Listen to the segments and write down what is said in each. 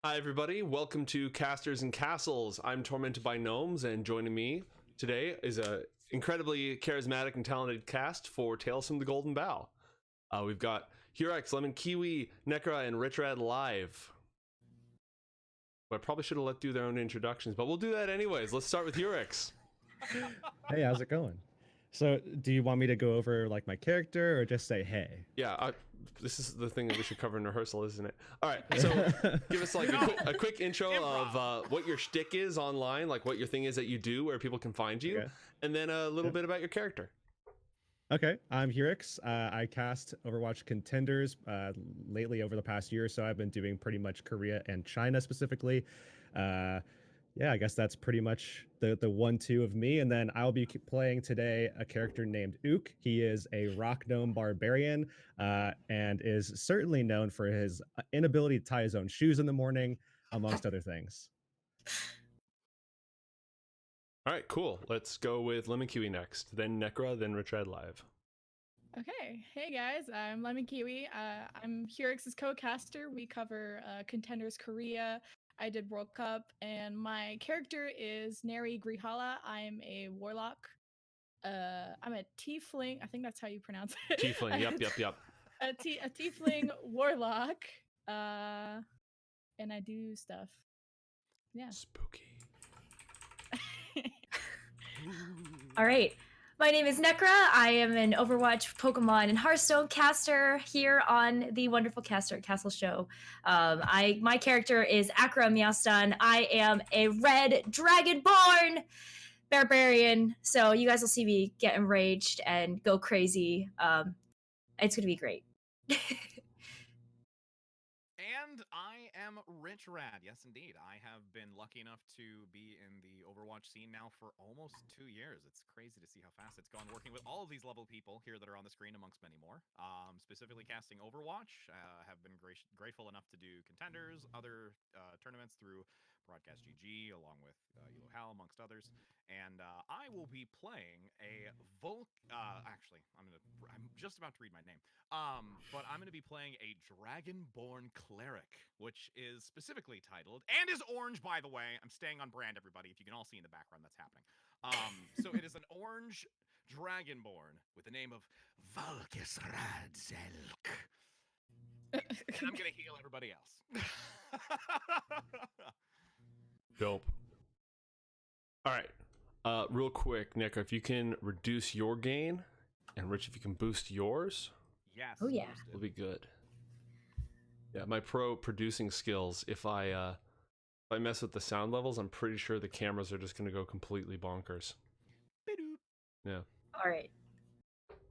Hi everybody, welcome to Casters and Castles. I'm tormented by gnomes, and joining me today is a incredibly charismatic and talented cast for Tales from the Golden Bough. We've got Heurix, LemonKiwi, Nekkra, and RichRadLive. I probably should have let do their own introductions, but we'll do that anyways. Let's start with Heurix. Hey, how's it going? So, do you want me to go over like my character or just say hey? Yeah, this is the thing that we should cover in rehearsal, isn't it? All right, so give us like a quick intro of what your shtick is online, like what your thing is that you do, where people can find you, and then a little bit about your character. Okay, I'm Heurix. I cast Overwatch contenders lately over the past year or so. I've been doing pretty much Korea and China specifically. Yeah, I guess that's pretty much the 1-2 of me. And then I'll be playing today a character named Ook. He is a rock gnome barbarian and is certainly known for his inability to tie his own shoes in the morning, amongst other things. All right, cool. Let's go with LemonKiwi next, then Nekkra, then RichRadLive. Okay, hey guys, I'm LemonKiwi. I'm Heurix's co-caster. We cover Contenders Korea. I did World Cup, and my character is Neri Grihala. I'm a warlock. I'm a tiefling. I think that's how you pronounce it. Tiefling. Yep. A tiefling warlock. And I do stuff. Yeah. Spooky. All right. My name is Nekkra. I am an Overwatch, Pokemon, and Hearthstone caster here on the wonderful Caster at Castle show. My character is Akra Meowston. I am a red dragonborn barbarian. So you guys will see me get enraged and go crazy. It's going to be great. And I am RichRad. Yes, indeed. I have been lucky enough to be in the Overwatch scene now for almost 2 years. It's crazy to see how fast it's gone working with all of these level people here that are on the screen, amongst many more. Specifically casting Overwatch. Have been grateful enough to do contenders, other tournaments through Broadcast GG, along with Yellow Hal, amongst others. And I will be playing a actually, I'm just about to read my name. But I'm going to be playing a dragonborn cleric, which is specifically titled, and is orange, by the way. I'm staying on brand, everybody, if you can all see in the background that's happening. So it is an orange dragonborn with the name of Valkis Radzelk. And I'm going to heal everybody else. Dope. All right. Real quick, Nekkra, if you can reduce your gain, and Rich, if you can boost yours. Yes. Oh yeah. It'll be good. Yeah, my pro producing skills, if I mess with the sound levels, I'm pretty sure the cameras are just going to go completely bonkers. Yeah. All right.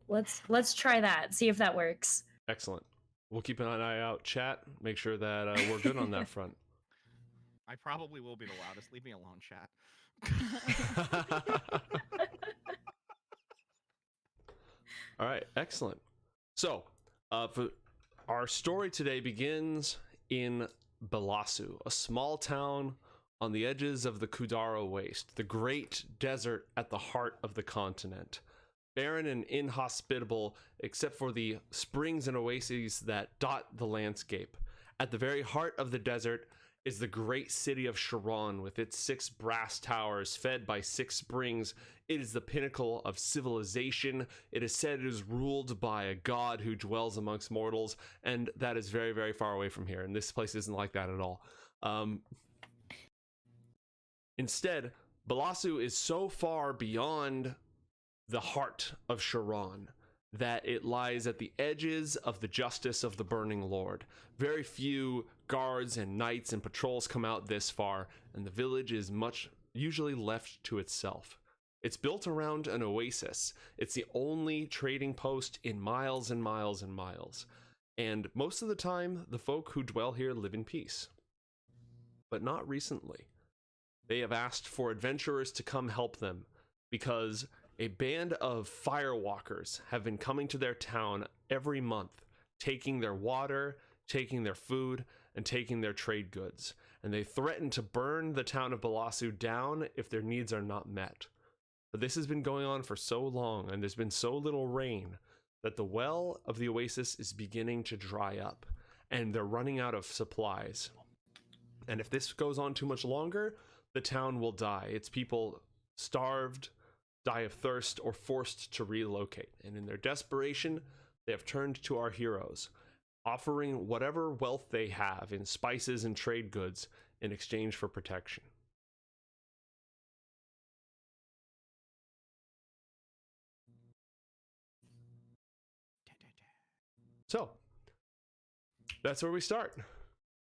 Let's try that. See if that works. Excellent. We'll keep an eye out, chat. Make sure that we're good on that front. I probably will be the loudest. Leave me alone, chat. All right, excellent. So, for our story today begins in Belasu, a small town on the edges of the Kudara Waste, the great desert at the heart of the continent. Barren and inhospitable, except for the springs and oases that dot the landscape. At the very heart of the desert is the great city of Sharon with its 6 brass towers fed by 6 springs. It is the pinnacle of civilization. It is said it is ruled by a god who dwells amongst mortals, and that is very, very far away from here, and this place isn't like that at all. Instead, Belasu is so far beyond the heart of Sharon that it lies at the edges of the justice of the Burning Lord. Very few guards and knights and patrols come out this far, and the village is usually left to itself. It's built around an oasis. It's the only trading post in miles and miles and miles. And most of the time, the folk who dwell here live in peace. But not recently. They have asked for adventurers to come help them, because a band of Firewalkers have been coming to their town every month, taking their water, taking their food, and taking their trade goods. And they threaten to burn the town of Belasu down if their needs are not met. But this has been going on for so long, and there's been so little rain, that the well of the oasis is beginning to dry up, and they're running out of supplies. And if this goes on too much longer, the town will die. Its people starved, die of thirst, or forced to relocate. And in their desperation, they have turned to our heroes, offering whatever wealth they have in spices and trade goods in exchange for protection. So, that's where we start.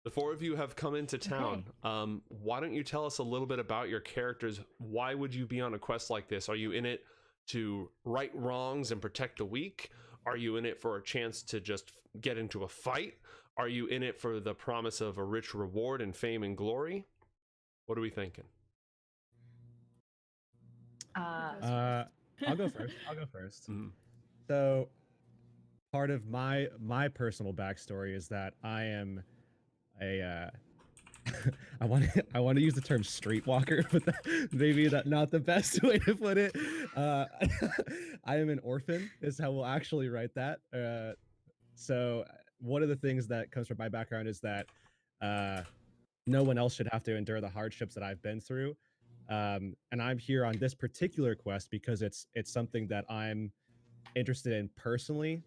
The four of you have come into town. Okay. Why don't you tell us a little bit about your characters? Why would you be on a quest like this? Are you in it to right wrongs and protect the weak? Are you in it for a chance to just get into a fight? Are you in it for the promise of a rich reward and fame and glory? What are we thinking? I'll go first. Mhm. So, part of my personal backstory is that I am a I want to use the term streetwalker, but maybe that not the best way to put it. I am an orphan is how we'll actually write that. So one of the things that comes from my background is that no one else should have to endure the hardships that I've been through. And I'm here on this particular quest because it's something that I'm interested in personally.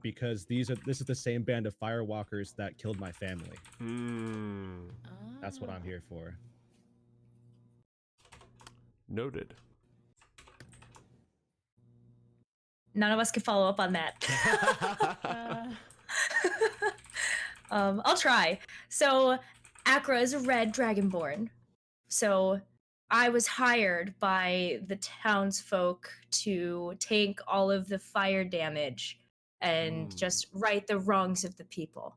Because this is the same band of Firewalkers that killed my family. That's what I'm here for. Noted. None of us can follow up on that. I'll try. So, Akra is a red dragonborn. So, I was hired by the townsfolk to take all of the fire damage and just right the wrongs of the people.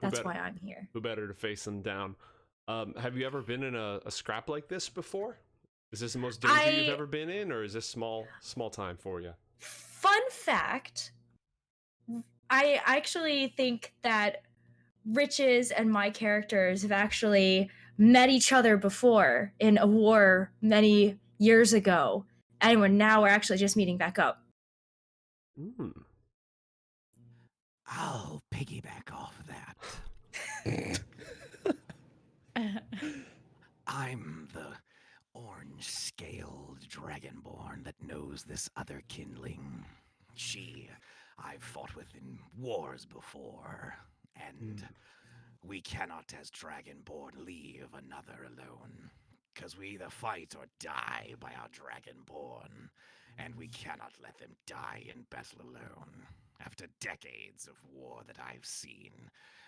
That's why I'm here. Who better to face them down? Have you ever been in a scrap like this before? Is this the most danger you've ever been in, or is this small time for you? Fun fact, I actually think that Riches and my characters have actually met each other before in a war many years ago, and now we're actually just meeting back up. I'll piggyback off that. I'm the orange-scaled dragonborn that knows this other kindling. I've fought with in wars before, and we cannot as dragonborn leave another alone, because we either fight or die by our dragonborn, and we cannot let them die in battle alone. After decades of war that I've seen,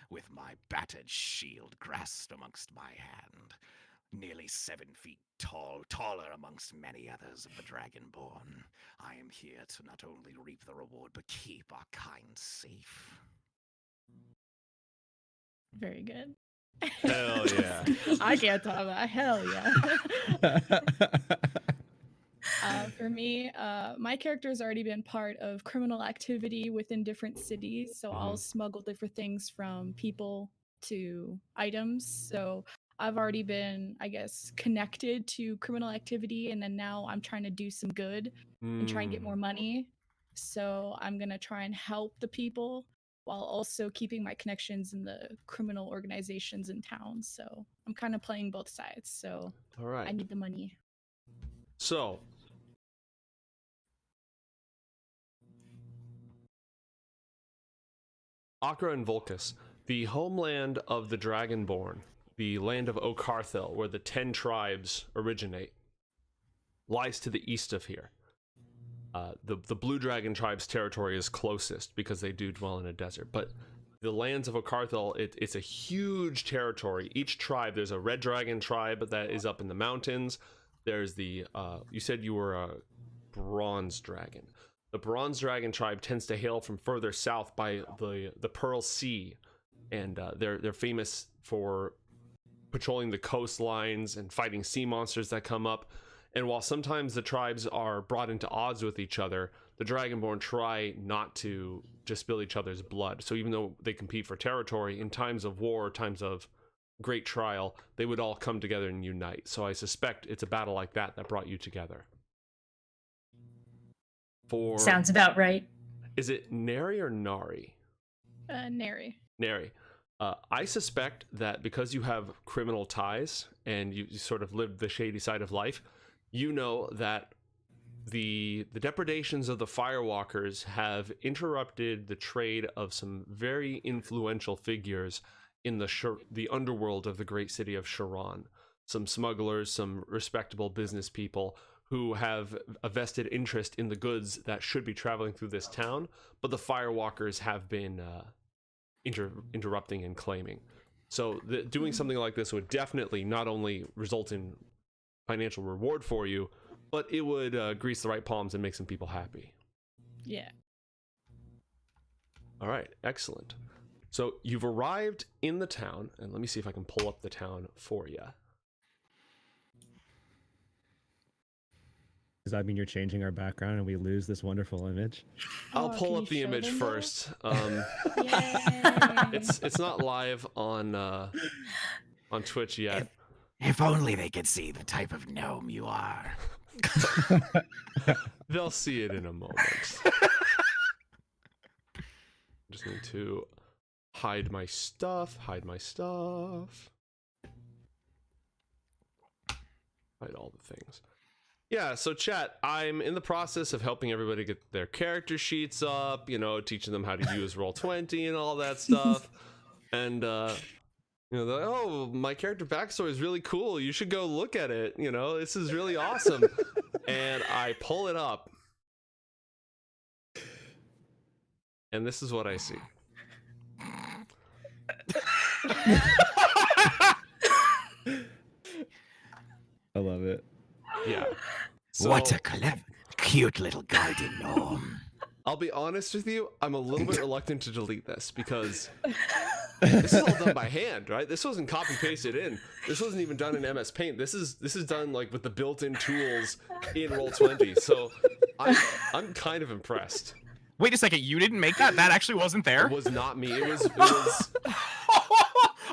with my battered shield grasped amongst my hand, nearly 7 feet tall, taller amongst many others of the Dragonborn, I am here to not only reap the reward, but keep our kind safe. Very good. Hell yeah. I can't talk about hell yeah. For me, my character has already been part of criminal activity within different cities, so I'll smuggle different things from people to items. So I've already been, I guess, connected to criminal activity, and then now I'm trying to do some good and try and get more money. So I'm gonna try and help the people while also keeping my connections in the criminal organizations in town. So I'm kind of playing both sides. So All right. I need the money. So, Akra and Volcus, the homeland of the Dragonborn, the land of Okarthel, where the 10 tribes originate, lies to the east of here. The Blue Dragon tribe's territory is closest because they do dwell in a desert, but the lands of Okarthel, it's a huge territory. Each tribe, there's a Red Dragon tribe that is up in the mountains. There's the, you said you were a Bronze Dragon. The Bronze Dragon tribe tends to hail from further south by the Pearl Sea, and they're famous for patrolling the coastlines and fighting sea monsters that come up. And while sometimes the tribes are brought into odds with each other, the Dragonborn try not to just spill each other's blood. So even though they compete for territory, in times of war, times of great trial, they would all come together and unite. So I suspect it's a battle like that brought you together. Sounds about right. Is it Neri or Nari? Nary. Neri. I suspect that because you have criminal ties and you sort of lived the shady side of life, you know that the depredations of the Firewalkers have interrupted the trade of some very influential figures in the underworld of the great city of Sharon. Some smugglers, some respectable business people who have a vested interest in the goods that should be traveling through this town, but the Firewalkers have been interrupting and claiming. So doing something like this would definitely not only result in financial reward for you, but it would grease the right palms and make some people happy. Yeah. All right, excellent. So you've arrived in the town, and let me see if I can pull up the town for you. Does that mean you're changing our background and we lose this wonderful image? I'll Oh, pull can up you the show image them first. Yay. It's not live on Twitch yet. If only they could see the type of gnome you are. They'll see it in a moment. Just need to hide my stuff. Hide all the things. Yeah, so chat, I'm in the process of helping everybody get their character sheets up, teaching them how to use Roll20 and all that stuff. And, they're like, oh, my character backstory is really cool. You should go look at it. This is really awesome. And I pull it up. And this is what I see. I love it. Yeah. So, What a cute little guardian gnome. I'll be honest with you, I'm a little bit reluctant to delete this because this is all done by hand, right? This wasn't copy pasted in. This wasn't even done in MS Paint. This is done like with the built-in tools in Roll20. So I'm kind of impressed. Wait a second, you didn't make that? That actually wasn't there? It was not me. It was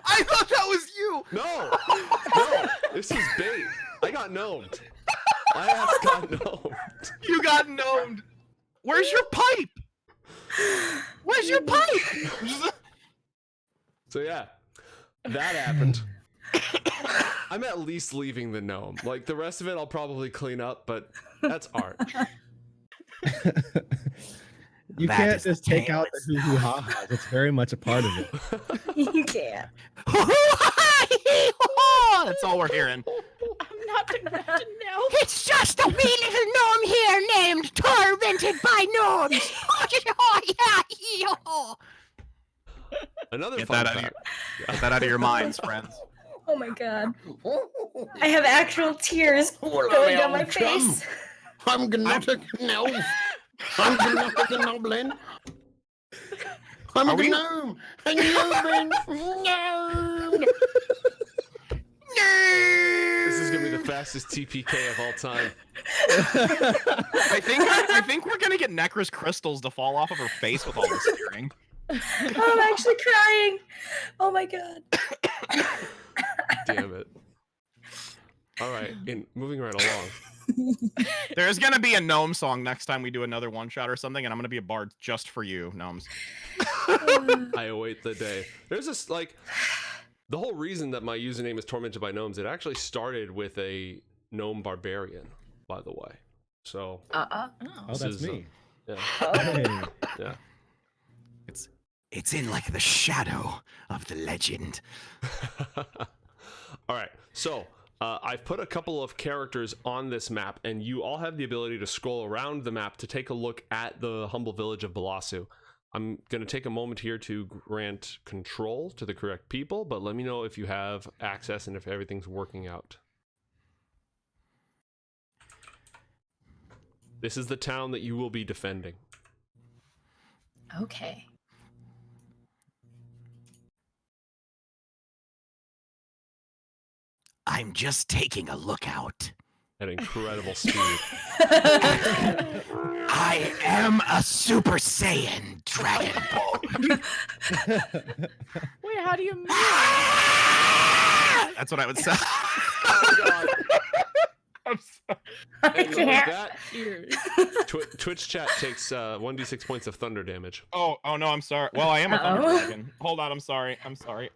I thought that was you! No, this is bait. I got gnomed. I have got gnomed. You got gnomed! Where's your pipe? Where's your pipe? So yeah, that happened. I'm at least leaving the gnome. Like the rest of it I'll probably clean up, but that's art. You That can't is the just take tale out the hoo-hoo-ha-has. It's very much a part of it. You can't. That's all we're hearing. I'm not gonna know. It's just a wee little gnome here named Tormented by Gnomes. Another Get fun that out of fact. Get that out of your minds, friends. Oh my god. I have actual tears going down my face. I'm gnotic gnome. I'm gnotic goblin. I'm Are a we- gnome. A gnome. Gnome. This is gonna be the fastest TPK of all time. I think we're gonna get Nekkra's crystals to fall off of her face with all this steering. I'm actually crying. Oh my god. Damn it. All right, moving right along. There's gonna be a gnome song next time we do another one shot or something, and I'm gonna be a bard just for you, gnomes. I await the day. There's this the whole reason that my username is Tormented by Gnomes, it actually started with a gnome barbarian, by the way. So Oh, This that's is, me. yeah, Hey. yeah. It's in like the shadow of the legend. All right, so I've put a couple of characters on this map, and you all have the ability to scroll around the map to take a look at the humble village of Belasu. I'm going to take a moment here to grant control to the correct people, but let me know if you have access and if everything's working out. This is the town that you will be defending. Okay. I'm just taking a look out. At incredible speed. I am a Super Saiyan dragonborn. Wait, how do you move? That's what I would say. Oh, God. I'm sorry. And that Ears. Twitch chat takes 1d6 points of thunder damage. Oh no, I'm sorry. Well, I am a thunder Uh-oh. dragon. Hold on, I'm sorry. I'm sorry.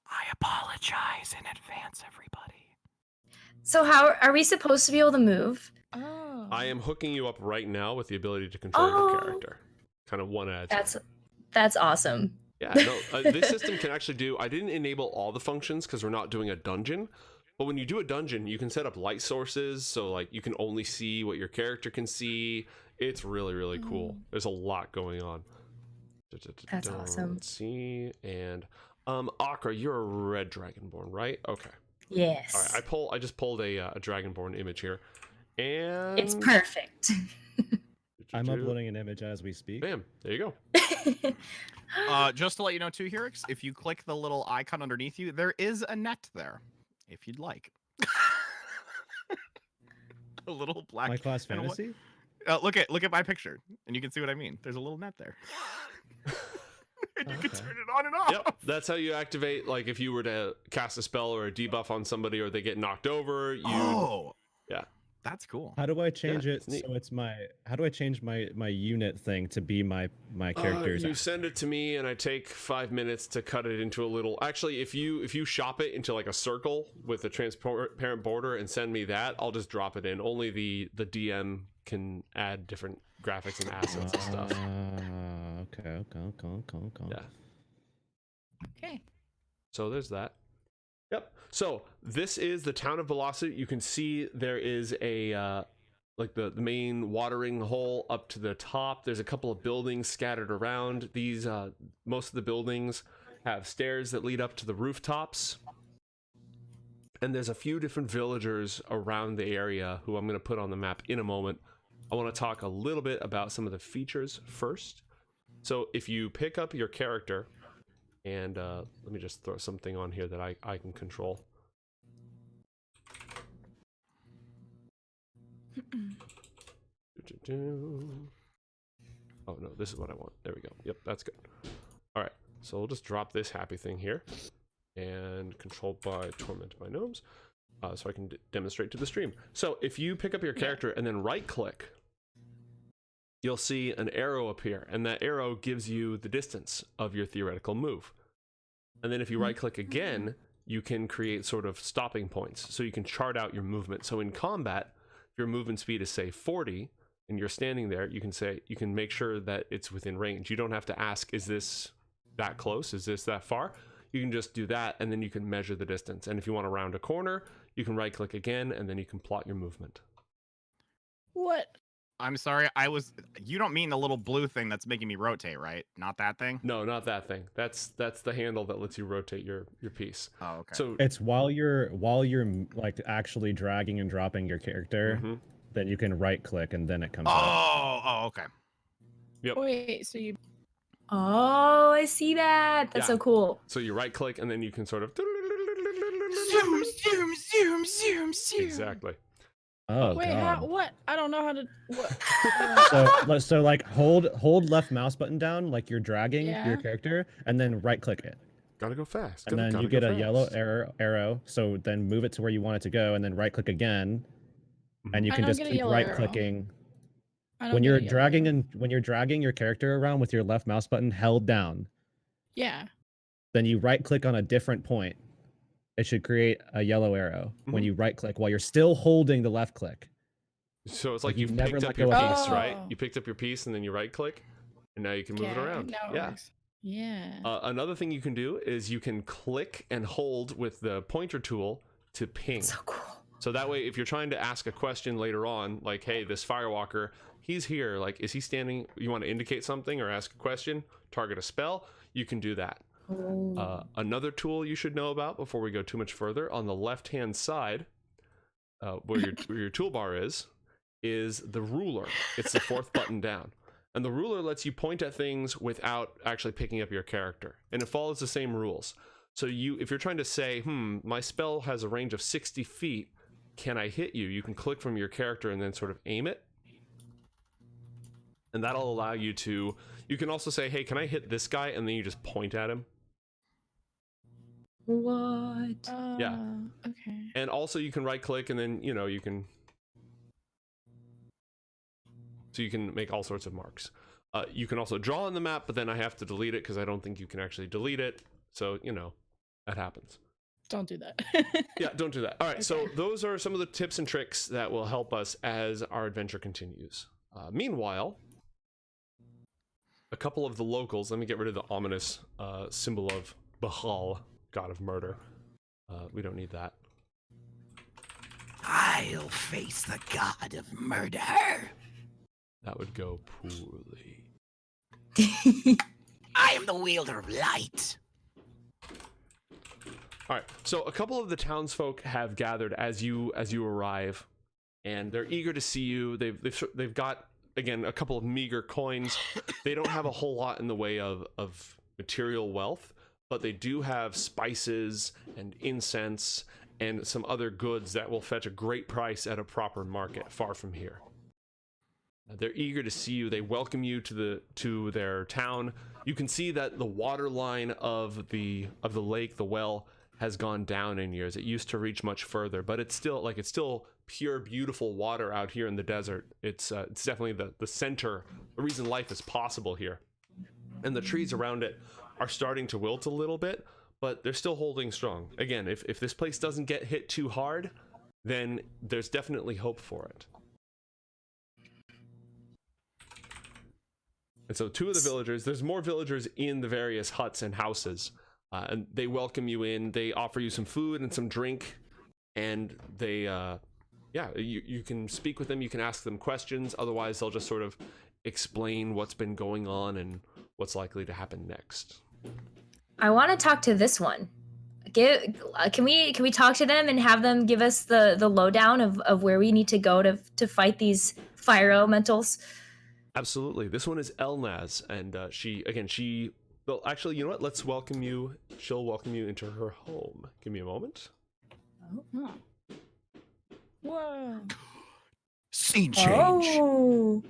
I apologize in advance, everybody. So how are we supposed to be able to move? Oh. I am hooking you up right now with the ability to control your Oh. character. Kind of one at a time. That's awesome. Yeah, no, this system can actually do. I didn't enable all the functions because we're not doing a dungeon. But when you do a dungeon, you can set up light sources, so like you can only see what your character can see. It's really, really cool. There's a lot going on. That's awesome. Let's see, and Akra, you're a red dragonborn, right? Okay. Yes. All right, I just pulled a dragonborn image here, and It's perfect. I'm uploading an image as we speak. Bam! There you go. Just to let you know too, Heurix, if you click the little icon underneath you, there is a net there, if you'd like. A little black. My class and what- fantasy. look at my picture, and you can see what I mean. There's a little net there. And you can turn it on and off. Yep, that's how you activate. Like if you were to cast a spell or a debuff on somebody, or they get knocked over, you. Oh, yeah. That's cool. How do I change it it's neat. so it's my? How do I change my unit thing to be my character's? You send it to me, and I take 5 minutes to cut it into a little. Actually, if you shop it into like a circle with a transparent border and send me that, I'll just drop it in. Only the DM can add different graphics and assets and stuff. Okay. Yeah. Okay. So there's that. Yep. So this is the town of Belasu. You can see there is a like the main watering hole up to the top. There's a couple of buildings scattered around. These most of the buildings have stairs that lead up to the rooftops. And there's a few different villagers around the area who I'm going to put on the map in a moment. I want to talk a little bit about some of the features first. So if you pick up your character, and let me just throw something on here that I can control. Oh no, this is what I want. There we go. Yep, that's good. All right, so we'll just drop this happy thing here, and controlled by Torment by Gnomes, so I can demonstrate to the stream. So if you pick up your character and then right click, you'll see an arrow appear, and that arrow gives you the distance of your theoretical move. And then if you right click again, you can create sort of stopping points, so you can chart out your movement. So in combat, if your movement speed is say 40 and you're standing there, you can make sure that it's within range. You don't have to ask, is this that close? Is this that far? You can just do that, and then you can measure the distance. And if you want to round a corner, you can right click again, and then you can plot your movement. What? I'm sorry. You don't mean the little blue thing that's making me rotate, right? Not that thing? No, not that thing. That's the handle that lets you rotate your piece. Oh, okay. So It's while you're like actually dragging and dropping your character, then you can right click and then it comes up. Oh, okay. Yep. Wait, so you Oh, I see that. That's Yeah. so cool. So you right click and then you can sort of Zoom, zoom, zoom, zoom, zoom. exactly. Oh wait, god. what? I don't know how to what? So like hold left mouse button down like you're dragging Yeah. your character and then right click it. Gotta go fast. And then Gotta you go get a fast. yellow arrow. So then move it to where you want it to go and then right click again. And you I can don't just get a keep yellow right arrow. clicking. I don't When get you're a yellow dragging arrow. when you're dragging your character around with your left mouse button held down, Yeah. then you right click on a different point. It should create a yellow arrow when you right click while you're still holding the left click. So it's Like like you've you've never picked let up your go of piece, it. right? Oh. You picked up your piece and then you right click, and now you can move it Yeah, around. now it Yeah. works. Yeah. Another thing you can do is you can click and hold with the pointer tool to ping. So cool. So that way, if you're trying to ask a question later on, like, hey, this Firewalker, he's here. Like, is he standing? You want to indicate something or ask a question, target a spell, you can do that. Another tool you should know about before we go too much further, on the left-hand side, where your toolbar is the ruler. It's the fourth button down. And the ruler lets you point at things without actually picking up your character. And it follows the same rules. So if you're trying to say, my spell has a range of 60 feet, can I hit you? You can click from your character and then sort of aim it. And that'll allow you can also say, hey, can I hit this guy? And then you just point at him. What? Okay. And also you can right click and then, you know, you can make all sorts of marks. You can also draw on the map, but then I have to delete it because I don't think you can actually delete it. So, you know, that happens. Don't do that. Yeah, don't do that. All right, Okay. so those are some of the tips and tricks that will help us as our adventure continues. Meanwhile, a couple of the locals, let me get rid of the ominous symbol of Bough, god of murder. We don't need that. I'll face the god of murder. That would go poorly. I am the wielder of light. All right, so a couple of the townsfolk have gathered as you arrive, and they're eager to see you. They've got, again, a couple of meager coins. They don't have a whole lot in the way of material wealth, but they do have spices and incense and some other goods that will fetch a great price at a proper market far from here. They're eager to see you. They welcome you to their town. You can see that the water line of the lake, the well, has gone down in years. It used to reach much further, but it's still pure, beautiful water out here in the desert. It's definitely the center, the reason life is possible here. And the trees around it are starting to wilt a little bit, but they're still holding strong. Again, if this place doesn't get hit too hard, then there's definitely hope for it. And so two of the villagers, there's more villagers in the various huts and houses, and they welcome you in. They offer you some food and some drink, and they, you can speak with them, you can ask them questions. Otherwise, they'll just sort of explain what's been going on and what's likely to happen next. I want to talk to this one. Can we talk to them and have them give us the lowdown of where we need to go to fight these fire elementals? Absolutely. This one is Elnaz, and well, actually, you know what? Let's welcome you. She'll welcome you into her home. Give me a moment. Oh. Whoa. Scene change. Oh.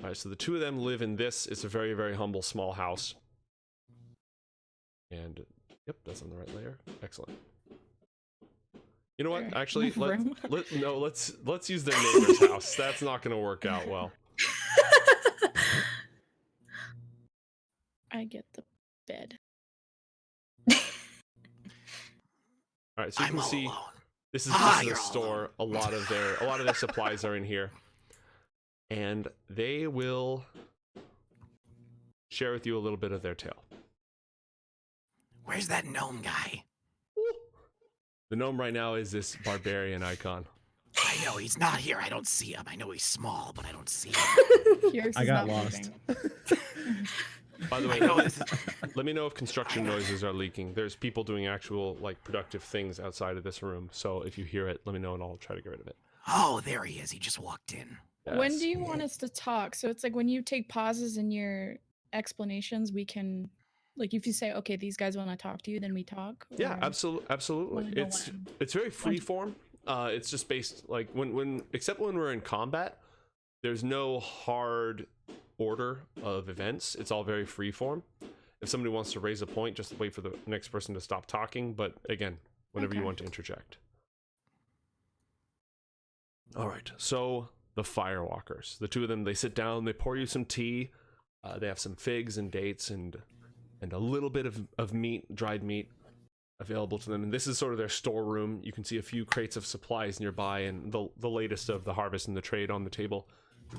All right, so the two of them live in this. It's a very, very humble, small house. And, yep, that's on the right layer. Excellent. You know what? Alright, Actually, room. let's use their neighbor's house. That's not going to work out well. I get the bed. All right, so you I'm can all see alone. this is You're a all store. A lot of their supplies are in here, and they will share with you a little bit of their tale. Where's that gnome guy? The gnome right now is this barbarian icon. I know he's not here. I don't see him. I know he's small, but I don't see him. Heurix I is got not lost. moving. By the way, I know this is- let me know if construction noises are leaking. There's people doing actual, like, productive things outside of this room. So if you hear it, let me know and I'll try to get rid of it. Oh, there he is. He just walked in. When Yes. do you want us to talk? So it's like when you take pauses in your explanations, we can, like, if you say, okay, these guys want to talk to you, then we talk. Yeah, or- absolutely. wanna know It's when? very free form. It's just based, like, when except when we're in combat, there's no hard order of events. It's all very free form. If somebody wants to raise a point, just wait for the next person to stop talking. But again, whenever you Okay. want to interject. All right. So the Firewalkers, the two of them, they sit down, they pour you some tea. They have some figs and dates and a little bit of meat, dried meat, available to them. And this is sort of their storeroom. You can see a few crates of supplies nearby and the latest of the harvest and the trade on the table.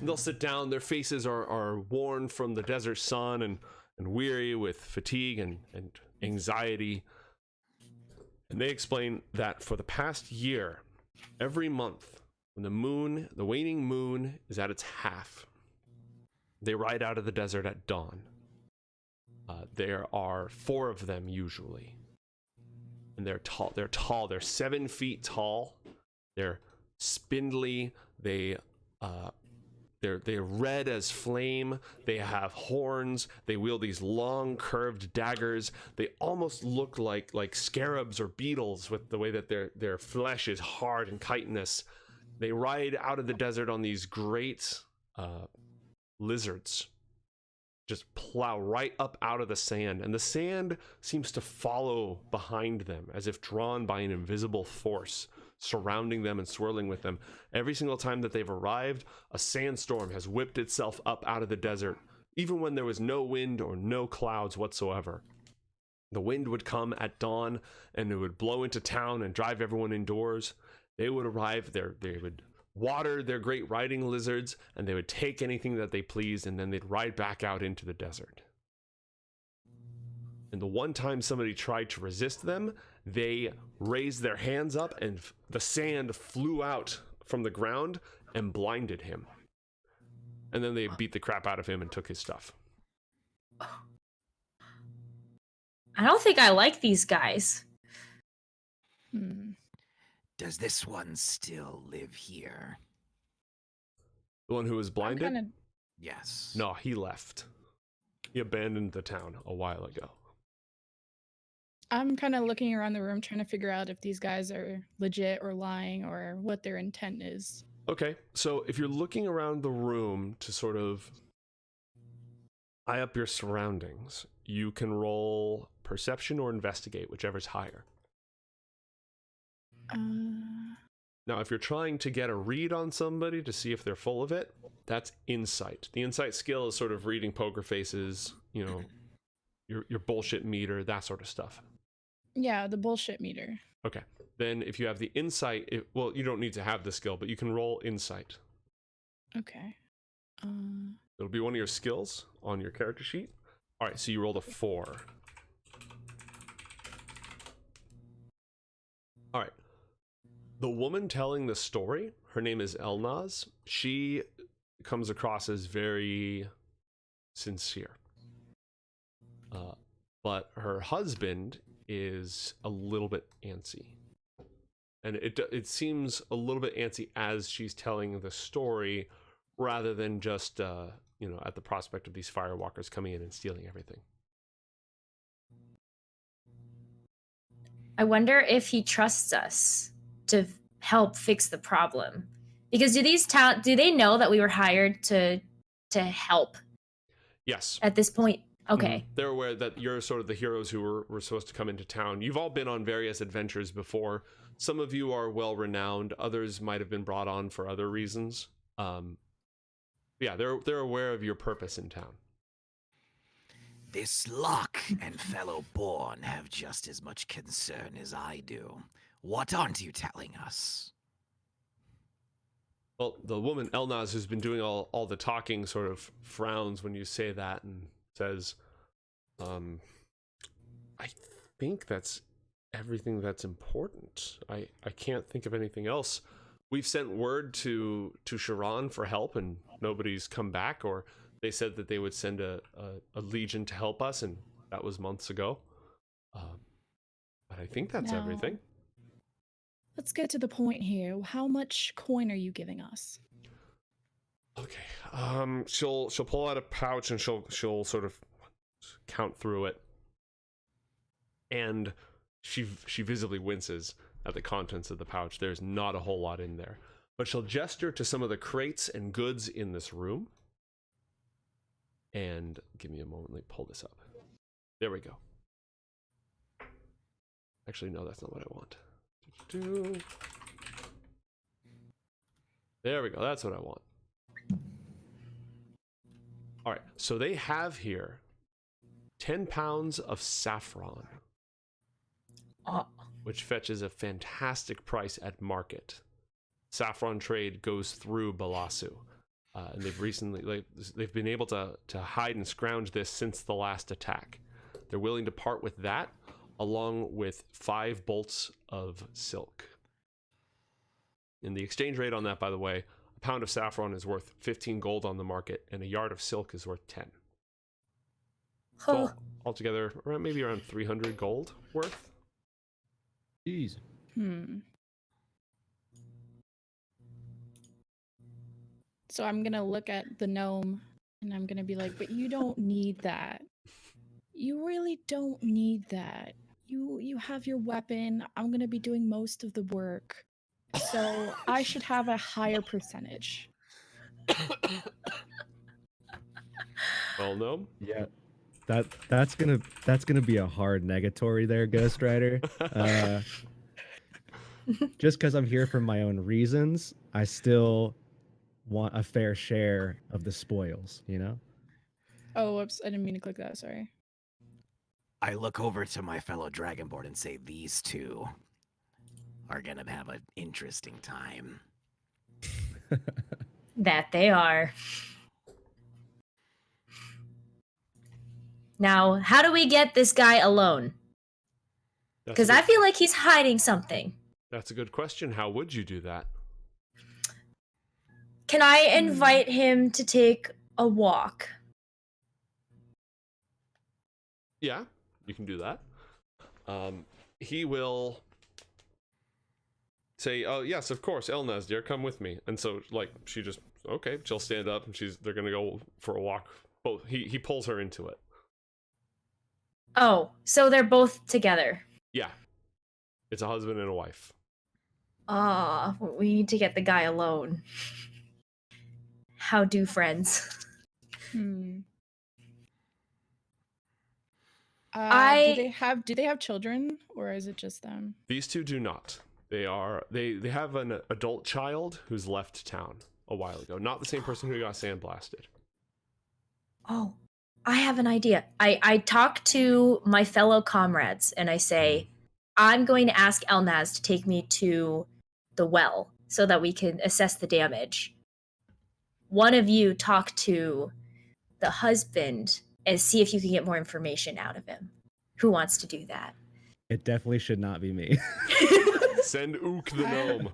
And they'll sit down. Their faces are worn from the desert sun and weary with fatigue and anxiety. And they explain that for the past year, every month, when the waning moon is at its half, they ride out of the desert at dawn. There are 4 of them usually. And they're tall. They're 7 feet tall. They're spindly. They're red as flame. They have horns. They wield these long curved daggers. They almost look like scarabs or beetles with the way that their flesh is hard and chitinous. They ride out of the desert on these great lizards. just plow right up out of the sand, and the sand seems to follow behind them as if drawn by an invisible force, surrounding them and swirling with them. Every single time that they've arrived, a sandstorm has whipped itself up out of the desert, even when there was no wind or no clouds whatsoever. The wind would come at dawn, and it would blow into town and drive everyone indoors. They would arrive there, they would water their great riding lizards, and they would take anything that they pleased, and then they'd ride back out into the desert. And the one time somebody tried to resist them, they raised their hands up, and the sand flew out from the ground and blinded him. And then they beat the crap out of him and took his stuff. I don't think I like these guys. Does this one still live here? The one who was blinded? Yes. No, he left. He abandoned the town a while ago. I'm kind of looking around the room trying to figure out if these guys are legit or lying or what their intent is. Okay, so if you're looking around the room to sort of eye up your surroundings, you can roll perception or investigate, whichever's higher. Now, if you're trying to get a read on somebody to see if they're full of it, that's insight. The insight skill is sort of reading poker faces, you know, your bullshit meter, that sort of stuff. Yeah, the bullshit meter. Okay. Then if you have the insight, well, you don't need to have the skill, but you can roll insight. Okay. It'll be one of your skills on your character sheet. All right, so you rolled a 4. All right. The woman telling the story, her name is Elnaz. She comes across as very sincere. But her husband is a little bit antsy. And it seems a little bit antsy as she's telling the story, rather than just, at the prospect of these Firewalkers coming in and stealing everything. I wonder if he trusts us to help fix the problem. Because do they know that we were hired to help? Yes. At this point? Okay. They're aware that you're sort of the heroes who were supposed to come into town. You've all been on various adventures before. Some of you are well renowned. Others might have been brought on for other reasons. Yeah, they're aware of your purpose in town. This Locke and fellow Born have just as much concern as I do. What aren't you telling us? Well, the woman Elnaz, who's been doing all the talking, sort of frowns when you say that and says, I think that's everything that's important. I can't think of anything else. We've sent word to Sharon for help, and nobody's come back, or they said that they would send a legion to help us, and that was months ago. But I think that's everything. Let's get to the point here. How much coin are you giving us? Okay. She'll pull out a pouch and she'll sort of count through it, and she visibly winces at the contents of the pouch. There's not a whole lot in there, but she'll gesture to some of the crates and goods in this room. And give me a moment. Let me pull this up. There we go. Actually, no, that's not what I want. There we go. That's what I want. All right. So they have here 10 pounds of saffron, which fetches a fantastic price at market. Saffron trade goes through Belasu. And they've recently, they've been able to hide and scrounge this since the last attack. They're willing to part with that, along with 5 bolts of silk. And the exchange rate on that, by the way, a pound of saffron is worth 15 gold on the market, and a yard of silk is worth 10. So altogether, maybe around 300 gold worth. Jeez. So I'm gonna look at the gnome and I'm gonna be like, but you don't need that. You really don't need that. You have your weapon. I'm gonna be doing most of the work. So I should have a higher percentage. Well, no. Yeah, that's gonna be a hard negatory there, Ghost Rider. Just because I'm here for my own reasons, I still want a fair share of the spoils, you know? Oh, whoops! I didn't mean to click that. Sorry. I look over to my fellow dragonborn and say, these two are gonna have an interesting time. That they are. Now, how do we get this guy alone? Because I feel like he's hiding something. That's a good question. How would you do that? Can I invite him to take a walk? Yeah, you can do that. He will say, "Oh yes, of course, Elnaz, dear, come with me." And so, like, she just okay. She'll stand up, and they're gonna go for a walk. Both he pulls her into it. Oh, so they're both together. Yeah, it's a husband and a wife. Ah, we need to get the guy alone. How do friends? Hmm. I- Do they have children, or is it just them? These two do not. They have an adult child who's left town a while ago. Not the same person who got sandblasted. Oh, I have an idea. I talk to my fellow comrades and I say, I'm going to ask Elnaz to take me to the well so that we can assess the damage. One of you talk to the husband and see if you can get more information out of him. Who wants to do that? It definitely should not be me. Send Ook the gnome.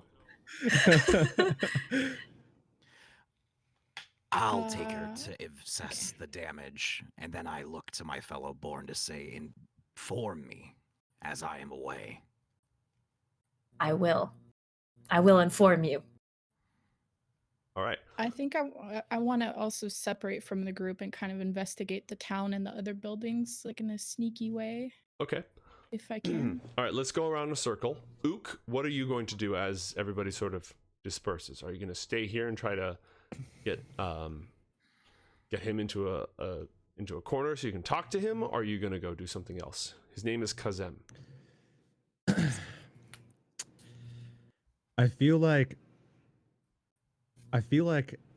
I'll take her to assess the damage, and then I look to my fellow born to say, inform me as I am away. I will. I will inform you. All right. I think I want to also separate from the group and kind of investigate the town and the other buildings, like in a sneaky way, Okay. if I can. All right, let's go around a circle. Ook, what are you going to do as everybody sort of disperses? Are you going to stay here and try to get him into a corner so you can talk to him, or are you going to go do something else? His name is Kazem. I feel like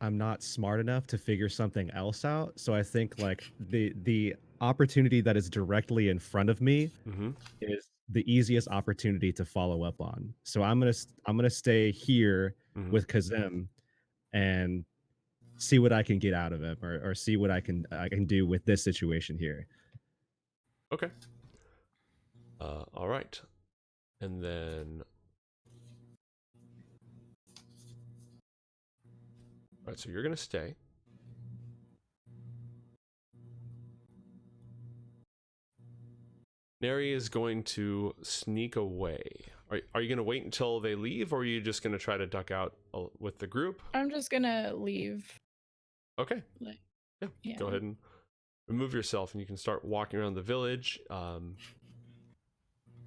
I'm not smart enough to figure something else out. So I think like the opportunity that is directly in front of me is the easiest opportunity to follow up on. So I'm gonna stay here with Kazem and see what I can get out of him, or see what I can do with this situation here. Okay. All right. And then all right, so you're going to stay. Neri is going to sneak away. Are you going to wait until they leave, or are you just going to try to duck out with the group? I'm just gonna leave. Okay. Like, Yeah. Go ahead and remove yourself, and you can start walking around the village.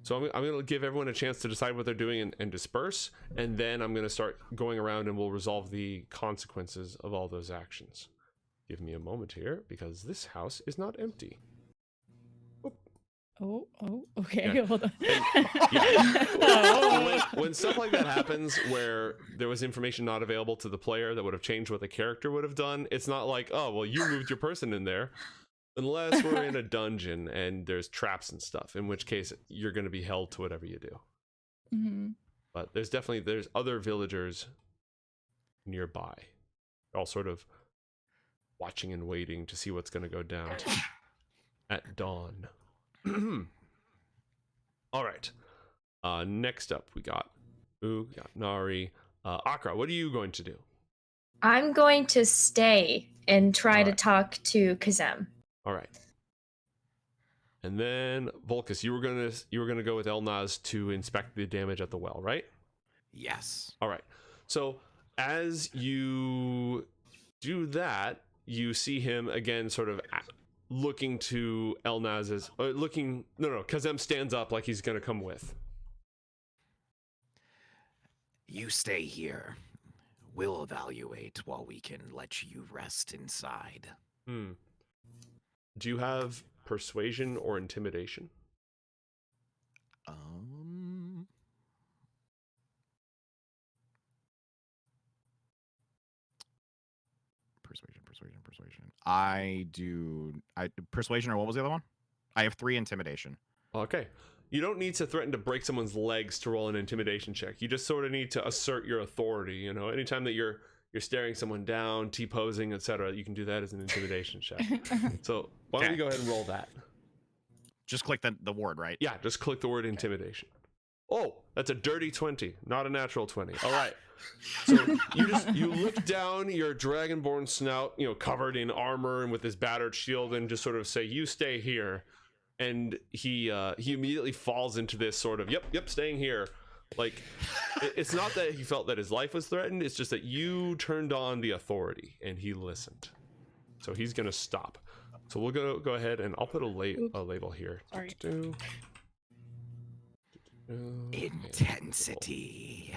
So I'm going to give everyone a chance to decide what they're doing and disperse, and then I'm going to start going around and we'll resolve the consequences of all those actions. Give me a moment here, because this house is not empty. Oh, okay. Yeah. Hold on. When stuff like that happens, where there was information not available to the player that would have changed what the character would have done, it's not like, oh, well, you moved your person in there. Unless we're in a dungeon and there's traps and stuff, in which case you're going to be held to whatever you do. But there's other villagers nearby. They're all sort of watching and waiting to see what's going to go down at dawn. All right. Next up, we got Nari. Akra, what are you going to do? I'm going to stay and try to talk to Kazem. All right. And then Volkus, you were gonna go with Elnaz to inspect the damage at the well, right? Yes. All right. So as you do that, you see him again, sort of looking to Elnaz's. Kazem stands up like he's gonna come with. You stay here. We'll evaluate while we can let you rest inside. Do you have persuasion or intimidation? Persuasion. I persuasion, or what was the other one? I have 3 intimidation. Okay. You don't need to threaten to break someone's legs to roll an intimidation check. You just sort of need to assert your authority. You know, anytime that you're staring someone down, T-posing, etc., you can do that as an intimidation check. So why don't we go ahead and roll that? Just click the word, right? Yeah, just click the word intimidation. Oh, that's a dirty 20, not a natural 20. All right. So you look down your dragonborn snout, you know, covered in armor and with his battered shield, and just sort of say, "You stay here." And he immediately falls into this sort of, yep, staying here. Like, it's not that he felt that his life was threatened. It's just that you turned on the authority and he listened. So he's gonna stop. So we'll go ahead and I'll put a label here. Sorry. Intensity.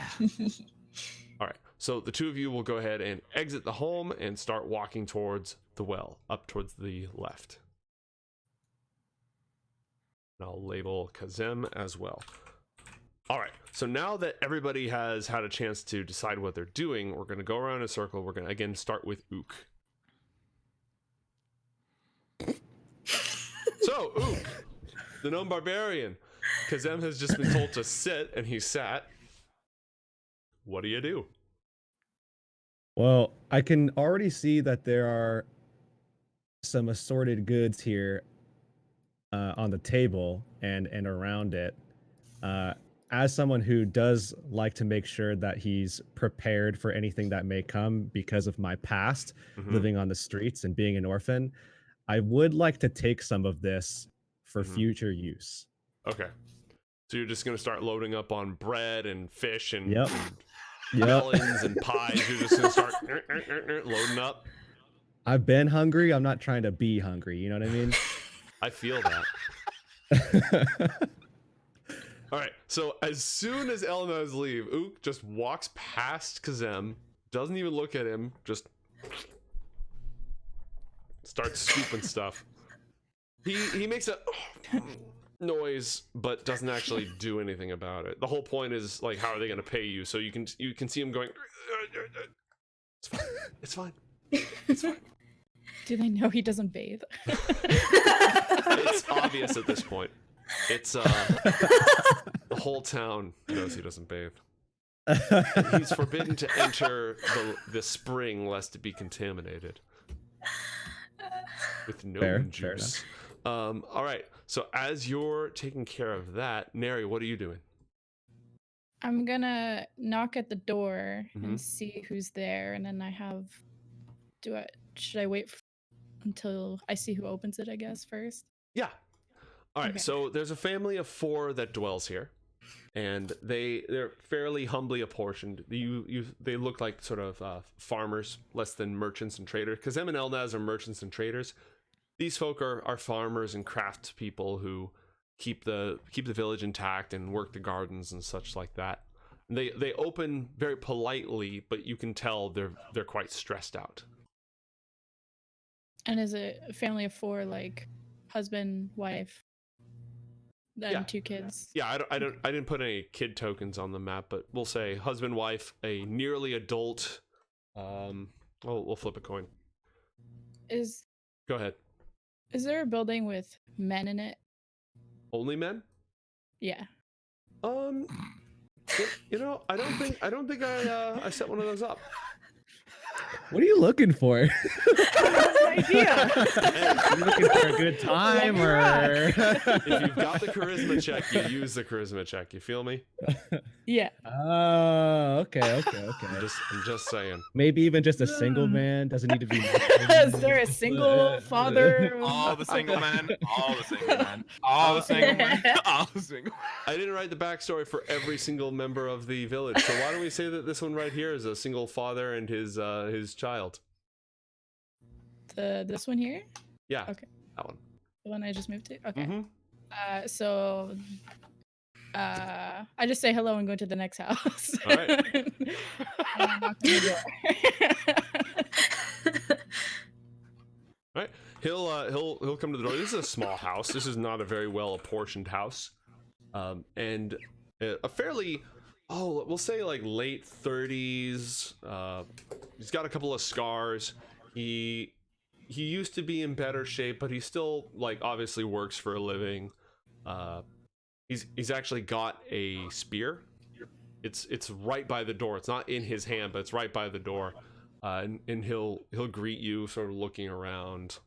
All right. So the two of you will go ahead and exit the home and start walking towards the well, up towards the left. And I'll label Kazem as well. All right, so now that everybody has had a chance to decide what they're doing, we're going to go around in a circle. We're going to, again, start with Ook. So, Ook, the gnome barbarian. Kazem has just been told to sit, and he sat. What do you do? Well, I can already see that there are some assorted goods here on the table and around it. As someone who does like to make sure that he's prepared for anything that may come because of my past living on the streets and being an orphan, I would like to take some of this for future use. Okay. So you're just going to start loading up on bread and fish and, Yep. and melons and pies. You're just going to start loading up. I've been hungry. I'm not trying to be hungry. You know what I mean? I feel that. All right, so as soon as Elnaz leave, Ook just walks past Kazem, doesn't even look at him, just starts scooping stuff. He makes a noise, but doesn't actually do anything about it. The whole point is, like, how are they going to pay you? So you can see him going, it's fine. Do they know he doesn't bathe? It's obvious at this point. It's the whole town knows he doesn't bathe. He's forbidden to enter the spring lest it be contaminated with gnome juice. All right, so as you're taking care of that, Neri, what are you doing? I'm gonna knock at the door and see who's there, and then should I wait until I see who opens it, I guess, first? Yeah. All right, Okay. so there's a family of 4 that dwells here, and they're fairly humbly apportioned. They look like sort of farmers, less than merchants and traders, because them and Elnaz are merchants and traders. These folk are farmers and craft people who keep the village intact and work the gardens and such like that. They open very politely, but you can tell they're quite stressed out. And is it a family of 4, like husband, wife, then 2 kids? Yeah, I didn't put any kid tokens on the map, but we'll say husband, wife, a nearly adult. We'll flip a coin. Go ahead. Is there a building with men in it? Only men? Yeah. I don't think I set one of those up. What are you looking for? I have no idea. Are you looking for a good time, or If you've got the charisma check, you use the charisma check. You feel me? Yeah. Oh, okay. I'm just saying. Maybe even just a single man doesn't need to be. Is there a single father? All the single men. All the single men. All the single men. All the single. I didn't write the backstory for every single member of the village, so why don't we say that this one right here is a single father and his child? This one here? Yeah. Okay. That one. The one I just moved to? Okay. I just say hello and go to the next house. All right. And I knock on the door. All he'll come to the door. This is a small house. This is not a very well apportioned house, and a fairly, we'll say like late 30s. He's got a couple of scars. He used to be in better shape, but he still like obviously works for a living. He's actually got a spear. It's right by the door. It's not in his hand, but it's right by the door. And he'll greet you, sort of looking around.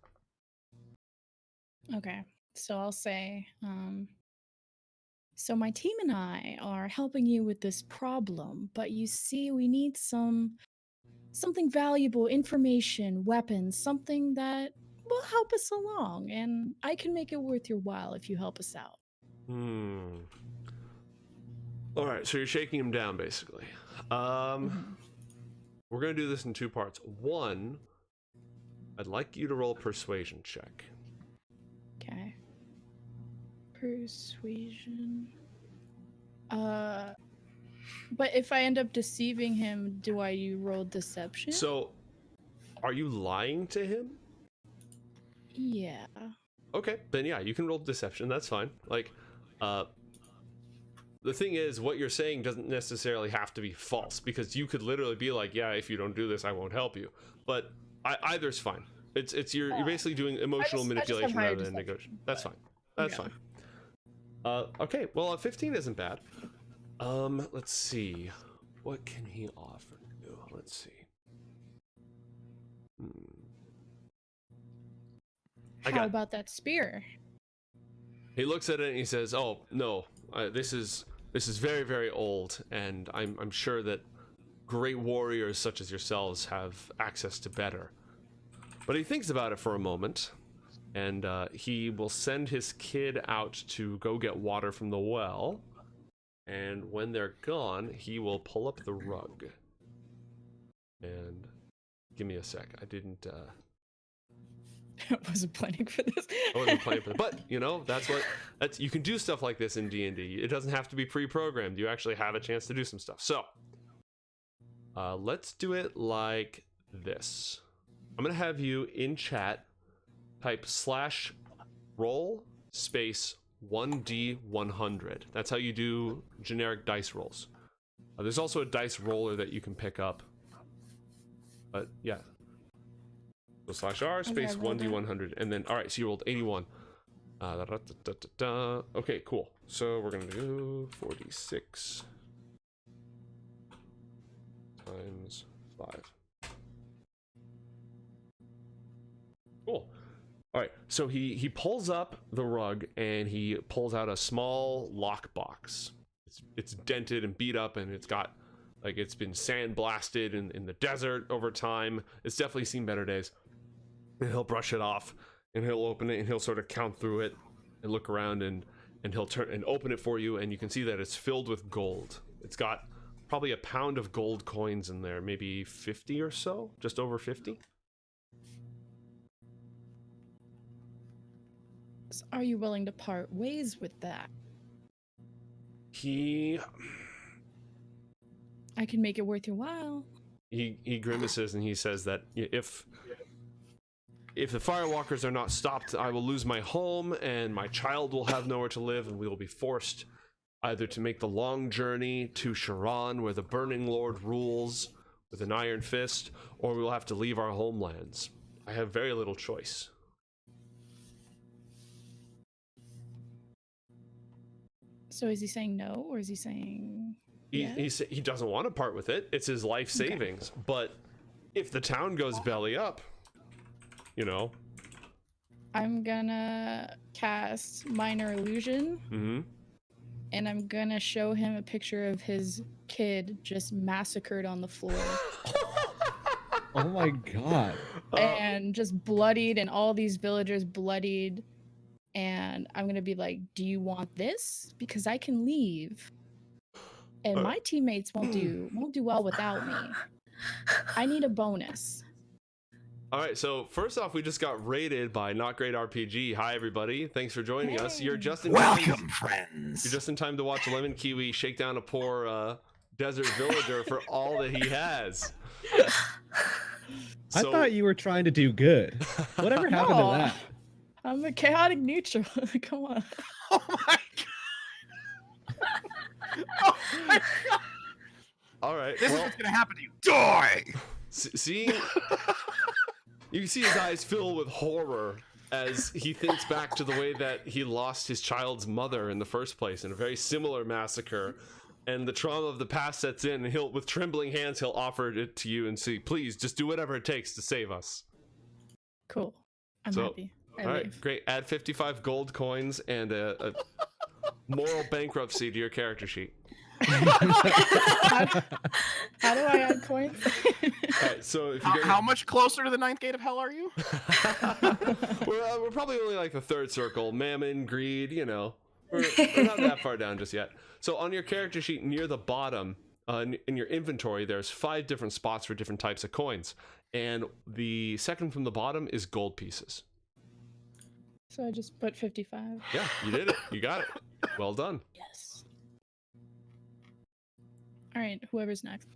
Okay, so I'll say, so my team and I are helping you with this problem, but you see, we need something valuable, information, weapons, something that will help us along, and I can make it worth your while if you help us out. All right, so you're shaking him down, basically. We're gonna do this in two parts. One, I'd like you to roll a persuasion check. Okay. Persuasion. But if I end up deceiving him, do I roll deception? So, are you lying to him? Yeah. Okay, then yeah, you can roll deception. That's fine. Like, the thing is, what you're saying doesn't necessarily have to be false, because you could literally be like, yeah, if you don't do this, I won't help you. But either's fine. You're basically doing emotional manipulation rather than negotiation. That's fine. That's fine. Okay, well, a 15 isn't bad. Let's see. What can he offer you? Let's see. How about that spear? He looks at it and he says, "Oh no, this is very, very old, and I'm sure that great warriors such as yourselves have access to better." But he thinks about it for a moment, and he will send his kid out to go get water from the well. And when they're gone, he will pull up the rug. And give me a sec. I didn't. I wasn't planning for this. I wasn't planning for that. But you know, that's you can do stuff like this in D&D. It doesn't have to be pre-programmed. You actually have a chance to do some stuff. So let's do it like this. I'm gonna have you in chat type /roll space 1d100. That's how you do generic dice rolls. There's also a dice roller that you can pick up. But yeah. So /r space 1d100, and then all right. So you rolled 81. Okay, cool. So we're gonna do 4d6 times 5. Cool. All right, so he pulls up the rug and he pulls out a small lockbox. It's dented and beat up, and it's got like it's been sandblasted in the desert over time. It's definitely seen better days. And he'll brush it off, and he'll open it, and he'll sort of count through it and look around, and he'll turn and open it for you, and you can see that it's filled with gold. It's got probably a pound of gold coins in there, maybe 50 or so, just over 50. So are you willing to part ways with that? I can make it worth your while. He grimaces and he says that if the Firewalkers are not stopped, I will lose my home and my child will have nowhere to live, and we will be forced either to make the long journey to Sharon, where the Burning Lord rules with an iron fist, or we will have to leave our homelands. I have very little choice. So is he saying no, or is he saying yes? He doesn't want to part with it. It's his life savings. Okay. But if the town goes belly up, you know, I'm gonna cast Minor Illusion, and I'm gonna show him a picture of his kid just massacred on the floor. Oh my god. And just bloodied, and all these villagers bloodied. And I'm gonna be like, do you want this? Because I can leave, and my teammates won't do well without me. I need a bonus. All right, so first off, we just got raided by Not Great RPG. Hi, everybody. Thanks for joining us. You're just in Welcome, friends. You're just in time to watch LemonKiwi shake down a poor desert villager for all that he has. I thought you were trying to do good. Whatever happened to No, that? I'm a chaotic neutral. Come on. Oh my god! Oh my god! All right. This is well, what's gonna happen to you. Die! seeing you see his eyes fill with horror as he thinks back to the way that he lost his child's mother in the first place in a very similar massacre, and the trauma of the past sets in, and he'll, with trembling hands, he'll offer it to you and say, please just do whatever it takes to save us. Cool. I'm So, happy. I all right, leave. great. Add 55 gold coins and a moral bankruptcy to your character sheet. How do I add coins? All right, so if you How much closer to the ninth gate of hell are you? we're probably only like the third circle. Mammon, greed, you know. We're not that far down just yet. So on your character sheet near the bottom, in your inventory, there's 5 different spots for different types of coins. And the second from the bottom is gold pieces. So I just put 55. Yeah, you did it. You got it. Well done. Yes. All right, whoever's next.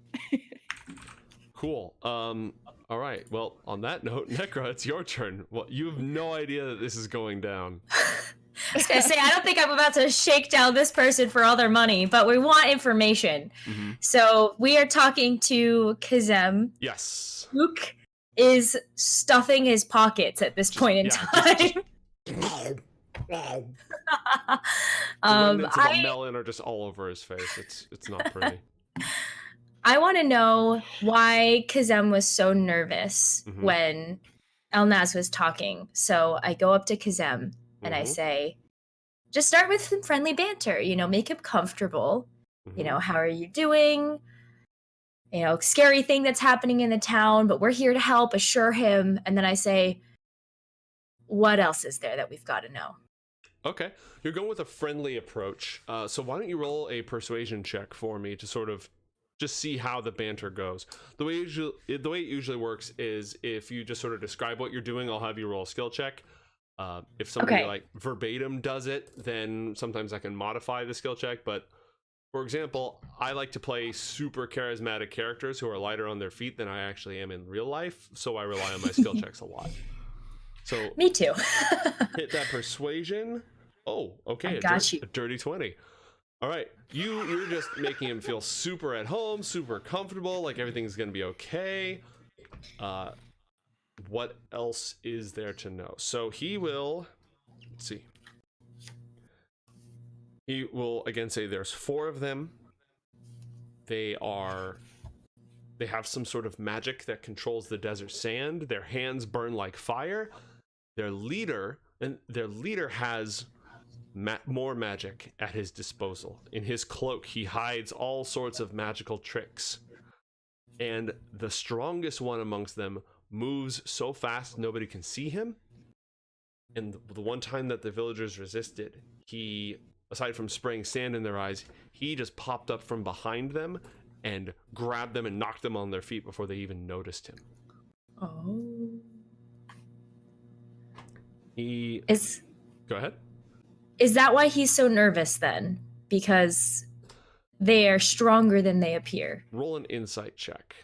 Cool. All right. Well, on that note, Nekkra, it's your turn. Well, you have no idea that this is going down. I was gonna say, I don't think I'm about to shake down this person for all their money, but we want information. Mm-hmm. So we are talking to Kazem. Yes. Luke is stuffing his pockets at this point in time. The remnants of a I melon are just all over his face. It's not pretty. want to know why Kazem was so nervous Mhm. when Elnaz was talking. So I go up to Kazem and I Mhm. say, just start with some friendly banter, make him comfortable. Mhm. How are you doing? Scary thing that's happening in the town, but we're here to help, assure him. And then I say, what else is there that we've got to know? Okay, you're going with a friendly approach. So why don't you roll a persuasion check for me to sort of just see how the banter goes. The way it usually works is if you just sort of describe what you're doing, I'll have you roll a skill check. If somebody Okay. like verbatim does it, then sometimes I can modify the skill check. But for example, I like to play super charismatic characters who are lighter on their feet than I actually am in real life, so I rely on my skill checks a lot. So Me too. hit that persuasion. Oh, okay. I got you. A dirty 20. All right. You're just making him feel super at home, super comfortable, like everything's going to be okay. What else is there to know? So he will, let's see. He will again say there's 4 of them. They have some sort of magic that controls the desert sand. Their hands burn like fire. Their leader has more magic at his disposal. In his cloak, he hides all sorts of magical tricks. And the strongest one amongst them moves so fast nobody can see him. And the one time that the villagers resisted, he, aside from spraying sand in their eyes, he just popped up from behind them and grabbed them and knocked them on their feet before they even noticed him. Oh. Go ahead. Is that why he's so nervous then? Because they are stronger than they appear. Roll an insight check.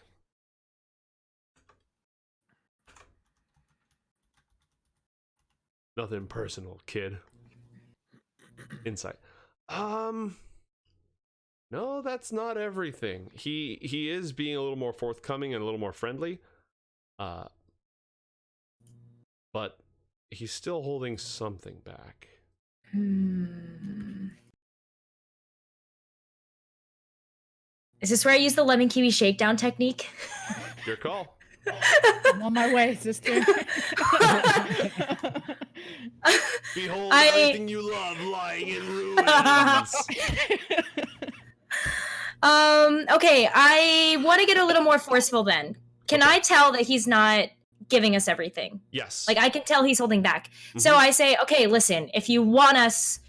Nothing personal, kid. Insight. No, that's not everything. He is being a little more forthcoming and a little more friendly. But he's still holding something back. Is this where I use the LemonKiwi shakedown technique? Your call. I'm on my way, sister. Behold everything you love lying in ruins. Okay, I want to get a little more forceful then. Can I tell that he's not giving us everything? Yes. Like, I can tell he's holding back. So I say, okay, listen, if you want us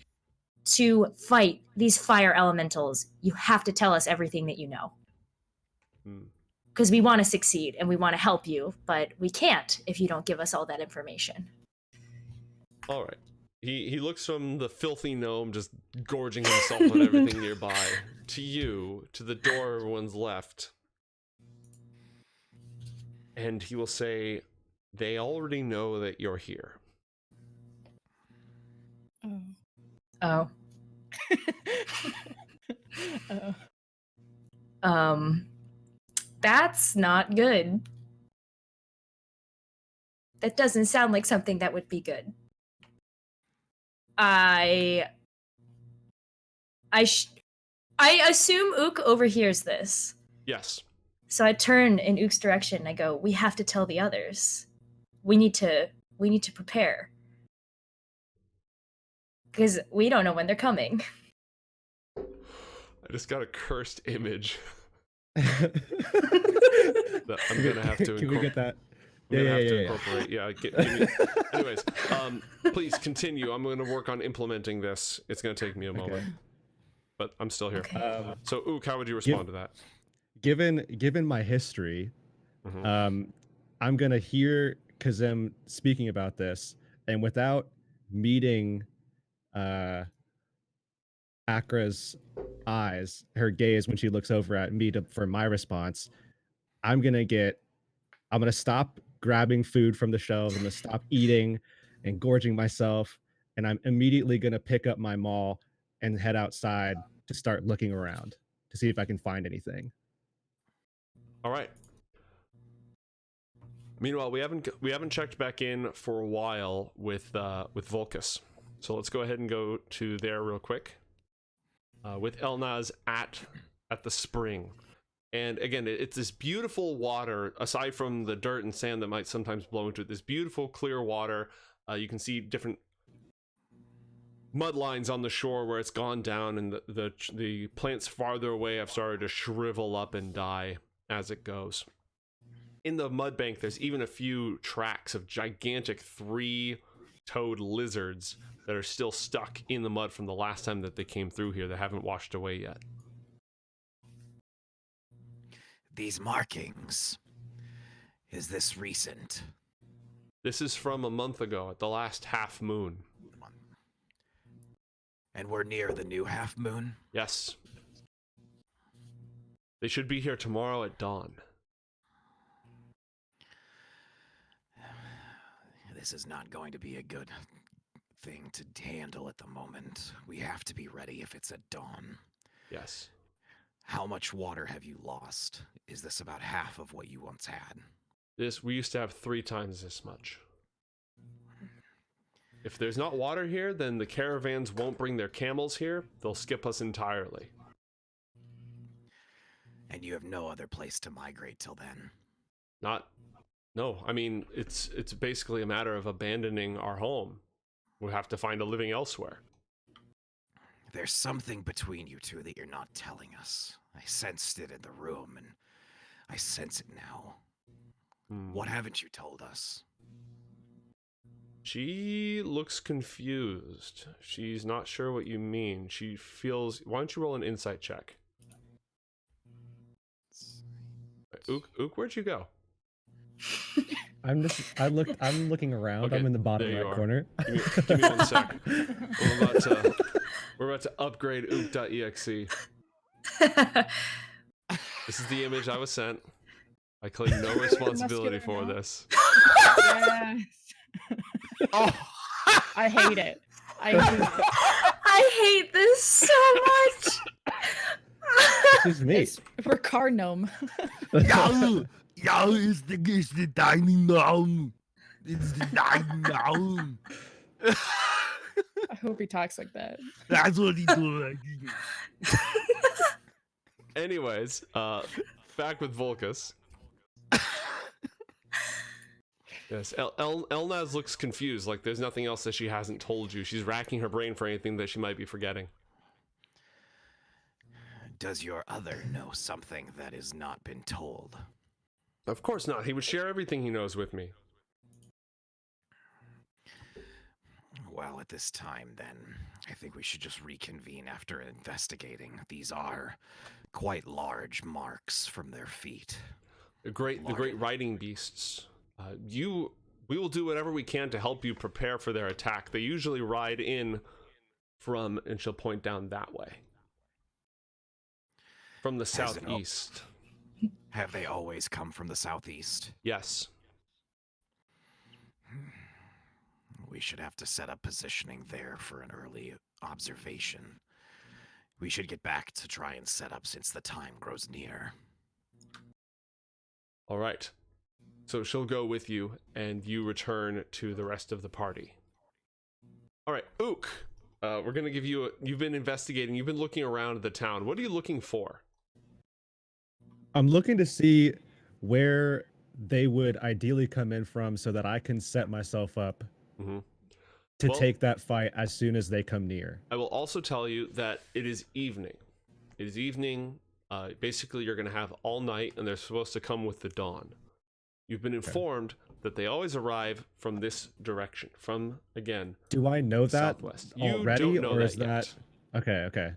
to fight these fire elementals, you have to tell us everything that you know. Because we want to succeed and we want to help you, but we can't if you don't give us all that information. All right. He looks from the filthy gnome just gorging himself on everything nearby to you, to the door everyone's left. and he will say, they already know that you're here. Oh. Oh. Oh. That's not good. That doesn't sound like something that would be good. I assume Ook overhears this. Yes. So I turn in Ook's direction and I go, we have to tell the others. We need to prepare. Because we don't know when they're coming. I just got a cursed image that I'm gonna have to. Can we get that? I'm gonna have to incorporate. Yeah. Give me... Anyways, please continue. I'm gonna work on implementing this. It's gonna take me a moment, but I'm still here. Okay. So, Ook, how would you respond to that? Given my history, I'm gonna hear Kazem speaking about this, and without meeting Akra's eyes, her gaze when she looks over at me for my response, I'm gonna stop grabbing food from the shelves. I'm gonna stop eating and gorging myself, and I'm immediately gonna pick up my maul and head outside to start looking around to see if I can find anything. All right. Meanwhile, we haven't checked back in for a while with Volkus, so let's go ahead and go to there real quick. With Elnaz at the spring, and again, it's this beautiful water. Aside from the dirt and sand that might sometimes blow into it, this beautiful clear water. You can see different mud lines on the shore where it's gone down, and the plants farther away have started to shrivel up and die as it goes. In the mud bank, there's even a few tracks of gigantic 3-toed lizards that are still stuck in the mud from the last time that they came through here that haven't washed away yet. These markings, is this recent? This is from a month ago at the last half moon. And we're near the new half moon? Yes. They should be here tomorrow at dawn. This is not going to be a good thing to handle at the moment. We have to be ready if it's at dawn. Yes. How much water have you lost? Is this about half of what you once had? We used to have 3 times this much. If there's not water here, then the caravans won't bring their camels here. They'll skip us entirely. And you have no other place to migrate till then? No, I mean, it's basically a matter of abandoning our home. We have to find a living elsewhere. There's something between you two that you're not telling us. I sensed it in the room, and I sense it now. What haven't you told us? She looks confused. She's not sure what you mean. She feels... Why don't you roll an insight check? Ook, where'd you go? I'm looking around. Okay, I'm in the bottom there you right are. corner. Give me 1 sec. We're about to upgrade ook.exe. This is the image I was sent. I claim no responsibility for this. Yes. Oh, I hate it. I hate it. I hate this so much. This is me. We're car gnome. Yo, it's the tiny gnome. It's the tiny gnome. I hope he talks like that. That's what he doing. Anyways, back with Volkus. Yes, Elnaz looks confused, like there's nothing else that she hasn't told you. She's racking her brain for anything that she might be forgetting. Does your other know something that has not been told? Of course not. He would share everything he knows with me. Well, at this time, then, I think we should just reconvene after investigating. These are quite large marks from their feet. The great riding beasts. We will do whatever we can to help you prepare for their attack. They usually ride in from, and she'll point down that way, from the southeast. Have they always come from the southeast? Yes. We should have to set up positioning there for an early observation. We should get back to try and set up since the time grows near. All right. So she'll go with you, and you return to the rest of the party. All right, Ook. We're gonna give you. You've been investigating. You've been looking around the town. What are you looking for? I'm looking to see where they would ideally come in from so that I can set myself up to Well, take that fight as soon as they come near. I will also tell you that it is evening. It is evening. Basically, you're gonna have all night, and they're supposed to come with the dawn. You've been informed that they always arrive from this direction, from, again, Do I know that southwest. already, You don't know or is that that yet. okay?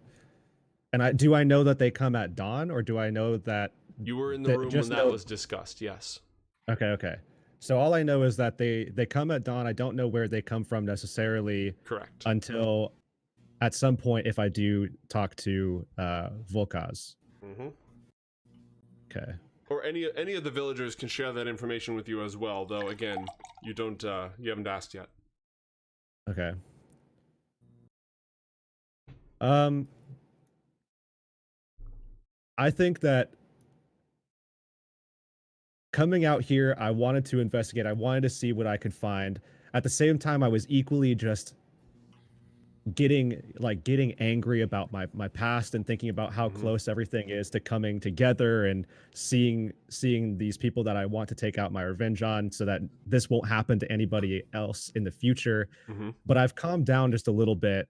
And do I know that they come at dawn, or do I know that You were in the that room when just that know- was discussed. Yes. Okay. So all I know is that they come at dawn. I don't know where they come from necessarily Correct. until at some point if I do talk to Volkaz. Mm-hmm. Okay. Or any of the villagers can share that information with you as well. Though again, you don't. You haven't asked yet. Okay. I think that coming out here, I wanted to investigate. I wanted to see what I could find. At the same time, I was equally just getting angry about my past and thinking about how close everything is to coming together and seeing these people that I want to take out my revenge on so that this won't happen to anybody else in the future. But I've calmed down just a little bit,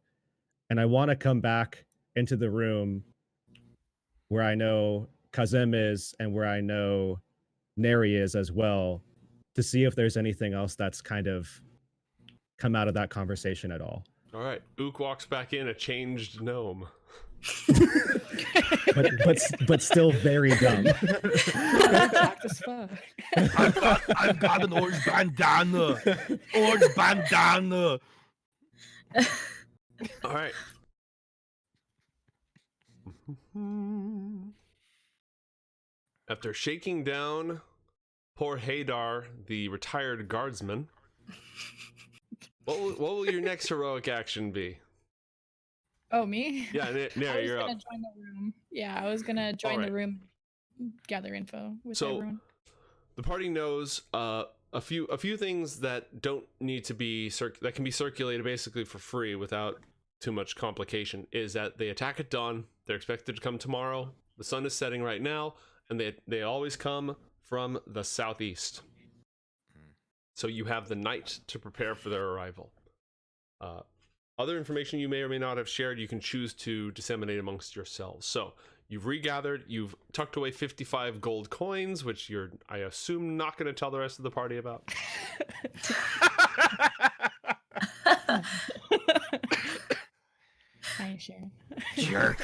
and I want to come back into the room where I know Kazem is and where I know Neri is as well, to see if there's anything else that's kind of come out of that conversation at all. All right. Ook walks back in, a changed gnome. but still very dumb. Jacked as fuck. I've got an orange bandana. Orange bandana. All right. After shaking down poor Hadar, the retired guardsman, what will your next heroic action be? Oh, me? Yeah, Neri, you're up. Join the room. Yeah, I was gonna join Alright. the room, gather info with So, everyone. the party knows a few things that don't need to be that can be circulated basically for free without too much complication. Is that they attack at dawn. They're expected to come tomorrow. The sun is setting right now, and they always come from the southeast. So you have the night to prepare for their arrival. Other information you may or may not have shared, you can choose to disseminate amongst yourselves. So you've regathered, you've tucked away 55 gold coins, which you're, I assume, not going to tell the rest of the party about. I ain't sharing. Jerk.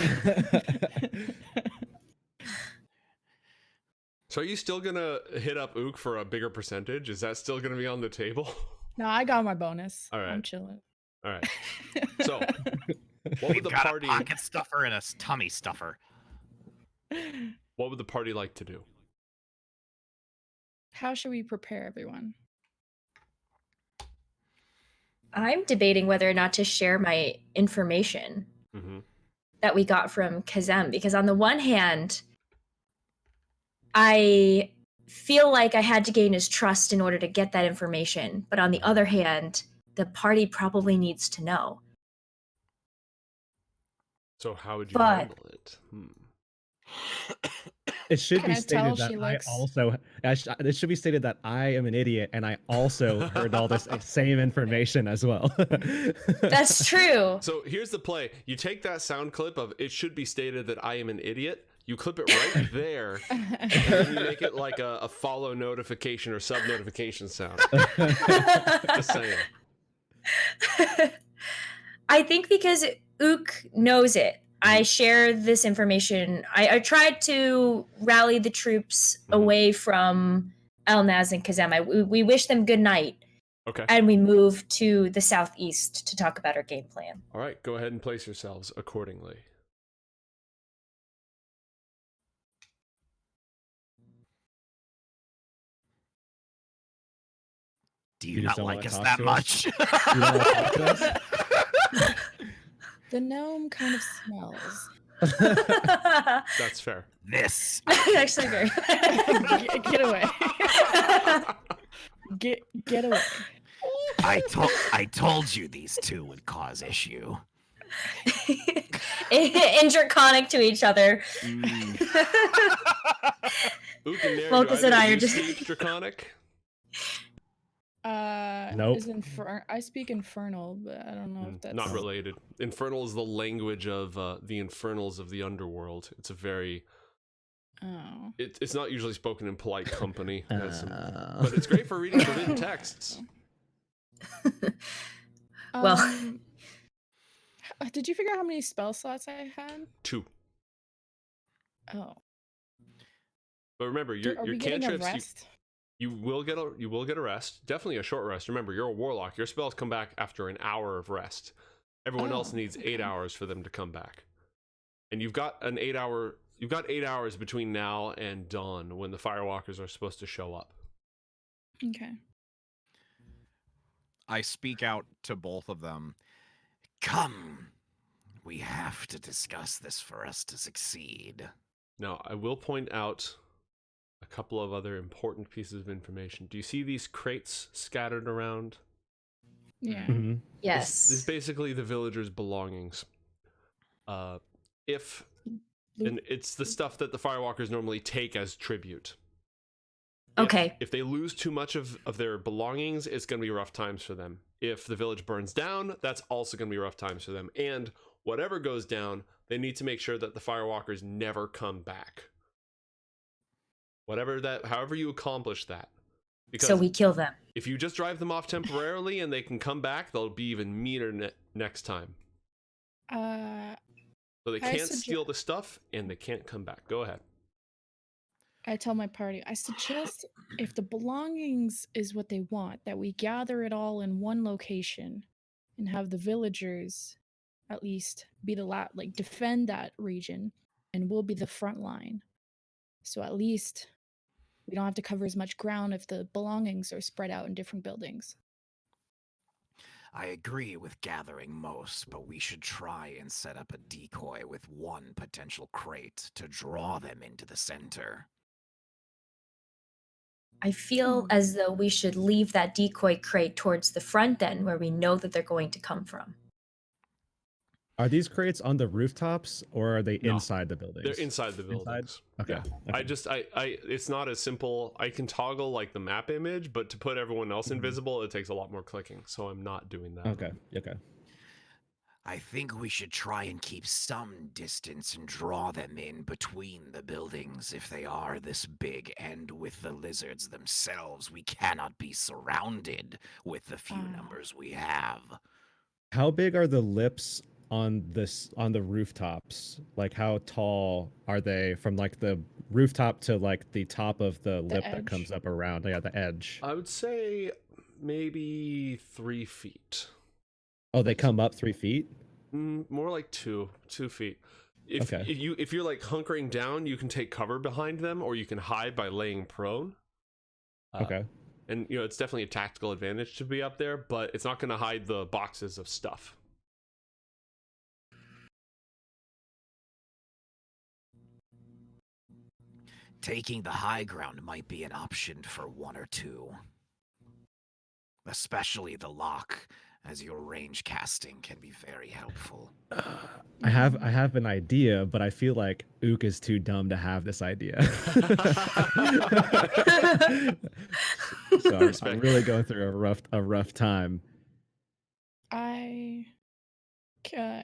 So are you still going to hit up Ook for a bigger percentage? Is that still going to be on the table? No, I got my bonus. All right. I'm chilling. All right. So what We've would the got party a pocket stuffer and a tummy stuffer. what would the party like to do? How should we prepare everyone? I'm debating whether or not to share my information that we got from Kazem, because on the one hand, I feel like I had to gain his trust in order to get that information, but on the other hand, the party probably needs to know. So how would you But- handle it? It should Can be I tell stated that she I looks- also. It should be stated that I am an idiot and I also heard all this same information as well. That's true. So here's the play. You take that sound clip of "it should be stated that I am an idiot," you clip it right there, and then you make it like a follow notification or sub notification sound. Just saying. I think because Ook knows it, I share this information. I tried to rally the troops away from Elnaz and Kazem. We wish them good night, Okay. and we move to the southeast to talk about our game plan. All right. Go ahead and place yourselves accordingly. Do You you just not don't like wanna us talk that to us? much? You don't wanna talk to us? The gnome kind of smells. That's fair. This. Actually, very. Get away. Get away. I told you these two would cause issue. Indraconic to each other. Ook and Nair, Locals do and either I of are you just- speak Draconic? Nope. I speak infernal, but I don't know if that's Not related. Infernal is the language of the infernals of the underworld. It's a very... Oh. It's not usually spoken in polite company, Uh, but it's great for reading forbidden texts. Well- Did you figure out how many spell slots I had? 2. Oh. But remember, your Are we getting a cantrips, rest? you will get a rest. Definitely a short rest. Remember, you're a warlock. Your spells come back after an hour of rest. Everyone else Oh, needs 8 okay. hours for them to come back. And you've got 8 hours between now and dawn when the Firewalkers are supposed to show up. Okay. I speak out to both of them. Come. We have to discuss this for us to succeed. Now, I will point out a couple of other important pieces of information. Do you see these crates scattered around? Yeah. mhm. Yes. This is basically the villagers' belongings. And it's the stuff that the Firewalkers normally take as tribute. Okay. If they lose too much of their belongings, it's going to be rough times for them. If the village burns down, that's also going to be rough times for them. And whatever goes down, they need to make sure that the Firewalkers never come back. However you accomplish that. Because So we kill them. if you just drive them off temporarily and they can come back, they'll be even meaner next time. So they I can't steal the stuff and they can't come back. Go ahead. I tell my party, I suggest if the belongings is what they want, that we gather it all in one location and have the villagers at least be the defend that region, and we'll be the front line. So at least we don't have to cover as much ground if the belongings are spread out in different buildings. I agree with gathering most, but we should try and set up a decoy with one potential crate to draw them into the center. I feel as though we should leave that decoy crate towards the front then, where we know that they're going to come from. Are these crates on the rooftops or are they No. inside the buildings? They're inside the buildings. Okay. Yeah. okay. It's not as simple. I can toggle like the map image, but to put everyone else invisible, it takes a lot more clicking. So I'm not doing that. Okay. Okay. I think we should try and keep some distance and draw them in between the buildings if they are this big, and with the lizards themselves, we cannot be surrounded with the few numbers we have. How big are the lips on the rooftops? Like how tall are they from like the rooftop to like the top of the lip that edge. comes up around? Yeah, the edge. I would say maybe 3 feet. Oh, they come up 3 feet? More like 2 feet. If Okay. if you're like hunkering down, you can take cover behind them, or you can hide by laying prone. Okay. And it's definitely a tactical advantage to be up there, but it's not going to hide the boxes of stuff. Taking the high ground might be an option for one or two. Especially the lock, as your range casting can be very helpful. I have an idea, but I feel like Ook is too dumb to have this idea. So I'm really going through a rough time.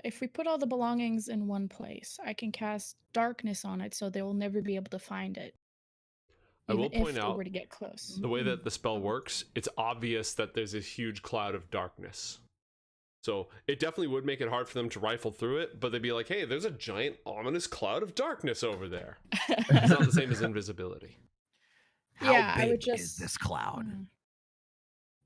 If we put all the belongings in one place, I can cast darkness on it so they will never be able to find it. I will even point if they out were to get close. the way that the spell works, it's obvious that there's this huge cloud of darkness. So it definitely would make it hard for them to rifle through it, but they'd be like, hey, there's a giant ominous cloud of darkness over there. It's not the same as invisibility. How Yeah, I would big is just- this cloud?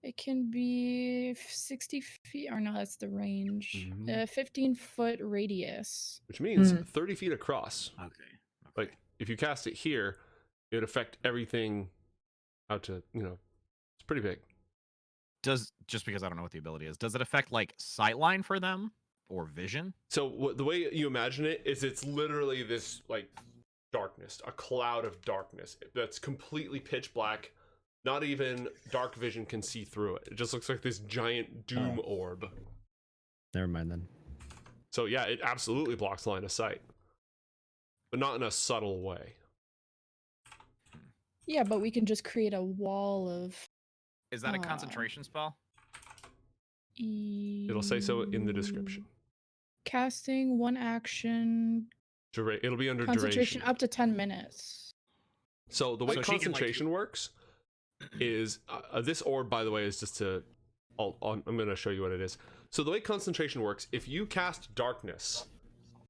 It can be 60 feet, or no, that's the range. Mhm. 15-foot radius. Which means 30 feet across. Okay. Like, if you cast it here, it would affect everything out to, it's pretty big. just because I don't know what the ability is, does it affect like sightline for them or vision? So the way you imagine it is, it's literally this like darkness, a cloud of darkness that's completely pitch black. Not even dark vision can see through it. It just looks like this giant doom orb. Never mind then. So yeah, it absolutely blocks line of sight, but not in a subtle way. Yeah, but we can just create a wall of. Is that a concentration spell? It'll say so in the description. Casting 1 action. It'll be under Concentration duration. up to 10 minutes. So the way So she can, concentration works is this orb, by the way, is just to. I'm going to show you what it is. So the way concentration works, if you cast darkness,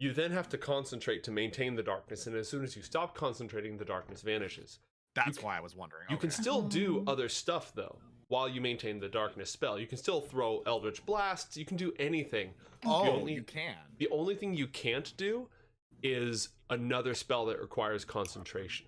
you then have to concentrate to maintain the darkness, and as soon as you stop concentrating, the darkness vanishes. That's why I was wondering. You can still do other stuff though while you maintain the darkness spell. You can still throw eldritch blasts. You can do anything. You can. The only thing you can't do is another spell that requires concentration.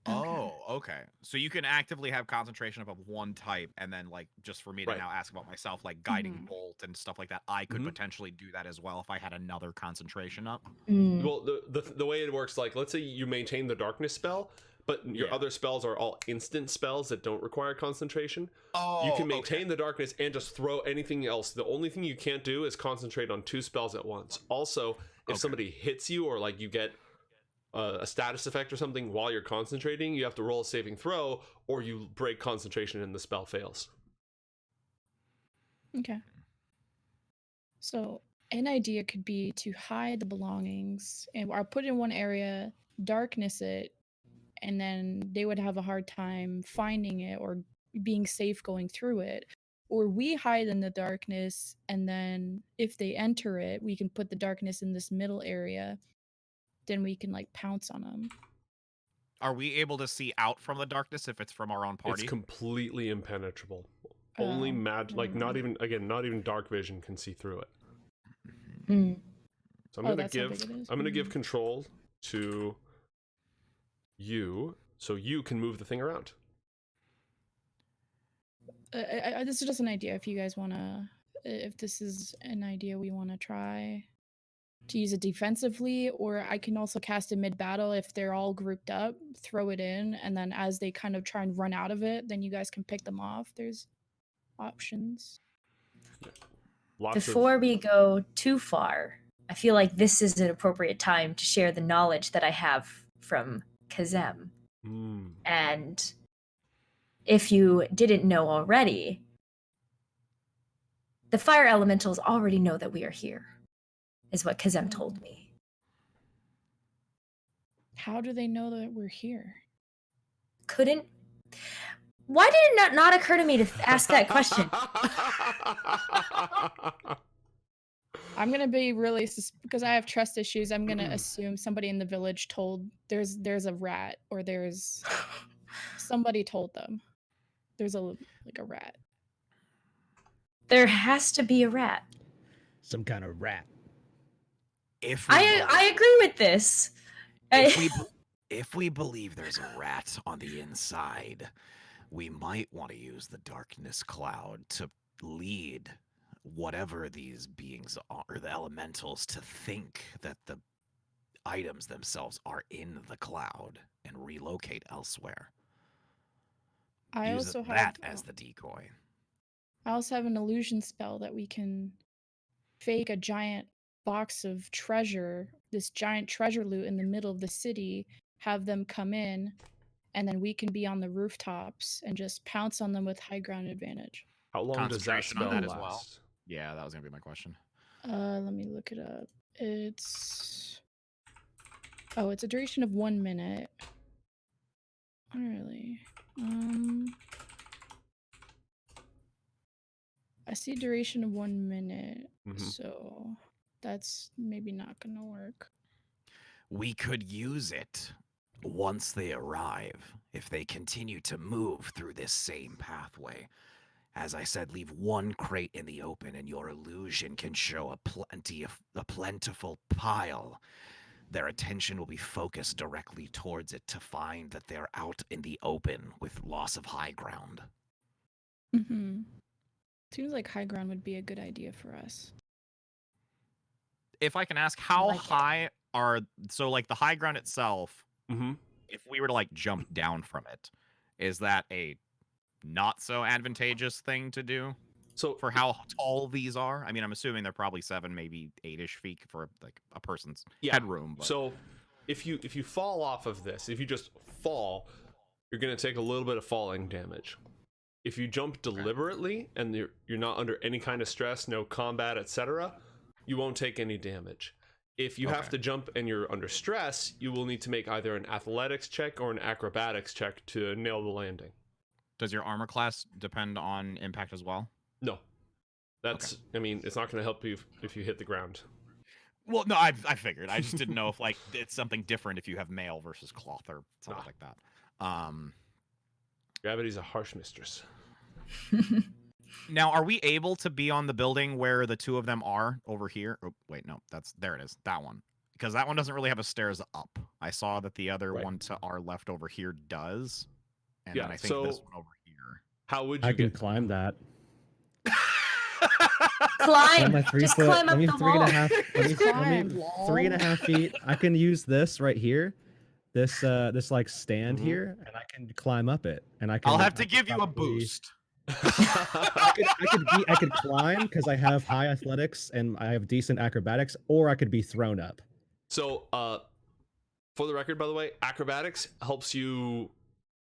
Oh, okay. So you can actively have concentration of one type, and then like just for me to now ask about myself, like guiding bolt and stuff like that, I could potentially do that as well if I had another concentration up. Well, the way it works, like let's say you maintain the darkness spell, but your other spells are all instant spells that don't require concentration. You can maintain the darkness and just throw anything else. The only thing you can't do is concentrate on 2 spells at once. Also, if somebody hits you or like you get a status effect or something while you're concentrating, you have to roll a saving throw, or you break concentration and the spell fails. Okay. So an idea could be to hide the belongings and or put in one area, darkness it, and then they would have a hard time finding it or being safe going through it. Or we hide in the darkness, and then if they enter it, we can put the darkness in this middle area. Then we can like pounce on them. Are we able to see out from the darkness if it's from our own party? It's completely impenetrable. Only not even dark vision can see through it. So I'm gonna give control to you, so you can move the thing around. This is just an idea. If you guys wanna, if this is an idea we wanna try to use it defensively, or I can also cast it mid-battle if they're all grouped up, throw it in, and then as they kind of try and run out of it, then you guys can pick them off. There's options. Before we go too far, I feel like this is an appropriate time to share the knowledge that I have from Kazem. And if you didn't know already, the fire elementals already know that we are here, is what Kazem told me. How do they know that we're here? Why did it not occur to me to ask that question? I'm gonna be really because I have trust issues. I'm gonna assume somebody in the village told there's a rat, or there's somebody told them there's a rat. There has to be a rat. Some kind of rat. I agree with this. If we believe there's a rat on the inside, we might want to use the darkness cloud to lead whatever these beings are, the elementals, to think that the items themselves are in the cloud and relocate elsewhere. Use that as the decoy. I also have an illusion spell that we can fake a giant box of treasure, this giant treasure loot in the middle of the city, have them come in, and then we can be on the rooftops and just pounce on them with high ground advantage. How long does that spell last? As well? Yeah, that was gonna be my question. Let me look it up. It's a duration of 1 minute. Not really. I see duration of 1 minute, so that's maybe not gonna work. We could use it once they arrive, if they continue to move through this same pathway. As I said, leave one crate in the open and your illusion can show a plentiful pile. Their attention will be focused directly towards it to find that they're out in the open with loss of high ground. Mm-hmm. Seems like high ground would be a good idea for us. If I can ask, how like it. high are like the high ground itself? Mm-hmm. If we were to like jump down from it, is that a not so advantageous thing to do? So For how tall these are, I mean, I'm assuming they're probably 7, maybe 8-ish feet for like a person's headroom. But... So if you fall off of this, if you just fall, you're gonna take a little bit of falling damage. If you jump deliberately and you're not under any kind of stress, no combat, etc., you won't take any damage. If you have to jump and you're under stress, you will need to make either an athletics check or an acrobatics check to nail the landing. Does your armor class depend on impact as well? No. That's, I mean, it's not going to help you if you hit the ground. Well, no, I figured. I just didn't know if like it's something different if you have mail versus cloth or something like that. Gravity's a harsh mistress. Now, are we able to be on the building where the two of them are over here? Oh, wait, no, there it is. That one. Because that one doesn't really have a stairs up. I saw that the other one to our left over here does. And then I think this one over here. How would you I can climb that. Climb. My 3 Just foot. climb up Let me the 3.5. Let me Climb, lol. 3.5 feet. I can use this right here. This like stand here, and I can climb up it. And I can. I'll have to give you a boost. I could climb because I have high athletics and I have decent acrobatics, or I could be thrown up. So, for the record, by the way, acrobatics helps you.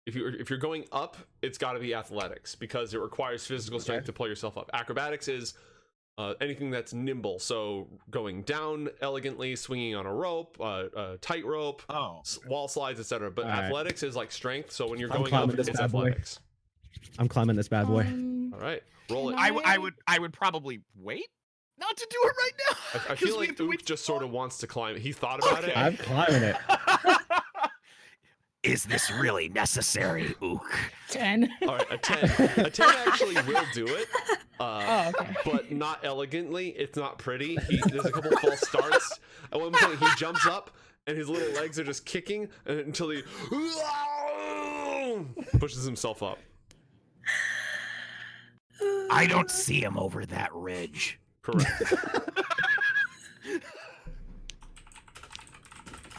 If you're going up, it's got to be athletics because it requires physical strength to pull yourself up. Acrobatics is anything that's nimble, so going down elegantly, swinging on a rope, tight rope, wall slides, etc. But athletics is like strength. So when you're going up, it's athletics. I'm climbing this bad boy. All right, roll it. I would probably wait not to do it right now. I feel like Ook just sort of wants to climb. He thought about it. I'm climbing it. Is this really necessary, Ook? 10. All right, a 10. A 10 actually will do it. Okay. But not elegantly. It's not pretty. There's a couple false starts. At one point, he jumps up, and his little legs are just kicking until he pushes himself up. I don't see him over that ridge. Correct.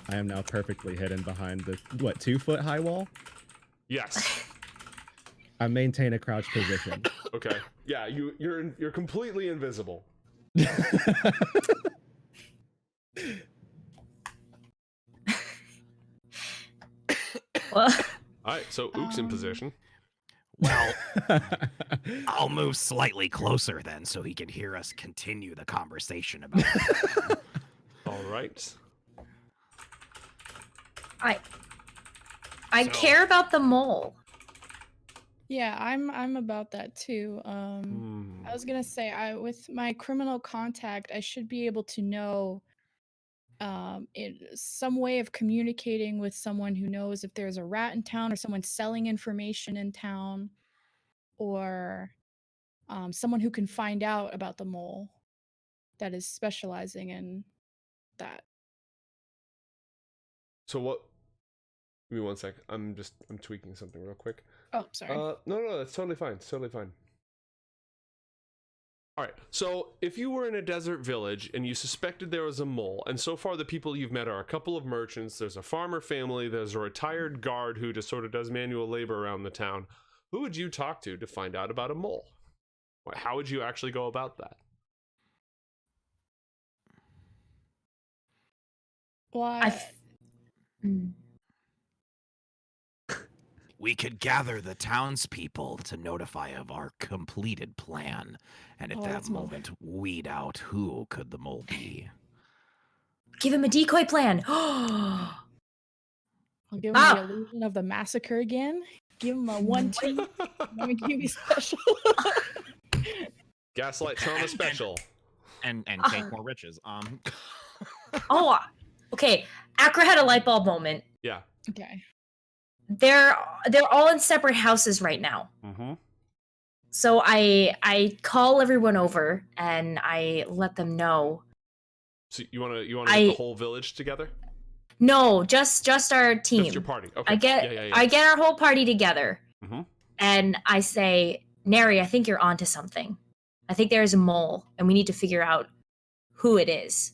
I am now perfectly hidden behind the 2 foot high wall. Yes. I maintain a crouch position. Okay. Yeah, you're completely invisible. Well, All right, so Ook's in position. Well, I'll move slightly closer then so he can hear us continue the conversation about it. All right. I care about the mole. Yeah, I'm about that too. I was gonna say, with my criminal contact, I should be able to know some way of communicating with someone who knows if there's a rat in town or someone selling information in town, or someone who can find out about the mole that is specializing in that. So what? Give me 1 second. I'm tweaking something real quick. Oh, sorry. No, that's totally fine. It's totally fine. All right. So if you were in a desert village and you suspected there was a mole, and so far the people you've met are a couple of merchants, there's a farmer family, there's a retired guard who just sort of does manual labor around the town, who would you talk to find out about a mole? How would you actually go about that? Why? We could gather the townspeople to notify of our completed plan, and at that moment, weed out who could the mole be. Give him a decoy plan. I'll give him the illusion of the massacre again. Give him a 1-2 LemonKiwi special. Gaslight trauma special. And take more riches. Oh, okay. Akra had a light bulb moment. Yeah. Okay. They're all in separate houses right now. Mm-hmm. So I call everyone over and I let them know. So you want to get the whole village together? No, just our team. Just your party. Okay. I get our whole party together. Mm-hmm. And I say, Neri, I think you're onto something. I think there is a mole, and we need to figure out who it is.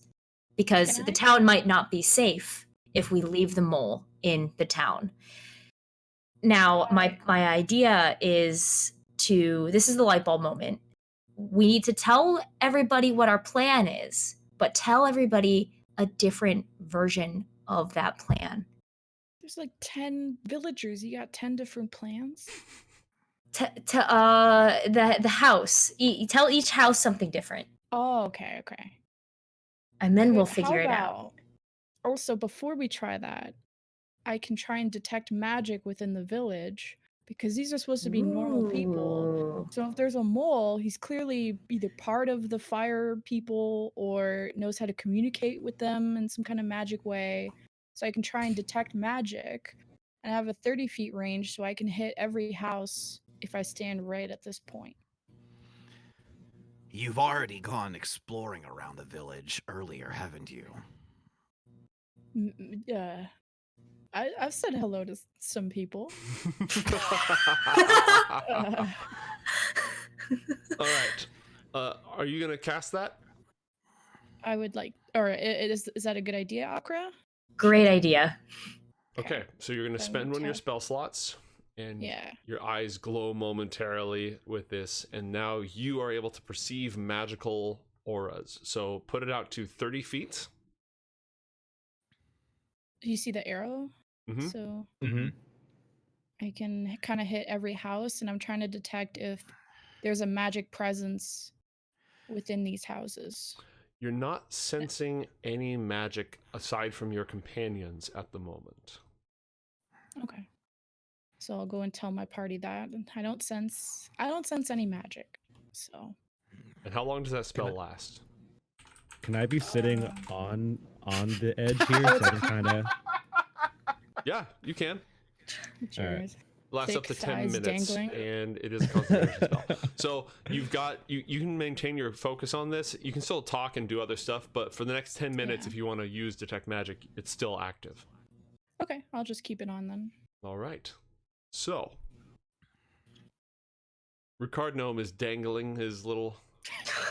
Because the town might not be safe if we leave the mole in the town. Now, my idea is this is the light bulb moment. We need to tell everybody what our plan is, but tell everybody a different version of that plan. There's like 10 villagers. You got 10 different plans? The house. Tell each house something different. Oh, okay. And then we'll figure it out. Also, before we try that, I can try and detect magic within the village because these are supposed to be normal people. So if there's a mole, he's clearly either part of the fire people or knows how to communicate with them in some kind of magic way. So I can try and detect magic, and I have a 30 feet range, so I can hit every house if I stand right at this point. You've already gone exploring around the village earlier, haven't you? I've said hello to some people. All right. Are you gonna cast that? I would like, or is that a good idea, Akra? Great idea. Okay, so you're gonna spend one of your spell slots, and your eyes glow momentarily with this, and now you are able to perceive magical auras. So put it out to 30 feet. You see the arrow? Mm-hmm. So I can kind of hit every house, and I'm trying to detect if there's a magic presence within these houses. You're not sensing any magic aside from your companions at the moment. Okay. So I'll go and tell my party that I don't sense any magic. So. And how long does that spell last? Can I be sitting on the edge here so I can kind of? Yeah, you can. Cheers. Lasts up to 10 minutes, dangling. And it is a concentration spell. So you've got you can maintain your focus on this. You can still talk and do other stuff, but for the next 10 minutes, if you want to use detect magic, it's still active. Okay, I'll just keep it on then. All right. So Ricard Gnome is dangling his little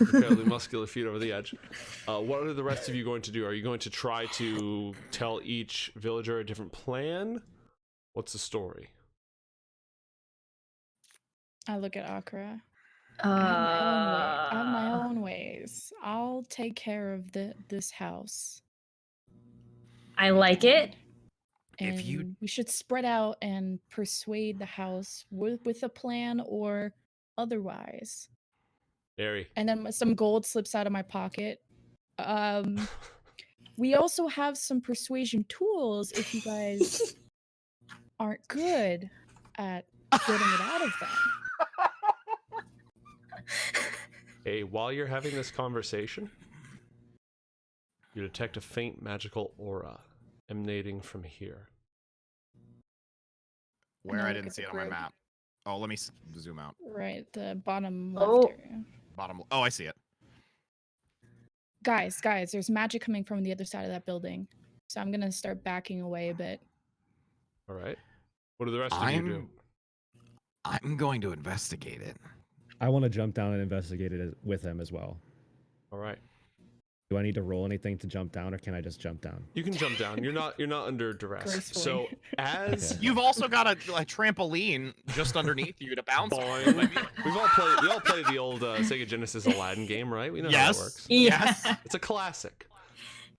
incredibly muscular feet over the edge. What are the rest of you going to do? Are you going to try to tell each villager a different plan? What's the story? I look at Akra. I have my own ways. I'll take care of this house. I like it. And we should spread out and persuade the house with a plan or otherwise. Harry. And then some gold slips out of my pocket. We also have some persuasion tools if you guys aren't good at getting it out of them. Hey, while you're having this conversation, you detect a faint magical aura emanating from here. Where? I didn't see it on my map. Oh, let me zoom out. Right, the bottom left area. Oh, I see it. Guys, there's magic coming from the other side of that building. So I'm gonna start backing away a bit. All right. What do the rest of you do? I'm going to investigate it. I want to jump down and investigate it with him as well. All right. Do I need to roll anything to jump down, or can I just jump down? You can jump down. You're not under duress. Gracefully. So as You've also got a trampoline just underneath you to bounce on. we all played the old Sega Genesis Aladdin game, right? We know how it works. Yes. It's a classic.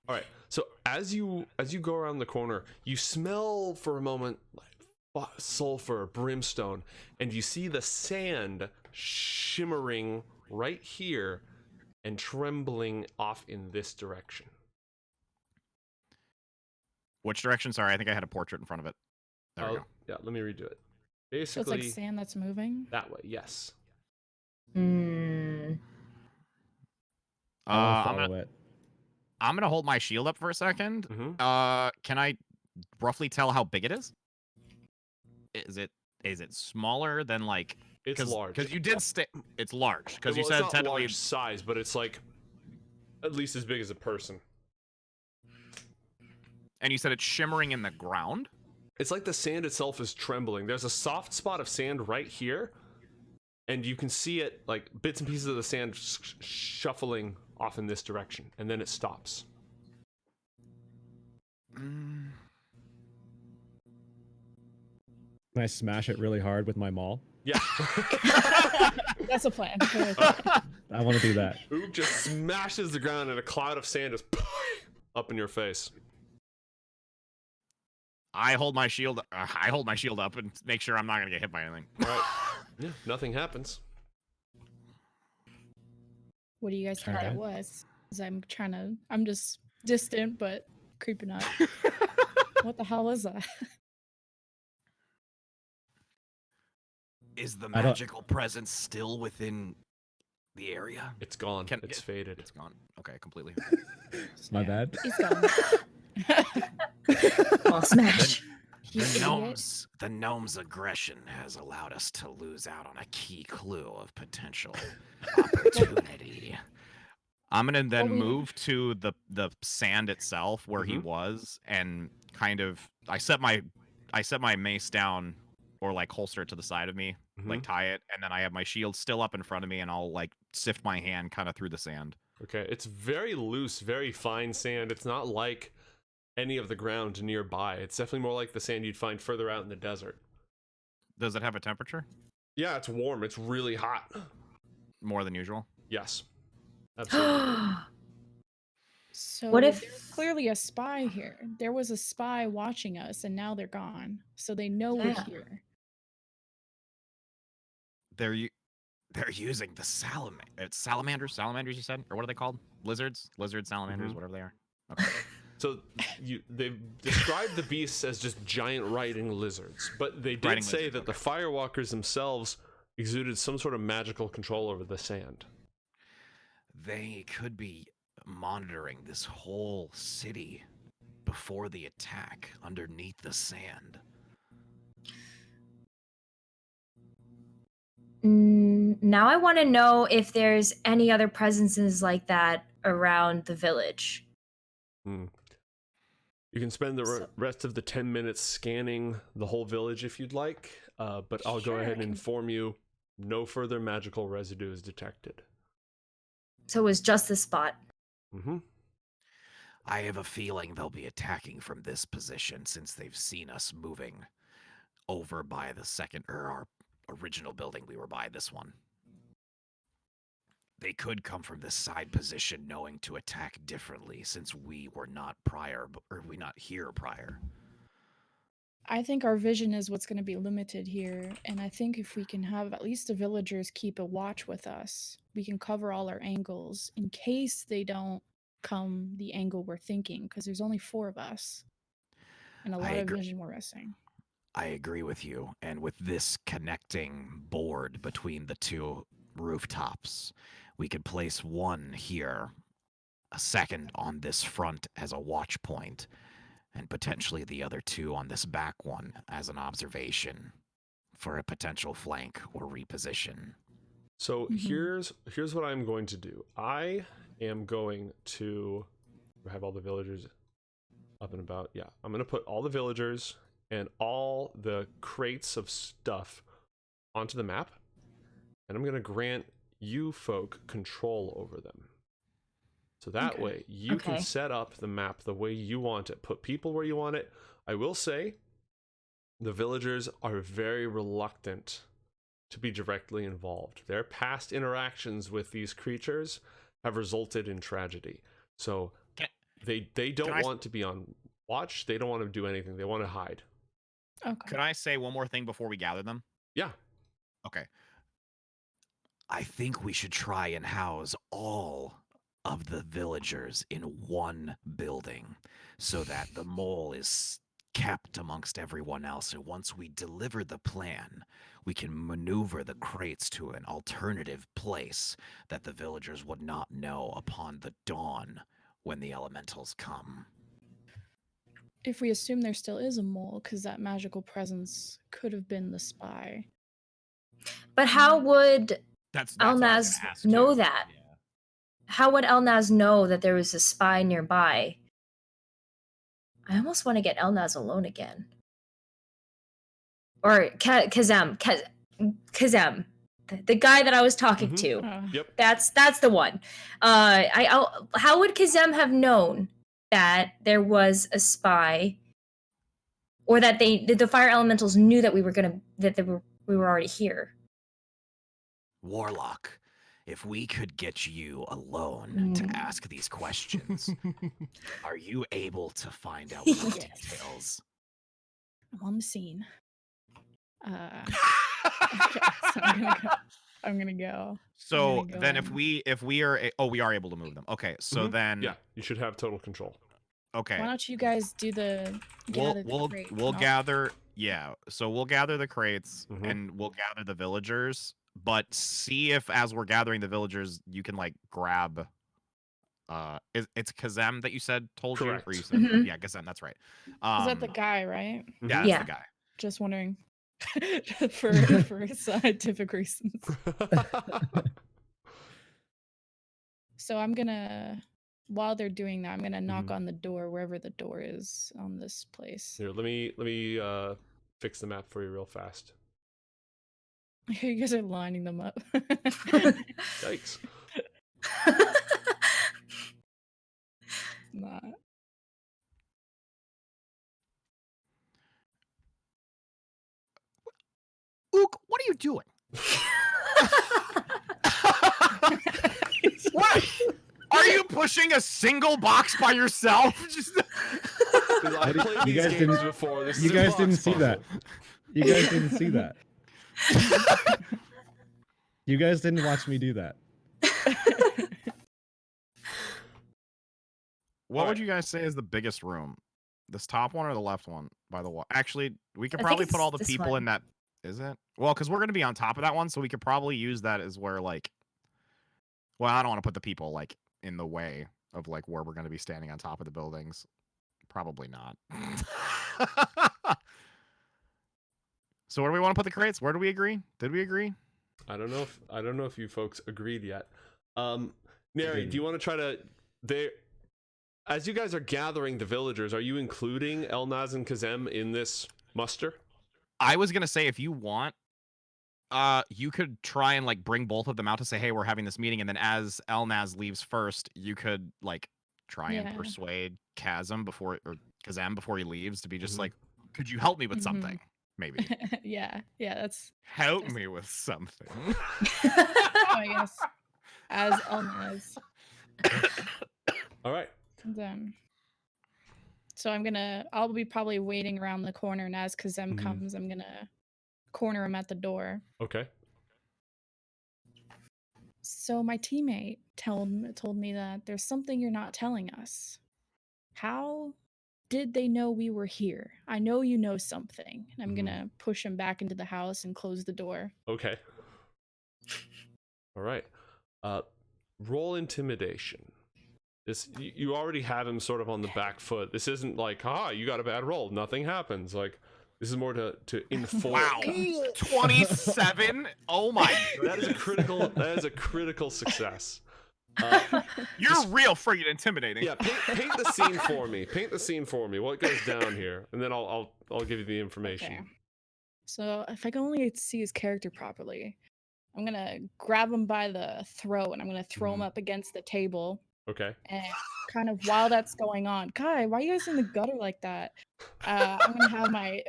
All right. So as you go around the corner, you smell for a moment like sulfur, brimstone, and you see the sand shimmering right here and trembling off in this direction. Which direction? Sorry, I think I had a portrait in front of it. There we go. Yeah, let me redo it. So Basically, it's like sand that's moving? that way, yes. Mm. I'm gonna hold my shield up for a second. Can I roughly tell how big it is? Is it smaller than like? It's large. Because you did it's large. Because you it's said not technically large size, but it's like at least as big as a person. And you said it's shimmering in the ground? It's like the sand itself is trembling. There's a soft spot of sand right here, and you can see it like bits and pieces of the sand shuffling off in this direction, and then it stops. Can I smash it really hard with my maul? Yeah. That's a plan. I want to do that. Bough just smashes the ground, and a cloud of sand just up in your face. I hold my shield. I hold my shield up and make sure I'm not gonna get hit by anything. All right. Yeah, nothing happens. What do you guys think Okay. that was? 'Cause I'm just distant but creeping up. What the hell is that? Is the I don't- magical presence still within the area? It's gone. Can- It's it- faded. It's gone. Okay, completely. My bad. He's gone. Ball smash. You idiot. The gnome's aggression has allowed us to lose out on a key clue of potential opportunity. I'm gonna then we- move to the sand itself where he was, and kind of I set my mace down, or like holster it to the side of me, like tie it, and then I have my shield still up in front of me, and I'll like sift my hand kind of through the sand. Okay, it's very loose, very fine sand. It's not like any of the ground nearby. It's definitely more like the sand you'd find further out in the desert. Does it have a temperature? Yeah, it's warm. It's really hot. More than usual? Yes. Absolutely. So What if- there's clearly a spy here? There was a spy watching us, and now they're gone. So they know we're Yeah. here. They're using the salamanders, you said? Or what are they called? Lizards, salamanders, Mhm. whatever they are. So they've described the beasts as just giant riding lizards, but they did Riding say lizards, that the Firewalkers themselves exuded some sort of magical control over the sand. They could be monitoring this whole city before the attack underneath the sand. Now I want to know if there's any other presences like that around the village. You can spend the rest of the 10 minutes scanning the whole village if you'd like, but I'll go Sure, ahead I and can- inform you no further magical residue is detected. So it was just this spot. Mm-hmm. I have a feeling they'll be attacking from this position since they've seen us moving over by the second, or our original building we were by, this one. They could come from this side position knowing to attack differently since we were not here prior. I think our vision is what's going to be limited here, and I think if we can have at least the villagers keep a watch with us, we can cover all our angles in case they don't come the angle we're thinking, because there's only 4 of us, and a lot of agree. vision we're missing. I agree with you, and with this connecting board between the 2 rooftops, we could place one here, a second on this front as a watch point, and potentially the other 2 on this back one as an observation for a potential flank or reposition. So Mhm. here's what I'm going to do. I am going to have all the villagers up and about. Yeah, I'm going to put all the villagers and all the crates of stuff onto the map, and I'm going to grant you folk control over them. So that Okay. way you can Okay. set up the map the way you want it, put people where you want it. I will say the villagers are very reluctant to be directly involved. Their past interactions with these creatures have resulted in tragedy. So Can- they don't can I- want to be on watch. They don't want to do anything. They want to hide. Okay. Could I say one more thing before we gather them? Yeah. Okay. I think we should try and house all of the villagers in one building so that the mole is kept amongst everyone else. And once we deliver the plan, we can maneuver the crates to an alternative place that the villagers would not know upon the dawn when the elementals come. If we assume there still is a mole, because that magical presence could have been the spy. But how would That's what I was gonna Elnaz ask know too. that? Yeah. How would Elnaz know that there was a spy nearby? I almost want to get Elnaz alone again. Or Kazem. Kazem. the guy that I was talking Mhm. to. Yep. That's the one. How would Kazem have known that there was a spy, or that the fire elementals knew that we were already here? Warlock, if we could get you alone to ask these questions, are you able to find out more Yes. details? I'm on the scene. Okay, so I'm gonna go. So go then, in. if we are we are able to move them. Okay, so Mhm. then Yeah, you should have total control. okay, Why don't you guys do the gather the crates we'll and I'll- gather. Yeah, so we'll gather the crates Mhm. and we'll gather the villagers. But see if, as we're gathering the villagers, you can like grab. It's Kazem that you said told Correct. you, or you said Mhm. yeah, Kazem. That's right. Is that the guy, right? Yeah, that's Yeah. the guy. Just wondering. for scientific reasons. So I'm gonna, while they're doing that, I'm gonna knock on the door wherever the door is on this place. Here, let me fix the map for you real fast. You guys are lining them up. Yikes. Not. Ook, what are you doing? What? Are you pushing a single box by yourself? Just I've played You these guys games didn't- before. This You is a guys box didn't see that. puzzle. You guys didn't see that. You guys didn't watch me do that. what would Alright. you guys say is the biggest room? This top one or the left one by the wall? Actually, we could I think probably put it's all the this people one. in that. Is it? Well, because we're gonna be on top of that one, so we could probably use that as where like. Well, I don't want to put the people like in the way of like where we're gonna be standing on top of the buildings. Probably not. So where do we want to put the crates? Where do we agree? Did we agree? I don't know if you folks agreed yet. Neri, didn't. do you want to try to as you guys are gathering the villagers, are you including Elnaz and Kazem in this muster? I was gonna say if you want, you could try and like bring both of them out to say, hey, we're having this meeting, and then as Elnaz leaves first, you could like try and Yeah. persuade Kazem before he leaves to be just Mhm. like, could you help me with Mhm. something? Maybe yeah, that's. help me with something. I guess as Elnaz. All right. Then. So I'll be probably waiting around the corner, and as Kazem comes, I'm gonna corner him at the door. Okay. So my teammate told me that there's something you're not telling us. How did they know we were here? I know you know something. And I'm gonna push him back into the house and close the door. Okay. All right. Roll intimidation. This you already have him sort of on the back foot. This isn't like, you got a bad roll. Nothing happens. Like this is more to inform. Wow, 27. Oh my! That is a critical success. You're real friggin' intimidating. Yeah, paint the scene for me. Paint the scene for me. What goes down here, and then I'll give you the information. Okay. So if I can only see his character properly, I'm gonna grab him by the throat and I'm gonna throw him up against the table. Okay. And kind of while that's going on, Kai, why are you guys in the gutter like that? I'm gonna have my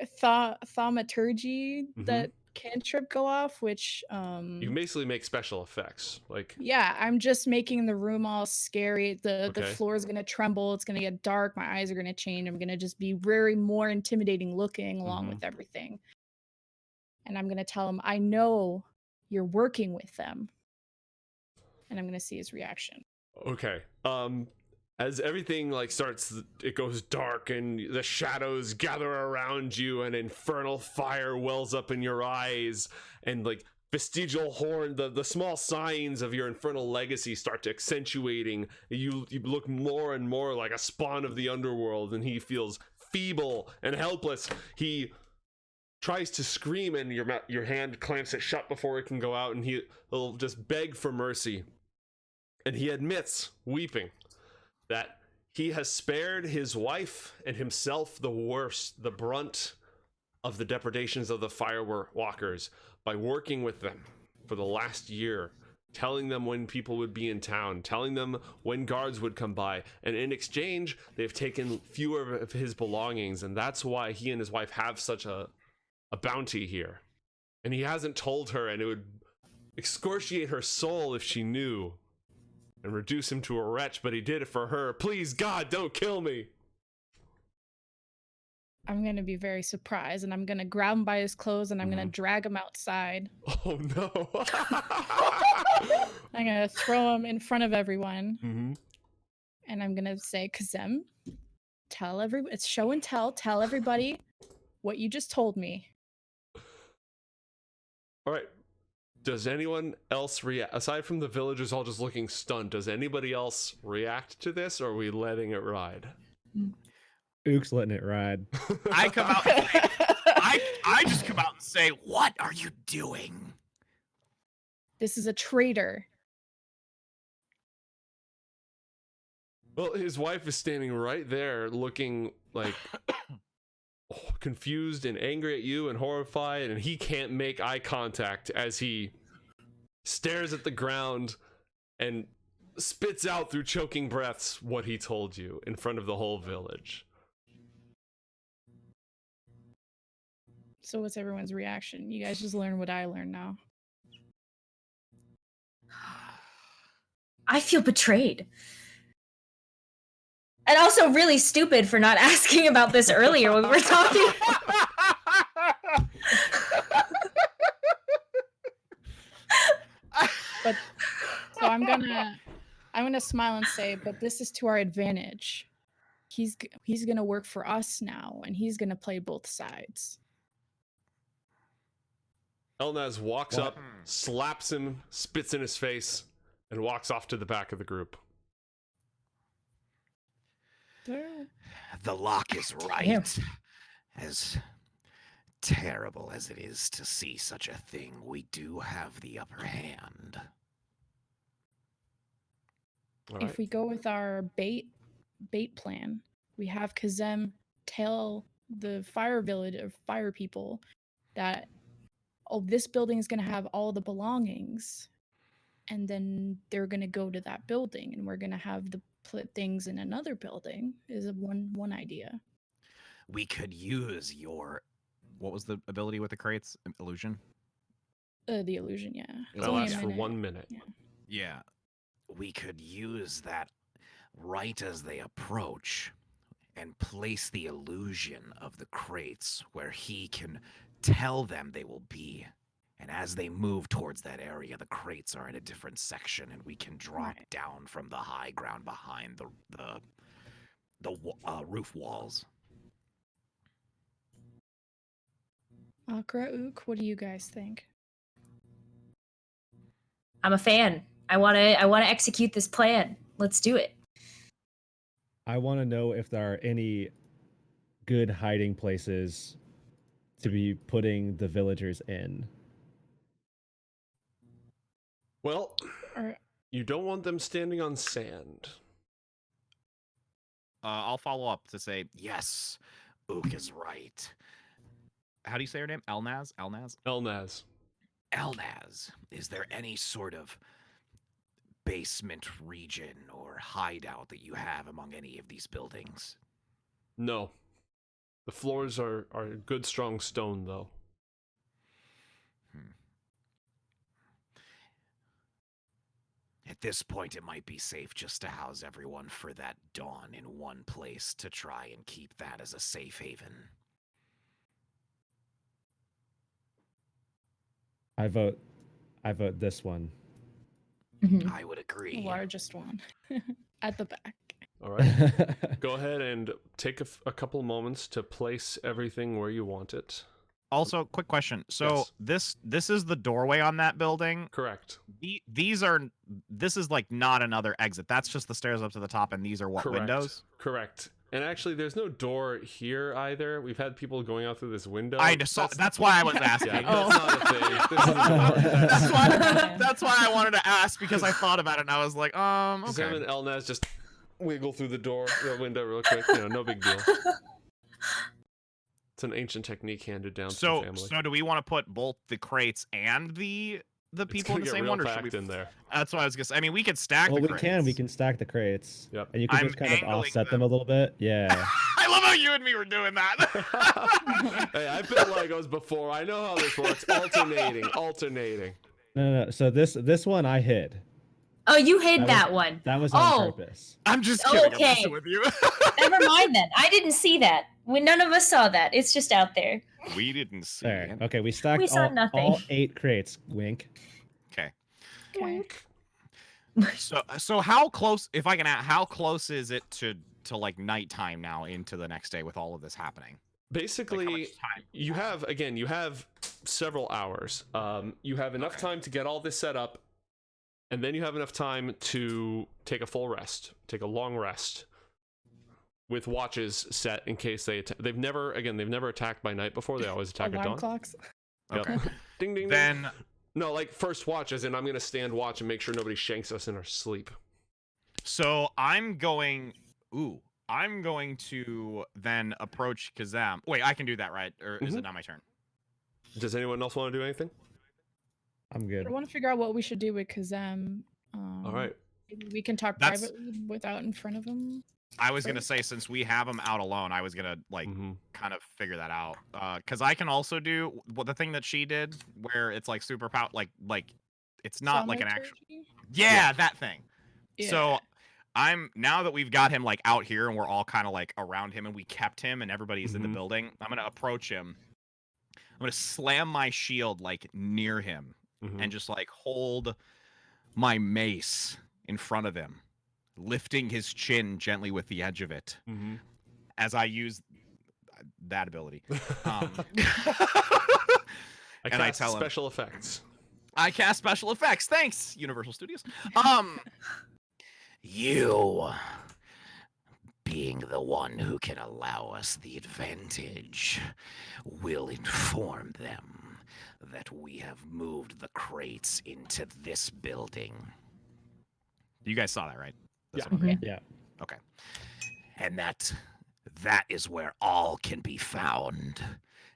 thaumaturgy that cantrip go off, which You can basically make special effects, like yeah, I'm just making the room all scary. The Okay. floor is gonna tremble. It's gonna get dark. My eyes are gonna change. I'm gonna just be very more intimidating looking along with everything. And I'm gonna tell him, I know you're working with them. And I'm gonna see his reaction. Okay. As everything like starts, it goes dark and the shadows gather around you, and infernal fire wells up in your eyes, and like vestigial horn, the small signs of your infernal legacy start to accentuating. You look more and more like a spawn of the underworld, and he feels feeble and helpless. He tries to scream, and your hand clamps it shut before it can go out, and he'll just beg for mercy. And he admits, weeping, that he has spared his wife and himself the brunt of the depredations of the Firewalkers by working with them for the last year, telling them when people would be in town, telling them when guards would come by, and in exchange they've taken fewer of his belongings, and that's why he and his wife have such a bounty here. And he hasn't told her, and it would excoriate her soul if she knew and reduce him to a wretch, but he did it for her. Please, God, don't kill me. I'm gonna be very surprised, and I'm gonna grab him by his clothes, and I'm gonna drag him outside. Oh no. I'm gonna throw him in front of everyone, and I'm gonna say, Kazem, it's show and tell. Tell everybody what you just told me. All right. Does anyone else react? Aside from the villagers all just looking stunned, does anybody else react to this, or are we letting it ride? Ook's letting it ride. I come out and say, I just come out and say, what are you doing? This is a traitor. Well, his wife is standing right there looking like confused and angry at you and horrified, and he can't make eye contact as he stares at the ground and spits out through choking breaths what he told you in front of the whole village. So what's everyone's reaction? You guys just learned what I learned now. I feel betrayed. And also really stupid for not asking about this earlier when we were talking. But so I'm gonna smile and say, but this is to our advantage. He's gonna work for us now, and he's gonna play both sides. Elnaz walks up, slaps him, spits in his face, and walks off to the back of the group. The lock is right. Damn. As terrible as it is to see such a thing, we do have the upper hand. All right. If we go with our bait plan, we have Kazem tell the fire people that, oh, this building is going to have all the belongings, and then they're going to go to that building, and we're going to have the things in another building. Is one idea. We could use your... What was the ability with the crates? Illusion? The illusion, yeah. It's That only a lasts for minute. 1 minute. Yeah. Yeah. We could use that right as they approach and place the illusion of the crates where he can tell them they will be. And as they move towards that area, the crates are in a different section, and we can drop down from the high ground behind the roof walls. Akra, Ook, what do you guys think? I'm a fan. I want to execute this plan. Let's do it. I want to know if there are any good hiding places to be putting the villagers in. Well, Or you don't want them standing on sand. I'll follow up to say, Yes, Ook is right. how do you say her name? Elnaz? Elnaz? Elnaz. Elnaz, is there any sort of basement region or hideout that you have among any of these buildings? No. The floors are good, strong stone, though. At this point, it might be safe just to house everyone for that dawn in one place to try and keep that as a safe haven. I vote this one. I would agree. the largest one at the back. All right. Go ahead and take a couple moments to place everything where you want it. Also, quick question. So this is the doorway on that building. Correct. This is like not another exit. That's just the stairs up to the top, and these are what, Correct. windows? Correct. And actually, there's no door here either. We've had people going out through this window. I just saw. That's why I was asking. Yeah, that's not a thing. This is a door. That's why I wanted to ask, because I thought about it and I was like, okay. Sam and Elnaz just wiggle through the window real quick. No big deal. It's an ancient technique handed down to the family. So do we want to put both the crates and the the It's people in gonna the get same real one, or should packed we? in there. That's what I was gonna say. I mean, we could stack. Well, the we crates. can stack the crates. Yep. And you can I'm just kind of angling offset them. them a little bit. Yeah. I love how you and me were doing that. Hey, I built Legos before. I know how this works. Alternating. No. So this one I hid. Oh, you hid That that was- one. That was on Oh. purpose. I'm just kidding. I'm Okay. messing with you. Never mind then. I didn't see that. None of us saw that. It's just out there. We didn't see There. it. Okay, we stacked We saw all nothing. 8 crates. Wink. Okay. Okay. So how close? If I can ask, how close is it to like nighttime now into the next day with all of this happening? Basically, Like, how much time? you have several hours. You have enough time to get all this set up, and then you have enough time to take a full rest, take a long rest, with watches set in case they've never attacked by night before. They always attack at Alarm dawn. clocks. Yep. Okay. Ding ding ding. Then No, like first watch, as in I'm gonna stand watch and make sure nobody shanks us in our sleep. so I'm going to then approach Kazam. Wait, I can do that, right? Or is it not my turn? Does anyone else want to do anything? I'm good. I want to figure out what we should do with Kazam. All right. Maybe we can talk That's- privately without in front of him. I was gonna say, since we have him out alone, I was gonna like Mhm. kind of figure that out. Because I can also do the thing that she did, where it's like super power, like it's not like an actual. Thaumaturgy? Yeah, that thing. Yeah. So now that we've got him like out here and we're all kind of like around him and we kept him and everybody's in the Mhm. building, I'm gonna approach him. I'm gonna slam my shield like near him Mhm. and just like hold my mace in front of him, lifting his chin gently with the edge of it Mhm. as I use that ability. I and I cast tell him- special effects. I cast special effects. Thanks, Universal Studios. You, being the one who can allow us the advantage, will inform them that we have moved the crates into this building. You guys saw that, right? That's Yeah. what I'm- Okay. Yeah. Okay. And that is where all can be found.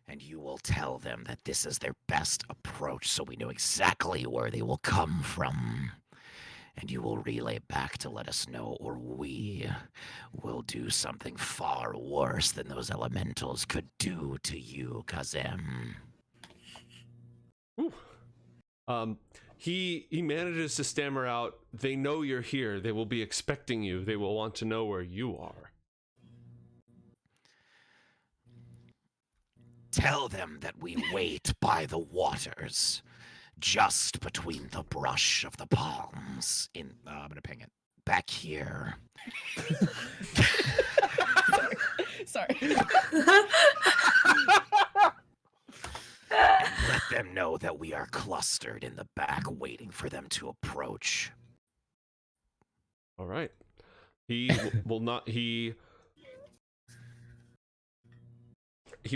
And you will tell them that this is their best approach, so we know exactly where they will come from. And you will relay back to let us know, or we will do something far worse than those elementals could do to you, Kazem. Ooh. He manages to stammer out, "They know you're here. They will be expecting you. They will want to know where you are." Tell them that we wait by the waters, just between the brush of the palms. I'm gonna ping it. Back here. Sorry. Let them know that we are clustered in the back, waiting for them to approach. All right. He will not. He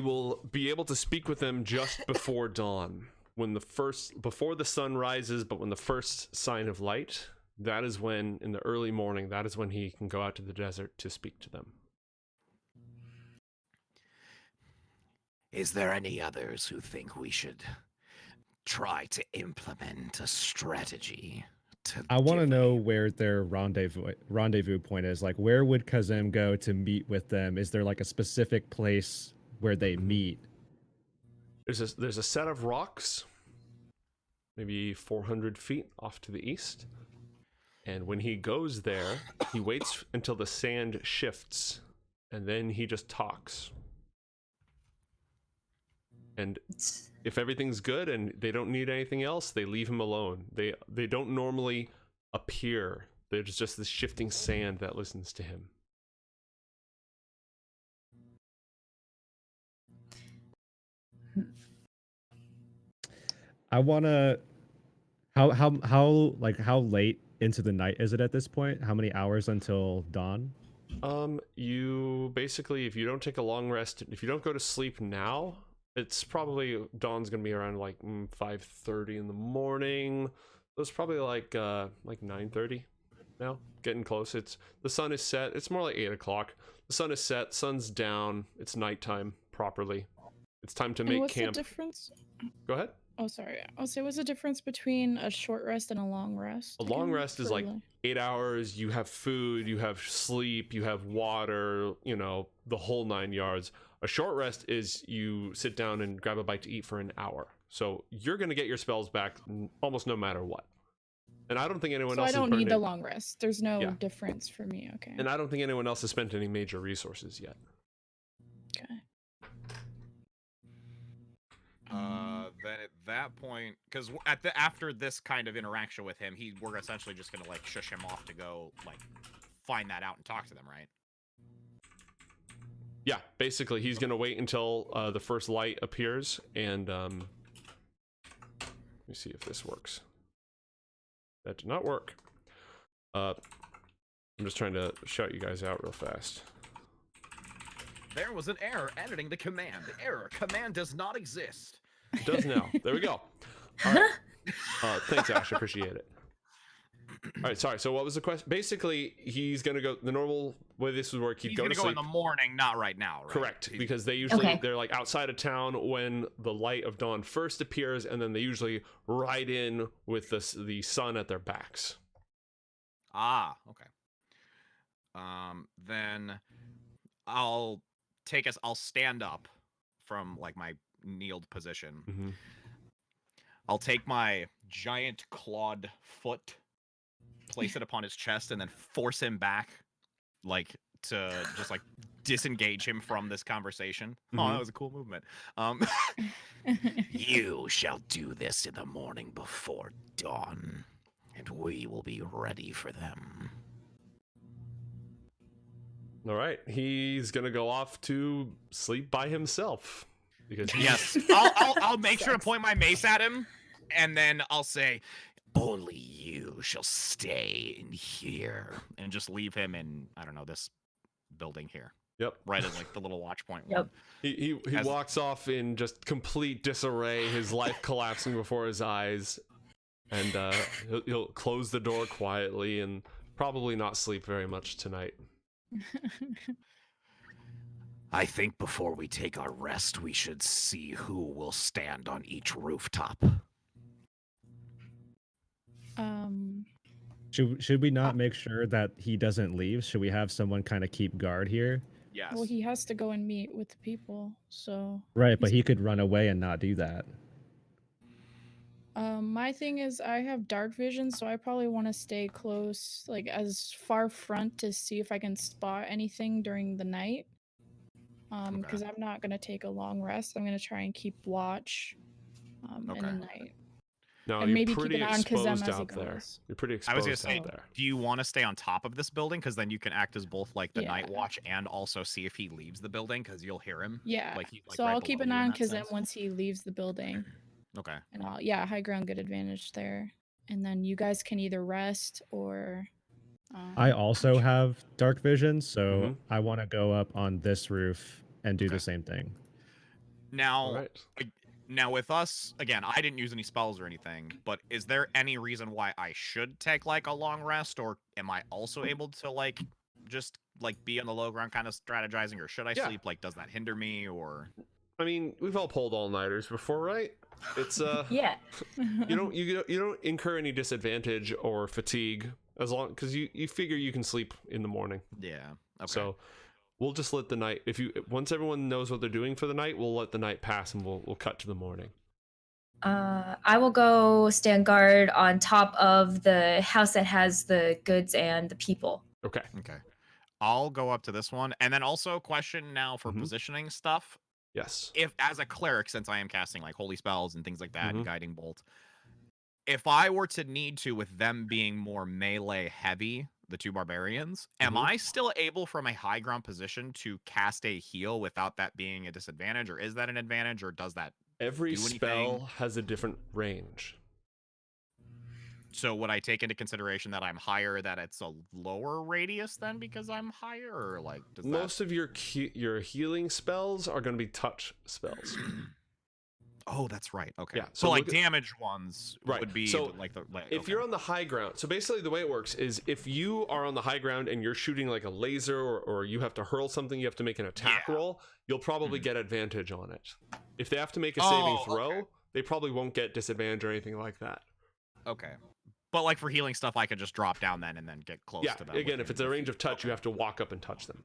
will be able to speak with them just before dawn, before the sun rises, but when the first sign of light. That is when, in the early morning, that is when he can go out to the desert to speak to them. Is there any others who think we should try to implement a strategy? I want to give know where their rendezvous point is. Like, where would Kazem go to meet with them? Is there like a specific place where they meet? There's a set of rocks, maybe 400 feet off to the east. And when he goes there, he waits until the sand shifts, and then he just talks. And if everything's good and they don't need anything else, they leave him alone. They don't normally appear. There's just this shifting sand that listens to him. I want to. How late into the night is it at this point? How many hours until dawn? You basically, if you don't take a long rest, if you don't go to sleep now, it's probably dawn's gonna be around like 5:30 in the morning. So it's probably like 9:30 now, getting close. The sun is set. It's more like 8 o'clock. The sun is set. Sun's down. It's nighttime properly. It's time to And make what's camp. the difference? Go ahead. Oh, sorry. I'll say, what's the difference between a short rest and a long rest? A long again, rest is for like 8 hours. You have food, you have sleep, you have water, you know, the whole 9 yards. A short rest is you sit down and grab a bite to eat for an hour. So you're going to get your spells back almost no matter what. And I don't think anyone So else I don't has need burned the it. long rest. There's no Yeah. difference for me. Okay. And I don't think anyone else has spent any major resources yet. Okay. Then at that point, because after this kind of interaction with him, we're essentially just gonna like shush him off to go like find that out and talk to them, right? Yeah, basically he's going to wait until the first light appears, and let me see if this works. That did not work. I'm just trying to shout you guys out real fast. There was an error editing the command. Error. Command does not exist. It does now. There we go. All right. Thanks, Ash. I appreciate it. All right, sorry. So what was the question? Basically, he's going to go the normal way this would work. He'd He's go gonna to go sleep. in the morning, not right now, right? Correct, He's- because they usually Okay. they're like outside of town when the light of dawn first appears, and then they usually ride in with the sun at their backs. Ah, okay. Then I'll stand up from like my kneeled position. Mm-hmm. I'll take my giant clawed foot, place it upon his chest, and then force him back, like to just like disengage him from this conversation. Oh, Mhm. that was a cool movement. You shall do this in the morning before dawn, and we will be ready for them. All right, he's gonna go off to sleep by himself because Yes, I'll make sure to point my mace at him, and then I'll say, Only you shall stay in here. and just leave him in, I don't know, this building here, Yep. right at like the little watch point. Yep. one. He As- walks off in just complete disarray, his life collapsing before his eyes, and he'll close the door quietly and probably not sleep very much tonight. I think before we take our rest, we should see who will stand on each rooftop. Should we not make sure that he doesn't leave? Should we have someone kind of keep guard here? Yes. Well, he has to go and meet with the people. So Right, but he could run away and not do that. my thing is I have dark vision, so I probably want to stay close, like as far front to see if I can spot anything during the night. Because I'm not gonna take a long rest. I'm gonna try and keep watch in the Okay. night. No, And you're maybe keep pretty an eye on Kazem exposed as he out there. goes. You're pretty I was exposed gonna say, out there. do you want to stay on top of this building? Because then you can act as both like the night Yeah. watch and also see if he leaves the building, because you'll hear him. Yeah. Like, he's, like, So right I'll keep below an you eye in on that Kazem sense. once he leaves the building. Okay. And high ground, good advantage there. And then you guys can either rest or. I also have dark vision, so Mhm. I want to go up on this roof and do Okay. the same thing. Now, All right. now with us, again, I didn't use any spells or anything, but is there any reason why I should take like a long rest, or am I also able to like just like be on the low ground kind of strategizing, or should I Yeah. sleep? Like, does that hinder me, or? I mean, we've all pulled all-nighters before, right? It's Yeah. you don't incur any disadvantage or fatigue as long because you figure you can sleep in the morning. Yeah. Okay. So we'll just let the night once everyone knows what they're doing for the night, we'll let the night pass and we'll cut to the morning. I will go stand guard on top of the house that has the goods and the people. Okay. Okay. I'll go up to this one, and then also question now for Mhm. positioning stuff. Yes. If as a cleric, since I am casting like holy spells and things like that, Mhm. and guiding bolt, if I were to need to, with them being more melee heavy, the two barbarians, am Mhm. I still able from a high ground position to cast a heal without that being a disadvantage, or is that an advantage, or does that? Every do anything? spell has a different range. So would I take into consideration that I'm higher, that it's a lower radius then because I'm higher, or like does Most of your healing spells are going to be touch spells. Oh, that's right. Okay. Yeah, So, so like look at- damage ones Right, would be so like the If okay. you're on the high ground, so basically the way it works is if you are on the high ground and you're shooting like a laser or you have to hurl something, you have to make an attack Yeah. roll, you'll probably get advantage on it. If they have to make a Oh, saving throw, okay. they probably won't get disadvantage or anything like that. Okay. But like for healing stuff, I could just drop down then and then get close Yeah, to them. again, if it's a range of touch, Okay. you have to walk up and touch them.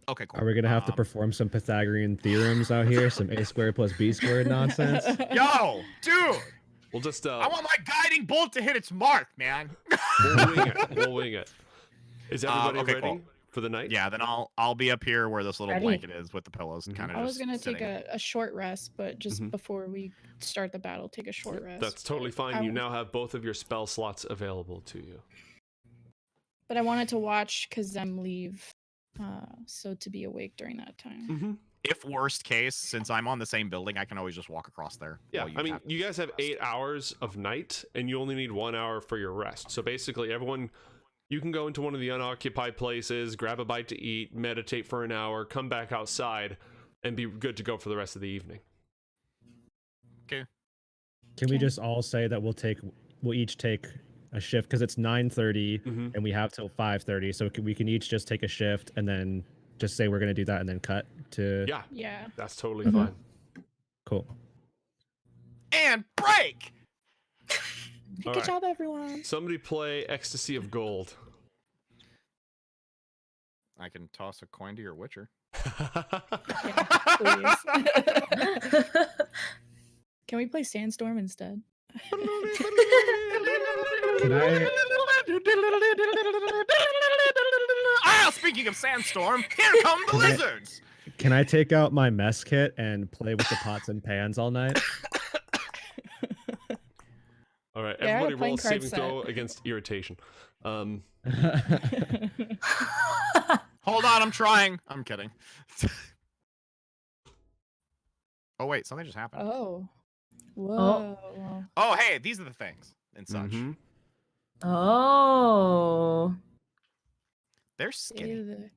Okay, cool. Are we gonna have to perform some Pythagorean theorems out here? Some a squared plus b squared nonsense? Yo, dude! We'll just I want my guiding bolt to hit its mark, man. we'll wing it. We'll wing it. Is everybody okay, ready cool. for the night? Yeah, then I'll be up here where this little Ready. blanket is with the pillows, kind of. I was gonna take a short rest, but just before we start the battle, take a short rest. That's totally fine. You now have both of your spell slots available to you. But I wanted to watch Kazem leave, so to be awake during that time. If worst case, since I'm on the same building, I can always just walk across there. Yeah, while I mean, have- you guys have 8 hours of night, and you only need 1 hour for your rest. So basically, everyone, you can go into one of the unoccupied places, grab a bite to eat, meditate for an hour, come back outside, and be good to go for the rest of the evening. Okay. Can we just all say that we'll each take a shift because it's 9:30 and we have till 5:30, so we can each just take a shift and then just say we're gonna do that and then cut to. Yeah, Yeah. that's totally fine. Cool. And break! All Good right. job, everyone. Somebody play Ecstasy of Gold. I can toss a coin to your Witcher. Please. Can we play Sandstorm instead? Can I? Speaking of Sandstorm, here come the lizards! Can I take out my mess kit and play with the pots and pans all night? All right, Yeah, I have a everybody roll playing a card saving set. throw against irritation. Hold on, I'm trying. I'm kidding. Oh, wait, something just happened. Oh. Whoa. Oh, hey, these are the things and such. Oh. They're skinny.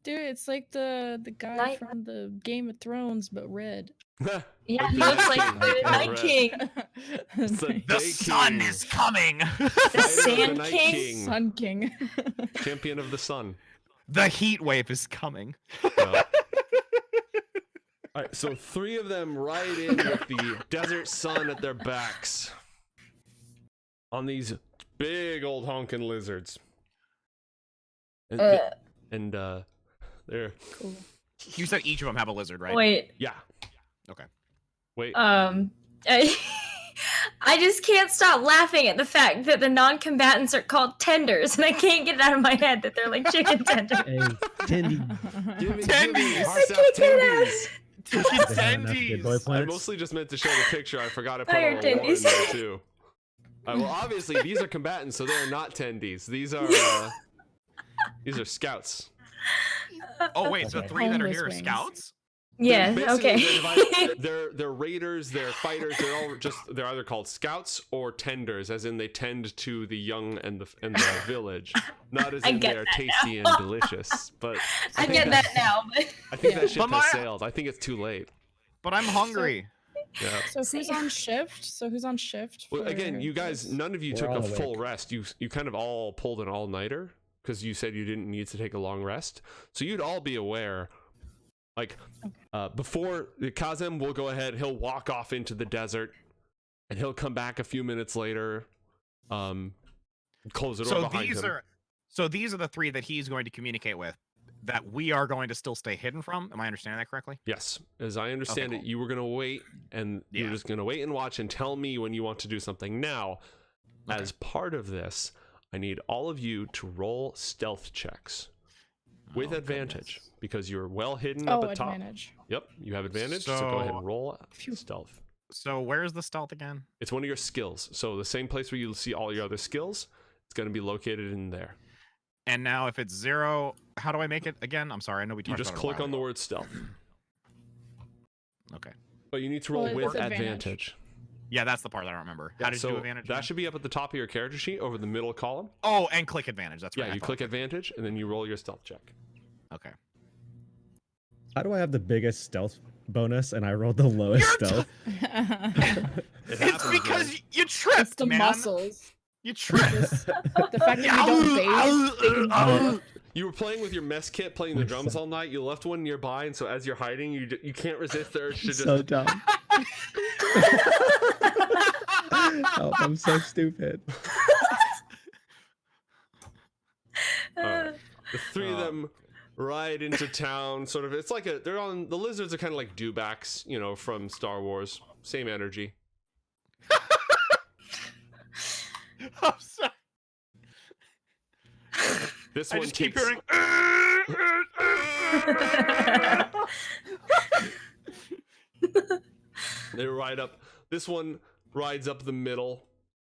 Dude, it's like the guy Night- from the Game of Thrones, but red. Yeah, Like he the looks Night like King, the but Night red. King. It's the The Day sun King, is coming! The Fighter of Sand Night King. Sun King. Champion of the Sun. The heat wave is coming. Yeah. All right, so 3 of them ride in with the desert sun at their backs on these big old honking lizards. And, they're Cool. You said each of them have a lizard, right? Wait. yeah. Okay. Wait. I just can't stop laughing at the fact that the non-combatants are called tenders, and I can't get it out of my head that they're like chicken tenders. Hey, Tindy. Tendies! Horse I can't get it out. Tendies! Boy I plants. mostly just meant to show the picture. I forgot to put Fire a little war in tendies. there too. Well, obviously these are combatants, so they're not tendies. These are scouts. Oh, wait, so 3 that are Homeless here are wings. scouts? Yeah, Basically, okay. they're raiders, they're fighters. They're either called scouts or tenders, as in they tend to the young and the village. Not as I in get they're that tasty now. and delicious. But I think get that now, but I think Yeah. that ship But has my- sailed. I think it's too late. But I'm hungry. Yeah. So who's on shift? Well, again, for you guys, this? none of you We're took a all full awake. rest. You kind of all pulled an all-nighter because you said you didn't need to take a long rest. So you'd all be aware, like, before Kazem will go ahead, he'll walk off into the desert, and he'll come back a few minutes later, close the door behind him. So these are the 3 that he's going to communicate with, that we are going to still stay hidden from. Am I understanding that correctly? Yes, as I understand Okay, it, you were going to wait, and you're Yeah. just going to wait and watch and tell me when you want to do something. Now, as part of this, I need all of you to roll stealth checks with Oh, advantage goodness. because you're well hidden Oh, up at top. advantage. Yep, you have advantage, so go ahead So- and roll Phew. stealth. So where's the stealth again? It's one of your skills. So the same place where you see all your other skills, it's going to be located in there. And now if it's 0, how do I make it again? I'm sorry, I know we You talked just about it a click while on the ago. word stealth. Okay. But you need to roll Well, with with advantage. advantage. Yeah, that's the part I don't remember. How Yeah, did you so do advantage? that again? should be up at the top of your character sheet over the middle column. Oh, and click advantage. That's right. Yeah, I you thought- click advantage and then you roll your stealth check. Okay. How do I have the biggest stealth bonus and I rolled the lowest stealth? It It's happens, because man. you tripped, It's the man. muscles. You tripped. The fact that you don't phase. You were playing with your mess kit, playing the drums all night. You left one nearby, and so as you're hiding, you can't resist the urge to just. So dumb. Oh, I'm so stupid. Alright. The three of them ride into town. Sort of, it's like they're on the lizards are kind of like dewbacks, you know, from Star Wars. Same energy. I'm sorry. This I one just keep takes. hearing. They ride up. This one rides up the middle,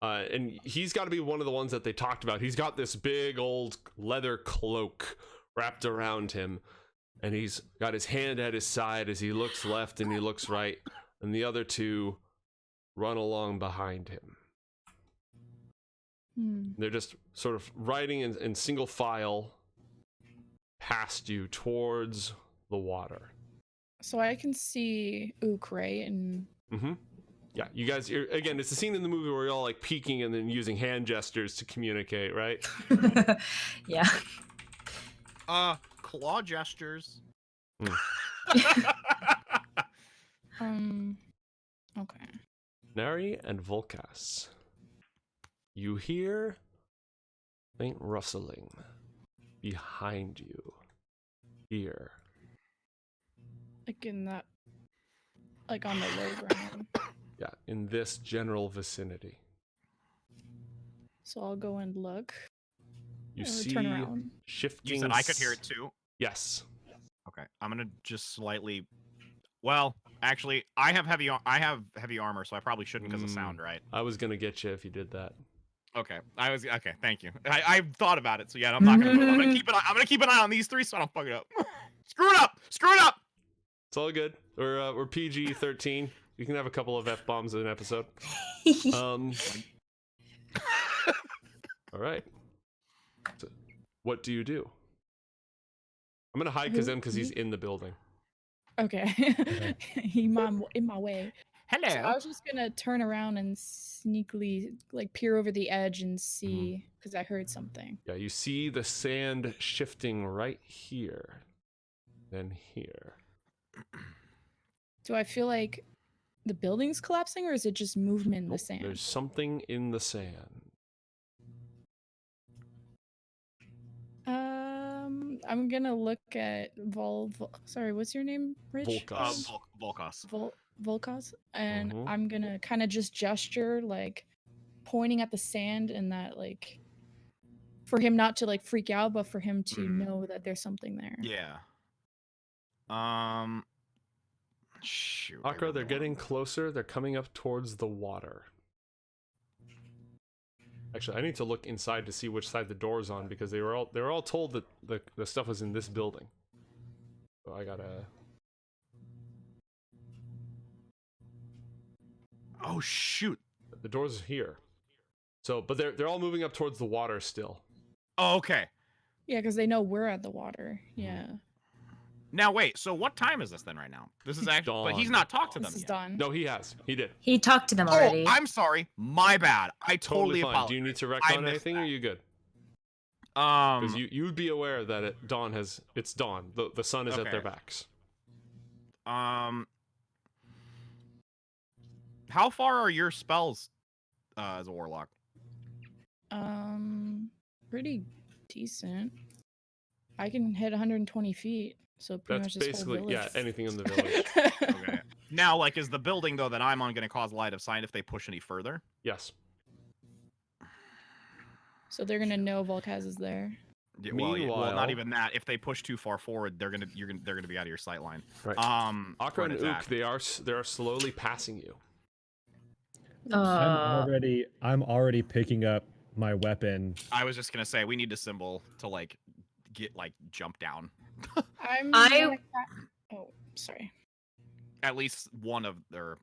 and he's got to be one of the ones that they talked about. He's got this big old leather cloak wrapped around him, and he's got his hand at his side as he looks left and he looks right, and the other two run along behind him. They're just sort of riding in single file past you towards the water. So I can see Ook, right? And Yeah, you guys, again, it's the scene in the movie where you're all like peeking and then using hand gestures to communicate, right? Yeah. Claw gestures. Okay. Neri and Volkas. You hear faint rustling behind you. Here. Like in that, like on the low ground. Yeah, in this general vicinity. So I'll go and look. You Or see turn around. shifting. You said I could hear it too. Yes. Okay, I'm gonna just slightly. Well, actually, I have heavy armor, so I probably shouldn't because of sound, right? I was gonna get you if you did that. Okay, okay. Thank you. I thought about it, so yeah, I'm not gonna. I'm gonna keep an eye on these three, so I don't fuck it up. Screw it up. It's all good. We're PG-13. You can have a couple of F-bombs in an episode. All right. So, what do you do? I'm gonna hide because he's in the building. Okay. He in my way. Hello. So I was just gonna turn around and sneakily like peer over the edge and see because I heard something. Yeah, you see the sand shifting right here, then here. Do I feel like the building's collapsing or is it just movement in the sand? There's something in the sand. I'm gonna look at sorry, what's your name, Rich? Volkas. Volkas. Volkas, and Mhm. I'm gonna kind of just gesture like pointing at the sand and that like for him not to like freak out, but for him to know that there's something there. Yeah. Shoot. I Akra, they're really getting wanna- closer. They're coming up towards the water. Actually, I need to look inside to see which side the door's on because they were all told that the stuff was in this building. So I gotta. Oh shoot. The door's here. So, but they're all moving up towards the water still. Oh, okay. Yeah, because they know we're at the water. Yeah. Now wait. So what time is this then right now? This is actually, but he's Dawn. not talked to them This is yet. done. No, he has. He did. He talked to them already. Oh, I'm sorry. My bad. I totally fine. apologize. Do you need to I retcon missed anything, or that. are you good? Because you'd be aware that it's dawn. The sun is at their Okay. backs. How far are your spells as a warlock? Pretty decent. I can hit 120 feet, so pretty That's much this whole basically village. anything in the village. Okay. Now, like, is the building though that I'm on going to cause light of sight if they push any further? Yes. So they're gonna know Volkaz is there. Yeah, well, Meanwhile- not even that. If they push too far forward, they're gonna be out of your sight line. Right. For Akra an and attack. Ook, they are slowly passing you. I'm already picking up my weapon. I was just gonna say we need a symbol to like get like jump down. Oh, sorry. At least one of their,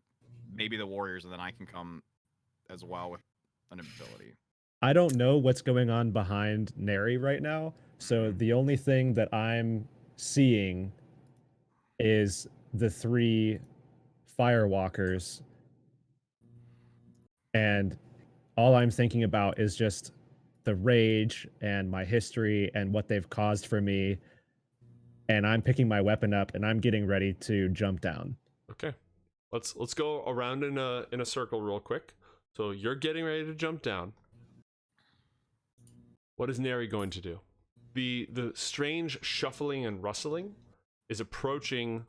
maybe the warriors, and then I can come as well with an ability. I don't know what's going on behind Neri right now, so the only thing that I'm seeing is the 3 Firewalkers, and all I'm thinking about is just the rage and my history and what they've caused for me, and I'm picking my weapon up and I'm getting ready to jump down. Okay. Let's go around in a circle real quick. So you're getting ready to jump down. What is Neri going to do? The strange shuffling and rustling is approaching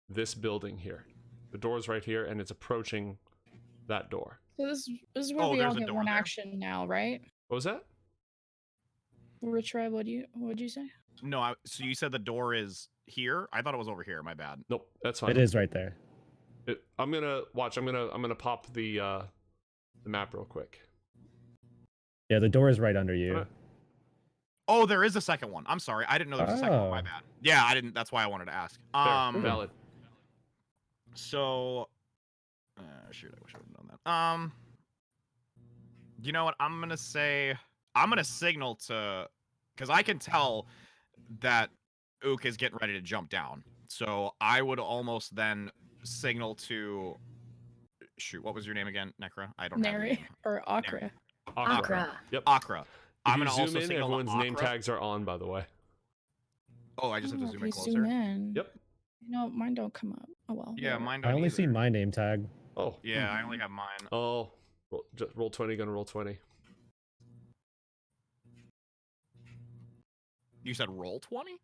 this building here. The door's right here, and it's approaching that door. So this is where we there's all a get door one there. action now, right? What was that? RichRad, what'd you say? No, so you said the door is here? I thought it was over here. My bad. Nope, that's fine. It is right there. I'm gonna pop the map real quick. Yeah, the door is right under you. Alright. Oh, there is a second one. I'm sorry. I didn't know there was a second one. My Oh. bad. Yeah, I didn't. That's why I wanted to ask. Fair, valid. So, shoot, I wish I would have known that. You know what? I'm gonna signal to, because I can tell that Ook is getting ready to jump down. So I would almost then signal to, shoot, what was your name again, Nekkra? I don't have your Neri name. or Akra? Akra. Yep. Akra. If I'm you gonna zoom also in, signal to everyone's name Akra. tags are on, by the way. Oh, I just have to Oh, zoom if in you closer. zoom in. Yep. You know, mine don't come up. Oh well. Yeah, whatever. mine I don't only see either. my name tag. Oh. Yeah, I only have mine. Oh. Roll 20, gonna roll 20. You said roll 20?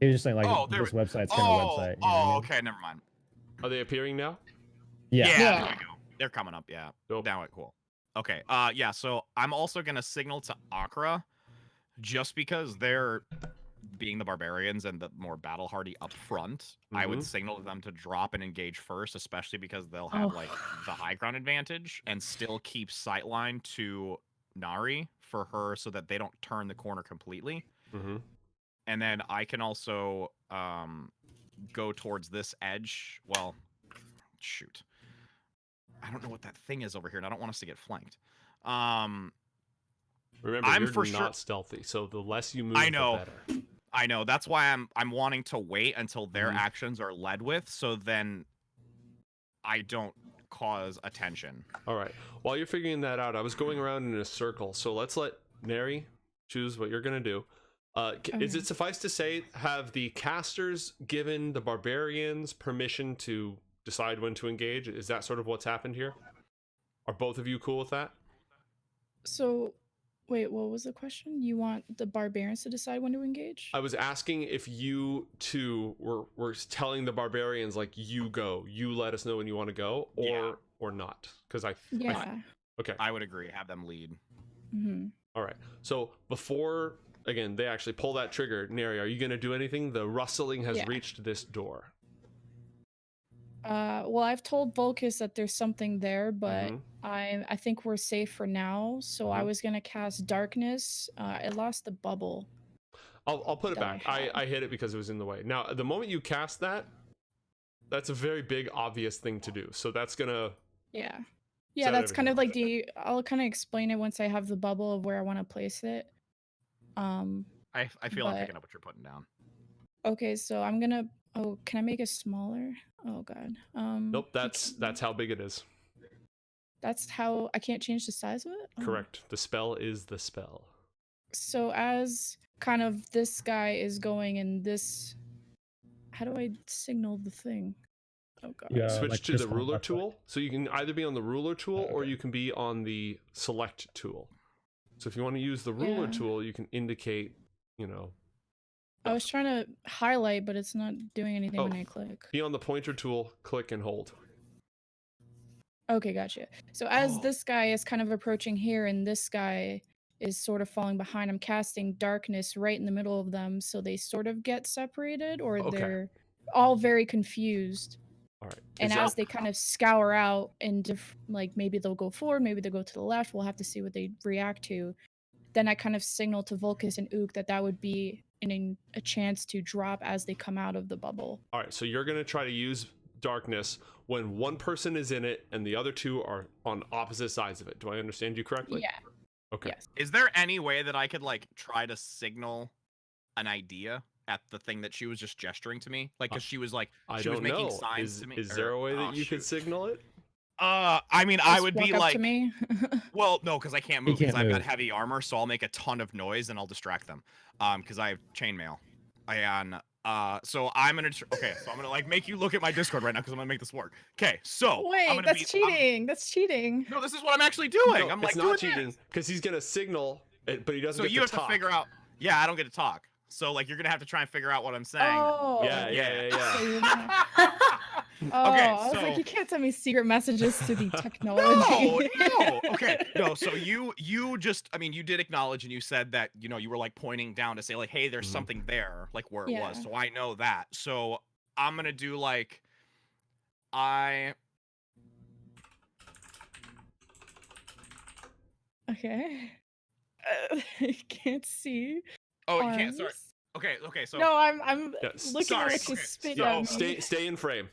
He was just saying like Oh, this there- website's kind of website. You know what I mean? Okay, never mind. Are they appearing now? Yeah. There Yeah. we go. They're coming up, yeah. Dope. Now it cool. Okay, yeah, so I'm also gonna signal to Akra, just because they're being the barbarians and the more battle hardy up front. I would Mhm. signal to them to drop and engage first, especially because they'll have like the high ground advantage and still keep sightline to Nari for her so that they don't turn the corner completely. Mm-hmm. And then I can also go towards this edge. Well, shoot. I don't know what that thing is over here, and I don't want us to get flanked. Remember, I'm you're for not sure- stealthy, so the less you move, I know. the better. I know. That's why I'm wanting to wait until their Mhm. actions are led with, so then I don't cause attention. All right. While you're figuring that out, I was going around in a circle, so let's let Neri choose what you're gonna do. Is Okay. it suffice to say, have the casters given the barbarians permission to decide when to engage? Is that sort of what's happened here? Are both of you cool with that? So, wait, what was the question? You want the barbarians to decide when to engage? I was asking if you two were telling the barbarians like, you go, you let us know when you want to go, or not, because Yeah. okay. I would agree. Have them lead. Mm-hmm. All right. So before, again, they actually pull that trigger, Neri, are you going to do anything? The rustling has Yeah. reached this door. Well, I've told Volkus that there's something there, but Mhm. I think we're safe for now. So I Mhm. was gonna cast darkness. It lost the bubble. I'll put it that I back. had. I hit it because it was in the way. Now, the moment you cast that, that's a very big, obvious thing to do. So that's gonna. Yeah. Set Yeah, that's kind of everything like I'll kind of explain it once I have the bubble of where I want to place it. I feel I'm But- picking up what you're putting down. Okay, so I'm gonna. Oh, can I make it smaller? Oh God. Nope. That's how big it is. That's how I can't change the size of it. Oh. Correct. The spell is the spell. So as kind of this guy is going in this, how do I signal the thing? Oh God. Yeah. Switch like to just the on the ruler left side. tool. So you can either be on the ruler tool or Okay. you can be on the select tool. So if you want to use the ruler Yeah. tool, you can indicate, you know, I was trying to highlight, but it's not doing anything when Oh. I click. be on the pointer tool, click and hold. Okay, gotcha. So as Oh. this guy is kind of approaching here and this guy is sort of falling behind, I'm casting darkness right in the middle of them so they sort of get separated or Okay. they're all very confused. All right. And Is as it- they kind of scour out and like maybe they'll go forward, maybe they'll go to the left, we'll have to see what they react to. Then I kind of signal to Volkus and Ook that would be a chance to drop as they come out of the bubble. all right. So you're going to try to use darkness when one person is in it and the other two are on opposite sides of it. Do I understand you correctly? Yeah. Okay. Yes. Is there any way that I could like try to signal an idea at the thing that she was just gesturing to me? Like, cause she was like, I she was don't making know. signs to me. Is there a way that Oh, you could shoot. signal it? I mean, I Just would walk be up like, to me. well, no, because I can't He move because can't I've got move. heavy armor, so I'll make a ton of noise and I'll distract them. Because I have chainmail. So I'm gonna like make you look at my Discord right now because I'm gonna make this work. Okay, so I'm Wait, gonna that's cheating. That's cheating. No, this is what I'm actually doing. No, I'm like it's not cheating because he's gonna signal, but he doesn't. So get you have talk. to figure out. Yeah, I don't get to talk. So like you're gonna have to try and figure out what I'm saying. Oh. Yeah. So you're gonna... Oh, Okay, I was so- like, you can't send me secret messages to the technology. No. Okay. No. So you just, I mean, you did acknowledge and you said that you were like pointing down to say like, hey, there's something there, like where it was. Yeah. So I know that. So I'm gonna do like, Okay. I can't see. Oh, you can't. Sorry. arms. Okay. So No, I'm Yeah, looking sorry, at what you okay, spit so at me. Stay in frame.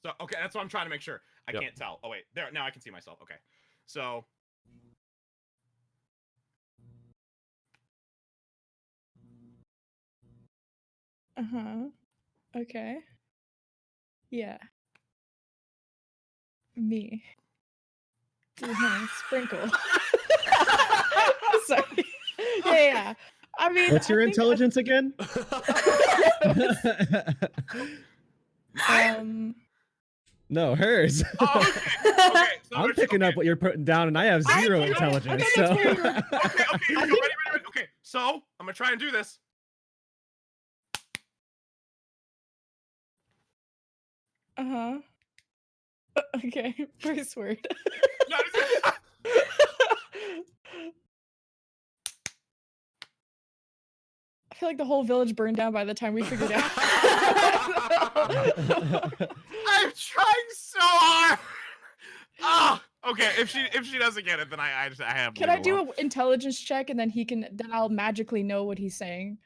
So okay, that's what I'm trying to make sure. I Yep. can't tell. Oh wait, there. Now I can see myself. Okay. So. Uh-huh. Okay. Yeah. Me. Sprinkle. Sorry. Yeah. I mean, What's your I think intelligence again? No, hers. Oh, okay. So I'm it's- picking up okay. what you're putting down, and I have I zero think- I intelligence. think So that's where you're- Okay. Here we go. Ready. Okay. So I'm gonna try and do this. Uh-huh. Okay. First word. No, this is- I feel like the whole village burned down by the time we figured out. I'm trying so hard. Ah. Okay. If she doesn't get it, then I have. Can I do an intelligence check and then I'll magically know what he's saying?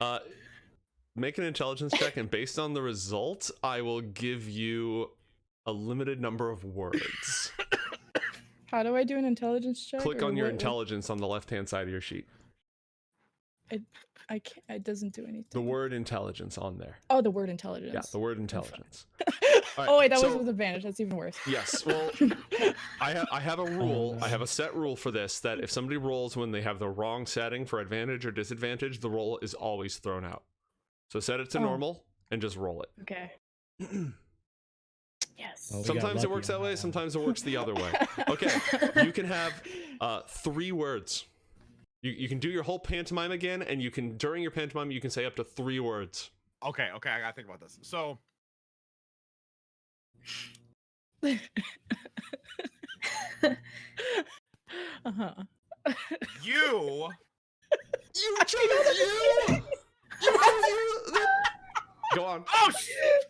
Make an intelligence check, and based on the result, I will give you a limited number of words. How do I do an intelligence check? Click or on your what- intelligence on the left-hand side of your sheet. I can't. It doesn't do anything. The word intelligence on there. Oh, the word intelligence. Yeah, the word intelligence. Alright, Oh wait, that so- was with advantage. That's even worse. Yes. Well, I have a rule. I have a set rule for this that if somebody rolls when they have the wrong setting for advantage or disadvantage, the roll is always thrown out. So set it to Oh. normal and just roll it. Okay. Yes. Oh, we got Sometimes it lucky works on that way. one. Sometimes it works the other way. Okay. You can have 3 words. You can do your whole pantomime again, and you can during your pantomime you can say up to 3 words. Okay. I gotta think about this. So. Uh-huh. You. You chose you. You chose you. Go on. Oh shit!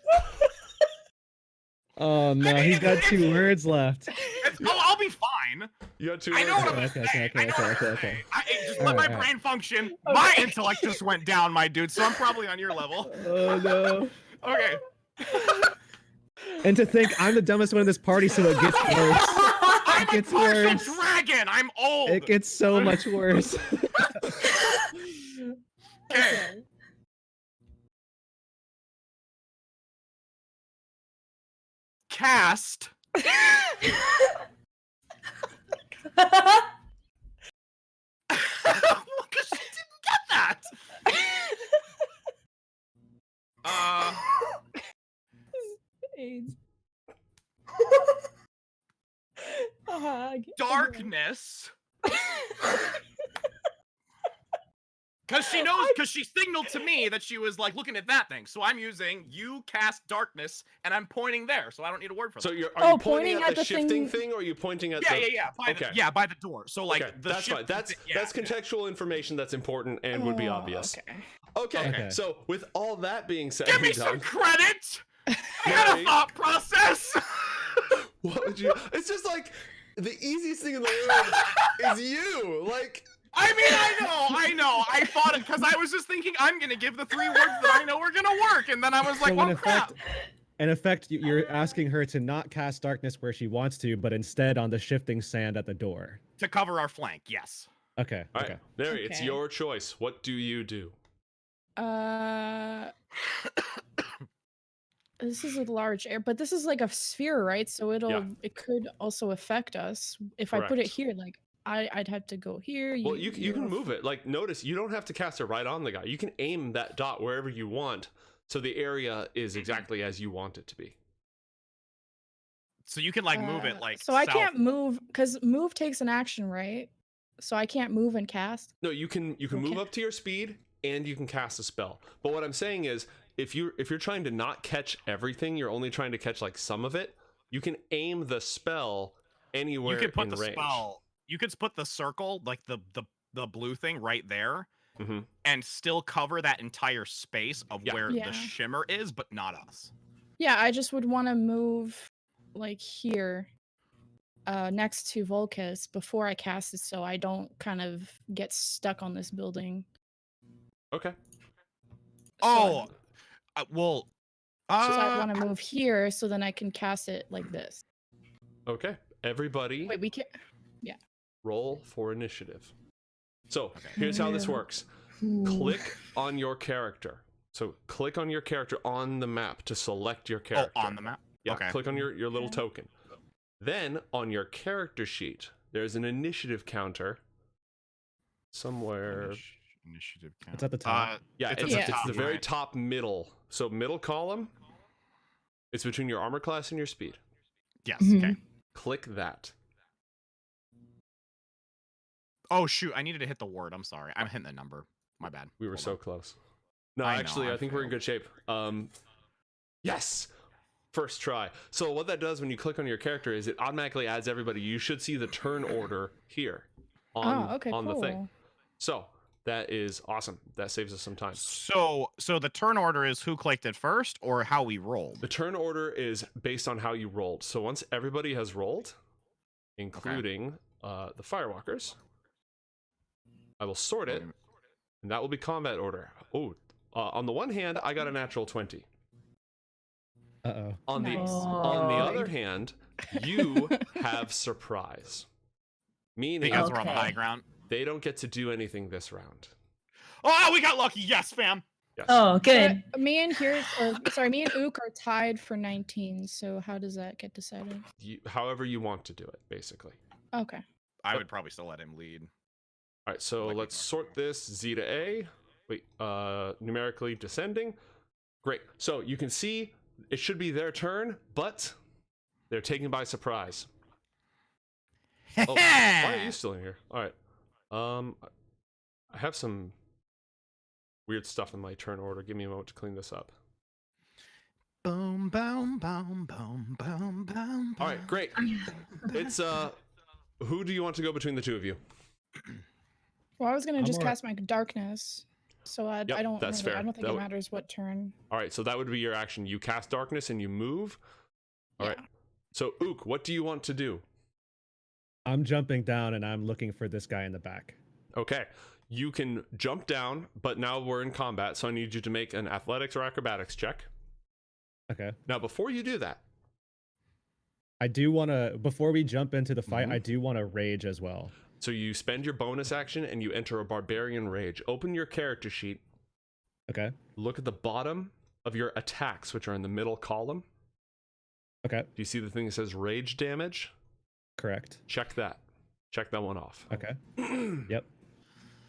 Oh no, he's got 2 words left. I'll be fine. You got 2 I words. know what I'm Okay, gonna okay, say. I know what I'm okay, gonna okay. say. Just All let my right, all brain function. My Okay. intellect just went down, my dude. So I'm probably on your level. Oh no. Okay. And to think I'm the dumbest one in this party, so it gets worse. I'm a gets partial worse. dragon. I'm old. It gets so much worse. Okay. Cast. Because she didn't get that. AIDS. I get- Darkness. Because she knows, because she signaled to me that she was like looking at that thing. So I'm using you cast darkness, and I'm pointing there, so I don't need a word for So that. are you Oh, pointing at the the shifting thing- thing, or are you pointing at Yeah, the? yeah. By Okay. by the door. So like Okay, the that's fine. That's contextual information that's important and would be Oh, obvious. Okay. Okay. Okay. So with all that being said, Give me and some done, credit. I had a Mary. thought process. what would you? It's just like the easiest thing in the world is you. Like. I mean, I know. I thought it because I was just thinking I'm gonna give the 3 words that I know are gonna work, and then I was like, So well, in crap. effect, you're asking her to not cast darkness where she wants to, but instead on the shifting sand at the door. To cover our flank, yes. Okay. All Okay. right, Mary, it's Okay. your choice. What do you do? This is a large air, but this is like a sphere, right? So it could also affect us if I put it Correct. here. Like I'd have to go here. Well, you can move it. Like, notice you don't have to cast it right on the guy. You can aim that dot wherever you want. So the area is exactly as you want it to be. So you can like move it like. So I south. can't move because move takes an action, right? So I can't move and cast. No, you can move Okay. up to your speed and you can cast a spell. But what I'm saying is, if you're trying to not catch everything, you're only trying to catch like some of it. You can aim the spell anywhere You could put in the range. spell. You could put the circle, like the blue thing, right there, Mhm. and still cover that entire space of Yeah. where Yeah. the shimmer is, but not us. Yeah, I just would want to move like here, next to Volcus before I cast it, so I don't kind of get stuck on this building. Okay. Oh, well. So I want to move here, so then I can cast it like this. Okay. Everybody Wait, we can't. roll for initiative. So Okay. here's how this Yeah. works. Click on your character. So click on your character on the map to select your character. Oh, on the map. Yeah, Okay. click on your little Okay. token. Then on your character sheet, there's an initiative counter somewhere. Initiative count. It's at the top. Yeah, It's it's, at the it's top, the very right? top middle. So middle column. It's between your armor class and your speed. Yes. Mhm. Okay. Click that. Oh shoot! I needed to hit the word. I'm sorry. I'm hitting the number. My bad. We were Hold so on. close. No, I know, actually, I I think we're in failed. good shape. Yes. First try. So what that does when you click on your character is it automatically adds everybody. You should see the turn order here on, Oh, okay, on cool. the thing. So that is awesome. That saves us some time. So the turn order is who clicked it first, or how we rolled. The turn order is based on how you rolled. So once everybody has rolled, including the Firewalkers, I will sort it, and that will be combat order. Oh, on the one hand, I got a natural 20. Uh-oh. On the Nice. on the Oh. other hand, you have surprise, meaning Because we're on the Okay. high ground. they don't get to do anything this round. Oh, we got lucky. Yes, fam. Yes. Oh, good. Me and me and Ook are tied for 19. So how does that get decided? However you want to do it, basically. Okay. I would probably still let him lead. All right, so Like we let's talked sort this Z to A. Wait, numerically descending. Great. So you can see it should be their turn, but they're taken by surprise. Oh, why are you still in here? All right. I have some weird stuff in my turn order. Give me a moment to clean this up. Boom, boom, boom, boom, boom, boom. All right, great. It's who do you want to go between the two of you? Well, I was gonna I'm just alright. cast my darkness, so I Yep, don't. that's really, fair. I don't think That it would- matters what turn. All right, so that would be your action. You cast darkness and you move. All right. Yeah. So Ook, what do you want to do? I'm jumping down and I'm looking for this guy in the back. Okay. You can jump down, but now we're in combat, so I need you to make an athletics or acrobatics check. Okay. Now, before you do that, I do want to, before we jump into the fight, Mhm. I do want to rage as well. so you spend your bonus action and you enter a barbarian rage. Open your character sheet. Okay. Look at the bottom of your attacks, which are in the middle column. Okay. Do you see the thing that says rage damage? Correct. Check that. Check that one off. Okay. Yep.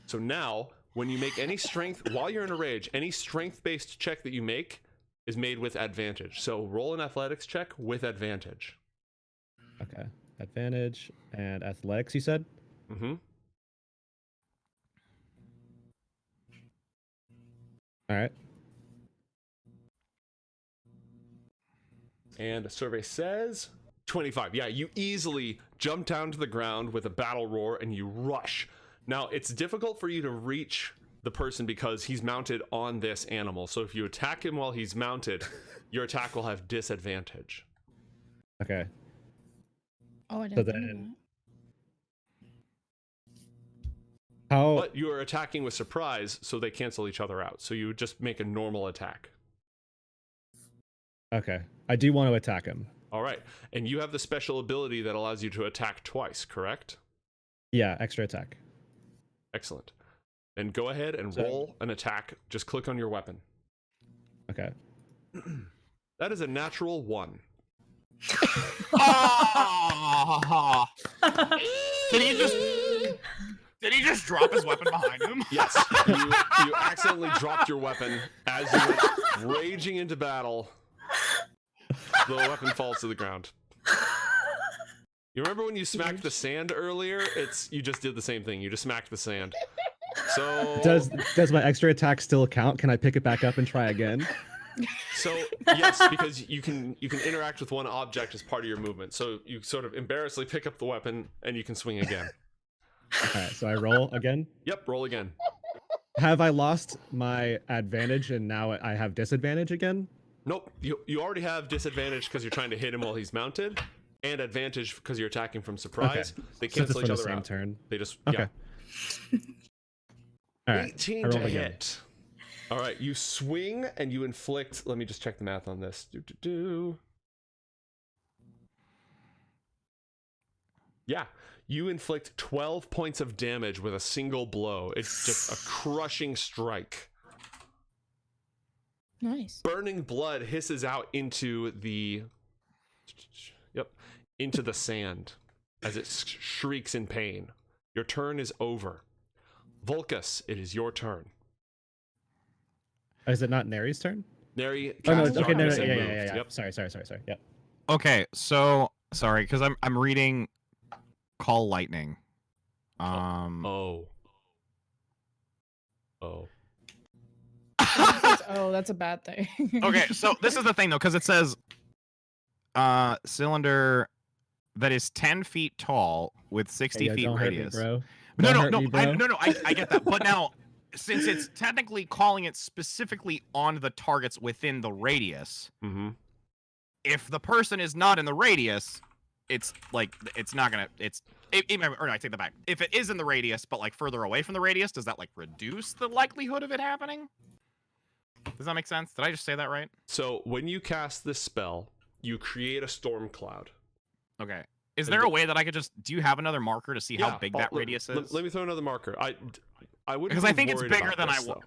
So now, when you make any strength, while you're in a rage, any strength-based check that you make is made with advantage. So roll an athletics check with advantage. Okay. Advantage and athletics, you said? Mm-hmm. All right. And the survey says 25. Yeah, you easily jump down to the ground with a battle roar and you rush. Now, it's difficult for you to reach the person because he's mounted on this animal. So if you attack him while he's mounted, your attack will have disadvantage. Okay. Oh, I didn't think of then- that. How? But you are attacking with surprise, so they cancel each other out. So you just make a normal attack. Okay. I do want to attack him. All right. And you have the special ability that allows you to attack twice, correct? Yeah, extra attack. Excellent. Then go ahead and So- roll an attack. Just click on your weapon. Okay. That is a natural 1. Ah! Did he just drop his weapon behind him? Yes, you accidentally dropped your weapon as you went raging into battle. The weapon falls to the ground. You remember when you smacked the sand earlier? You just did the same thing. You just smacked the sand. So Does my extra attack still count? Can I pick it back up and try again? So yes, because you can interact with one object as part of your movement. So you sort of embarrassingly pick up the weapon and you can swing again. All right, so I roll again. Yep, roll again. Have I lost my advantage and now I have disadvantage again? Nope, you already have disadvantage because you're trying to hit him while he's mounted, and advantage because you're attacking from surprise. Okay. They Since cancel it's each for the other same out. turn. They just Okay. Yeah. All right. 18 I roll to again. hit. All right, you swing and you inflict. Let me just check the math on this. Yeah, you inflict 12 points of damage with a single blow. It's just a crushing strike. Nice. Burning blood hisses out into the sand as it shrieks in pain. Your turn is over. Volkus, it is your turn. Is it not Neri's turn? Neri Oh no, cast okay, no, darkness and yeah. moved. Yep. Sorry. Yep. Okay, so sorry, because I'm reading Call Lightning. Oh. Oh, that's a bad thing. Okay, so this is the thing though, because it says cylinder that is 10 feet tall with 60 Hey, yo, feet don't hurt me, radius. bro. No, Don't no, hurt no, me, bro. I get that. But now, since it's technically calling it specifically on the targets within the radius, Mm-hmm. if the person is not in the radius, it's like it's not gonna. Or no, I take that back. If it is in the radius, but like further away from the radius, does that like reduce the likelihood of it happening? Does that make sense? Did I just say that right? So when you cast this spell, you create a storm cloud. Okay. Is there a way that I could just? Do you have another marker to see how big that let- radius let- is? Let me throw another marker. I would Because I think it's bigger than I want.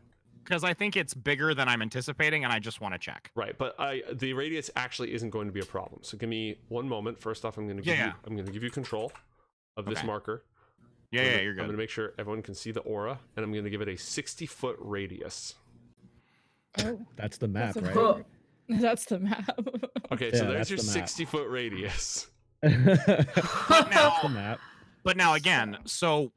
Because I think it's bigger than I'm anticipating, and I just want to check. Right, but the radius actually isn't going to be a problem. So give me one moment. First off, I'm going to give you control of this Okay. marker. Yeah, You're you're good. I'm going to make sure everyone can see the aura, and I'm going to give it a 60-foot radius. Oh, That's the map, that's a right? big- That's the map. Okay, Yeah, so there's that's your the map. 60-foot radius. That's the map. But now again, so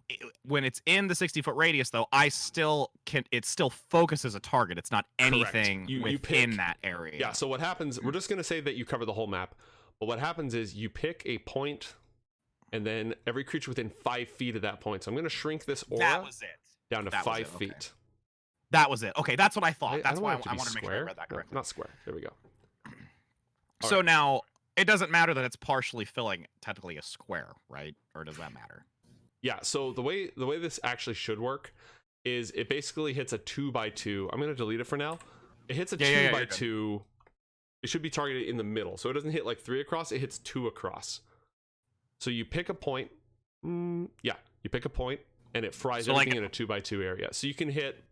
when it's in the 60-foot radius, though, I still can. It still focuses a target. It's not anything You within pick- that area. Yeah, so what happens, we're just going to say that you cover the whole map, but what happens is you pick a point, and then every creature within 5 feet of that point. So I'm going to shrink this aura that was it. down to That was 5 it, okay. feet. That was it. Okay, that's what I thought. I That's don't why want it I to be wanted to make sure I square. read that No, correctly. not square. There we go. So now it doesn't matter that it's partially filling technically a square, right? Or does that matter? Yeah, so the way this actually should work is it basically hits a 2x2. I'm going to delete it for now. It hits a Yeah, 2x2. It should be targeted in the middle. So it doesn't hit like 3 across, it hits 2 across. So you pick a point. You pick a point and it fries So, like- everything in a 2x2 area. So you can hit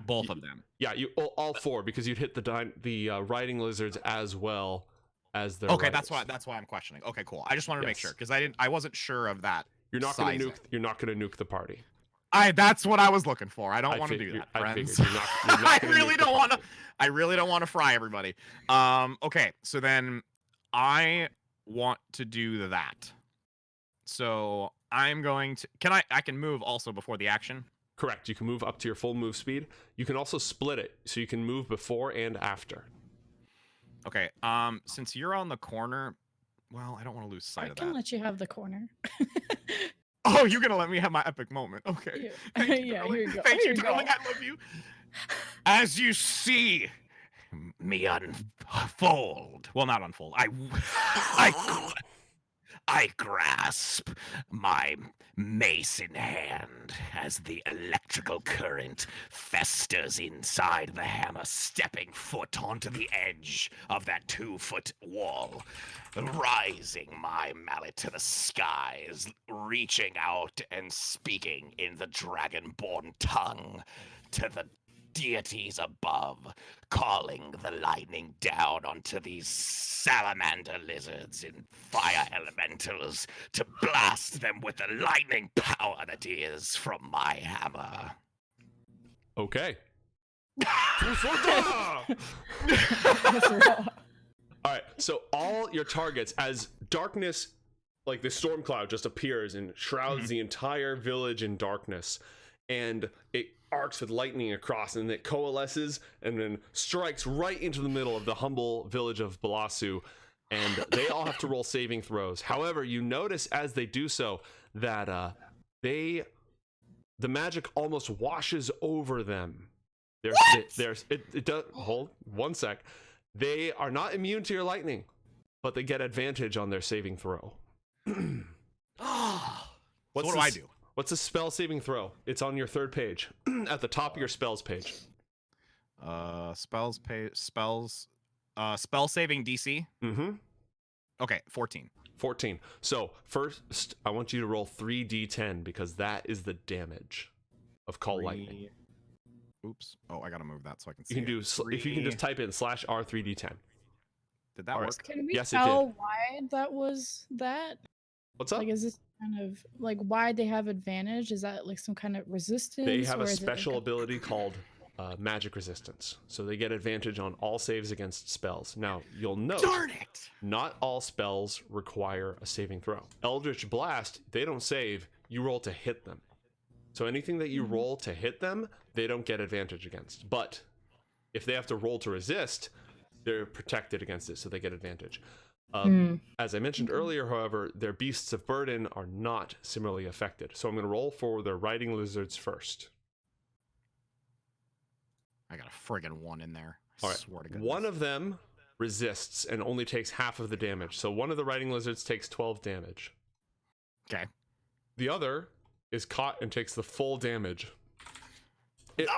Both of them. Yeah, all 4 because you'd hit the riding lizards as well as their Okay, riders. that's why I'm questioning. Okay, cool. I just wanted to make Yes. sure because I wasn't sure of that. You're not going sizing. to nuke the party. That's what I was looking for. I don't I want to fig- do that, I friends. figured. You're not I gonna really nuke the don't want to. party. I really don't want to fry everybody. Okay, so then I want to do that. So I'm going to. I can move also before the action. Correct. You can move up to your full move speed. You can also split it, so you can move before and after. Okay. Since you're on the corner, well, I don't want to lose sight I of can that. let you have the corner. Oh, you're gonna let me have my epic moment. Okay. Yeah, Thank you, yeah, darling. here you go. Thank Here you, you darling. go. I love you. As you see me unfold. Well, not unfold. I grasp my mace in hand as the electrical current festers inside the hammer, stepping foot onto the edge of that 2-foot wall, rising my mallet to the skies, reaching out and speaking in the dragonborn tongue to the deities above, calling the lightning down onto these salamander lizards and fire elementals to blast them with the lightning power that is from my hammer. Okay. All right, so all your targets, as darkness, like the storm cloud, just appears and shrouds the entire village in darkness, and it arcs with lightning across, and it coalesces and then strikes right into the middle of the humble village of Belasu, and they all have to roll saving throws. However, you notice as they do so that the magic almost washes over them. It does. Hold 1 sec. They are not immune to your lightning, but they get advantage on their saving throw. So what do I do? What's a spell saving throw? It's on your 3rd page, at the top of your spells page. Spell saving DC. Mm-hmm. Okay, 14. 14. So first, I want you to roll 3d10 because that is the damage of call lightning. Oops. Oh, I gotta move that so I can see. You can it. do if you can just type in /R3d10. Did that work? Can we Yes, it tell did. why that was that? What's up? Like, is this kind of like why they have advantage? Is that like some kind of resistance? They have or a is it, special like, ability called magic resistance, so they get advantage on all saves against spells. Now you'll note, Darn it! not all spells require a saving throw. Eldritch Blast, they don't save, you roll to hit them. So anything that you roll to hit them, they don't get advantage against. But if they have to roll to resist, they're protected against it, so they get advantage. As I mentioned earlier, however, their beasts of burden are not similarly affected. So I'm going to roll for their riding lizards first. I got a friggin' 1 in there. All right. Swear to goodness. One of them resists and only takes half of the damage. So one of the riding lizards takes 12 damage. Okay. The other is caught and takes the full damage. It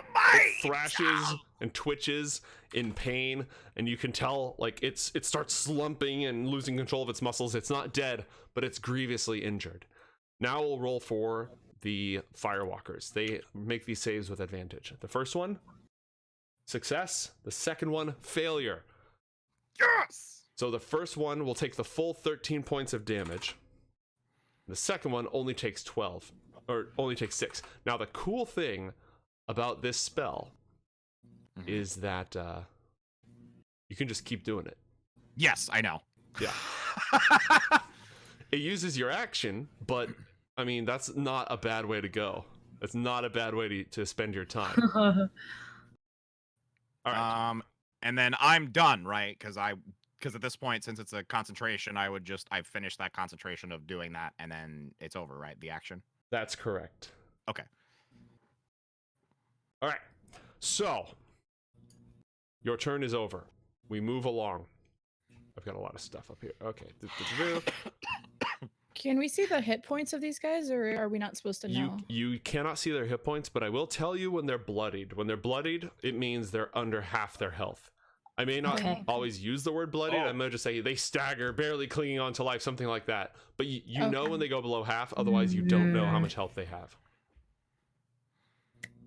thrashes and twitches in pain, and you can tell like it starts slumping and losing control of its muscles. It's not dead, but it's grievously injured. Now we'll roll for the Firewalkers. They make these saves with advantage. The first one, success. The second one, failure. Yes! So the first one will take the full 13 points of damage. The second one only takes 12, or only takes 6. Now the cool thing about this spell is that you can just keep doing it. Yes, I know. Yeah. It uses your action, but I mean, that's not a bad way to go. That's not a bad way to spend your time. All right. And then I'm done, right? Because at this point, since it's a concentration, I finished that concentration of doing that, and then it's over, right? The action. That's correct. Okay. All right. So, your turn is over. We move along. I've got a lot of stuff up here. Okay. Can we see the hit points of these guys, or are we not supposed to know? You cannot see their hit points, but I will tell you when they're bloodied. When they're bloodied, it means they're under half their health. I may not always use the word bloodied. I might just say they stagger, barely clinging on to life, something like that. But you know when they go below half, otherwise you don't know how much health they have.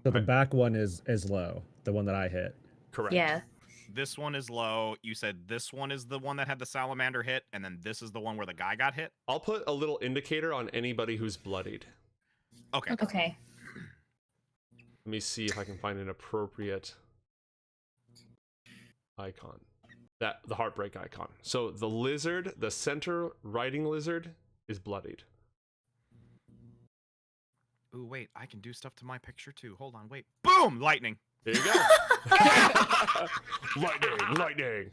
So the back one is low, the one that I hit. Correct. Yeah. This one is low. You said this one is the one that had the salamander hit, and then this is the one where the guy got hit? I'll put a little indicator on anybody who's bloodied. Okay. Okay. Let me see if I can find an appropriate icon. The heartbreak icon. So the lizard, the center riding lizard, is bloodied. Ooh, wait, I can do stuff to my picture too. Hold on, wait. Boom! Lightning. There you go. Lightning.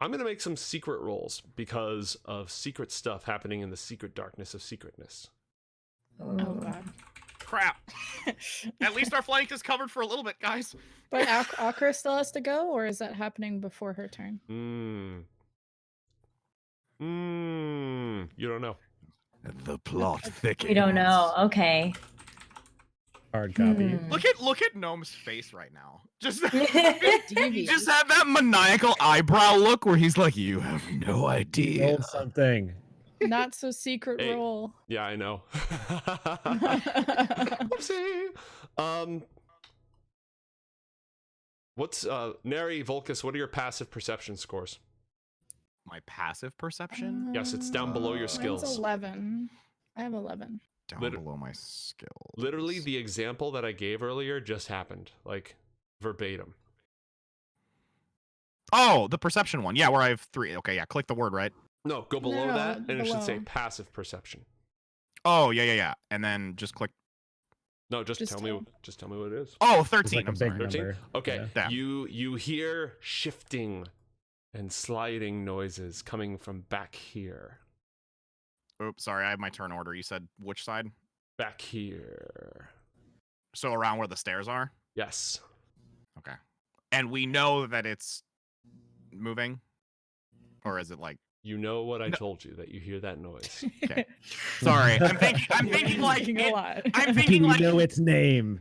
I'm going to make some secret rolls because of secret stuff happening in the secret darkness of secretness. Oh god. Crap. At least our flank is covered for a little bit, guys. But Akra still has to go, or is that happening before her turn? You don't know. The plot thickens. We don't know. Okay. Hard copy. Look at Gnome's face right now. Just Devious. just have that maniacal eyebrow look where he's like, "You have no idea." Roll something. Not so secret Hey. roll. Yeah, I know. Whoopsie. What's Neri, Volkus, what are your passive perception scores? My passive perception? Yes, it's down below your Mine's skills. 11. I have 11. Down Lit- below my skills. Literally, the example that I gave earlier just happened. Like, verbatim. Oh, the perception one. Yeah, where I have 3. Okay, yeah. Click the word, right? No, go below No, that, and it should say below. passive perception. Oh, yeah. And then just click. No, just Just tell me what it is. Oh, It's 13. like a I'm big sorry. number. 13? Okay, Yeah. you hear shifting and sliding noises coming from back here. Oops, sorry. I have my turn order. You said which side? Back here. So around where the stairs are? Yes. Okay. And we know that it's moving? Or is it like... You know what I No. told you, that you hear that noise. Okay. Sorry. I'm thinking like... Thinking a lot. I'm Do thinking we like... know its name?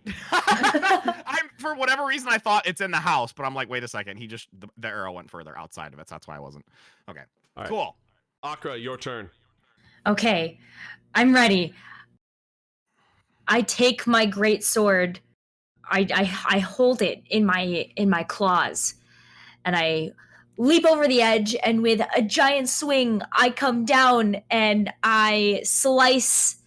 For whatever reason, I thought it's in the house, but I'm like, wait a second. He just... The arrow went further outside of it, so that's why I wasn't... Okay. All right. Cool. Akra, your turn. Okay, I'm ready. I take my great sword. I hold it in my claws, and I leap over the edge. And with a giant swing, I come down and I slice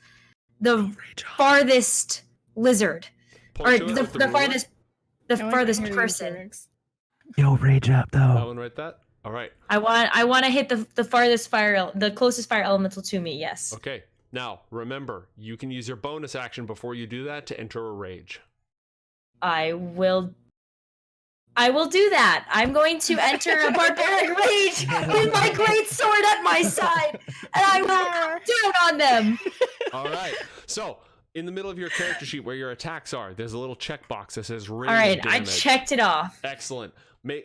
the farthest lizard, Point or to it the with ruler. farthest No one can farthest hear you, person. Heurix. Yo, rage up That though. one right that? All right. I want to hit the farthest the closest fire elemental to me. Yes. Okay. Now, remember, you can use your bonus action before you do that to enter a rage. I will do that. I'm going to enter a barbaric rage with my great sword at my side, and I will come down on them. All right. So, in the middle of your character sheet where your attacks are, there's a little checkbox that says range All right, damage. I checked it off. Excellent.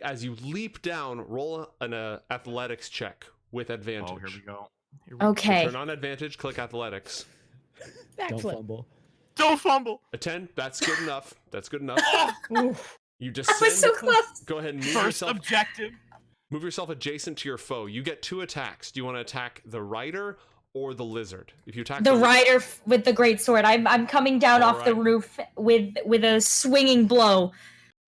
As you leap down, roll an athletics check with advantage. Oh, here we go. Okay. Turn on advantage, click athletics. Don't Backflip. fumble. Don't fumble. A 10, that's good enough. That's good enough. Oof. You I descend. was so close. Go ahead and move First yourself. objective. Move yourself adjacent to your foe. You get 2 attacks. Do you want to attack the rider or the lizard? If you attack The rider with the great sword. I'm coming down All off the right. roof with a swinging blow.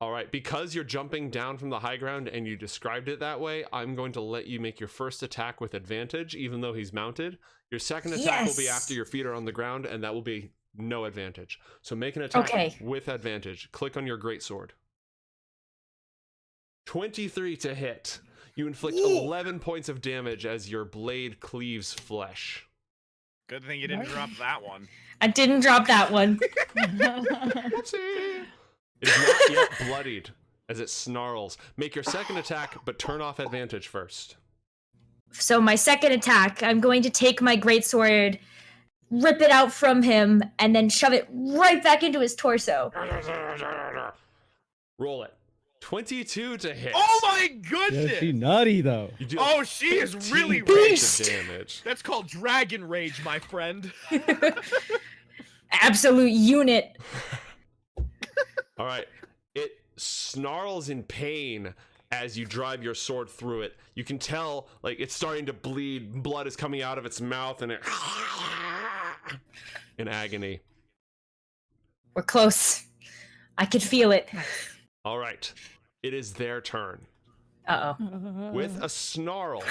All right, because you're jumping down from the high ground and you described it that way, I'm going to let you make your first attack with advantage, even though he's mounted. Your second attack will be Yes. after your feet are on the ground, and that will be no advantage. So make an attack Okay. with advantage. Click on your greatsword. 23 to hit. You inflict 11 points of damage as your blade cleaves flesh. Good thing you didn't What? drop that one. I didn't drop that one. Whoopsie. It is not yet bloodied as it snarls. Make your second attack, but turn off advantage first. So my second attack, I'm going to take my greatsword, rip it out from him, and then shove it right back into his torso. Roll it. 22 to hit. Oh my Yeah, goodness! she nutty though. You do Oh, she is 15 really points of Beast. damage. That's called dragon rage, my friend. Absolute unit. All right. It snarls in pain as you drive your sword through it. You can tell, like, it's starting to bleed. Blood is coming out of its mouth, and it in agony. We're close. I could feel it. All right. It is their turn. Uh-oh. With a snarl,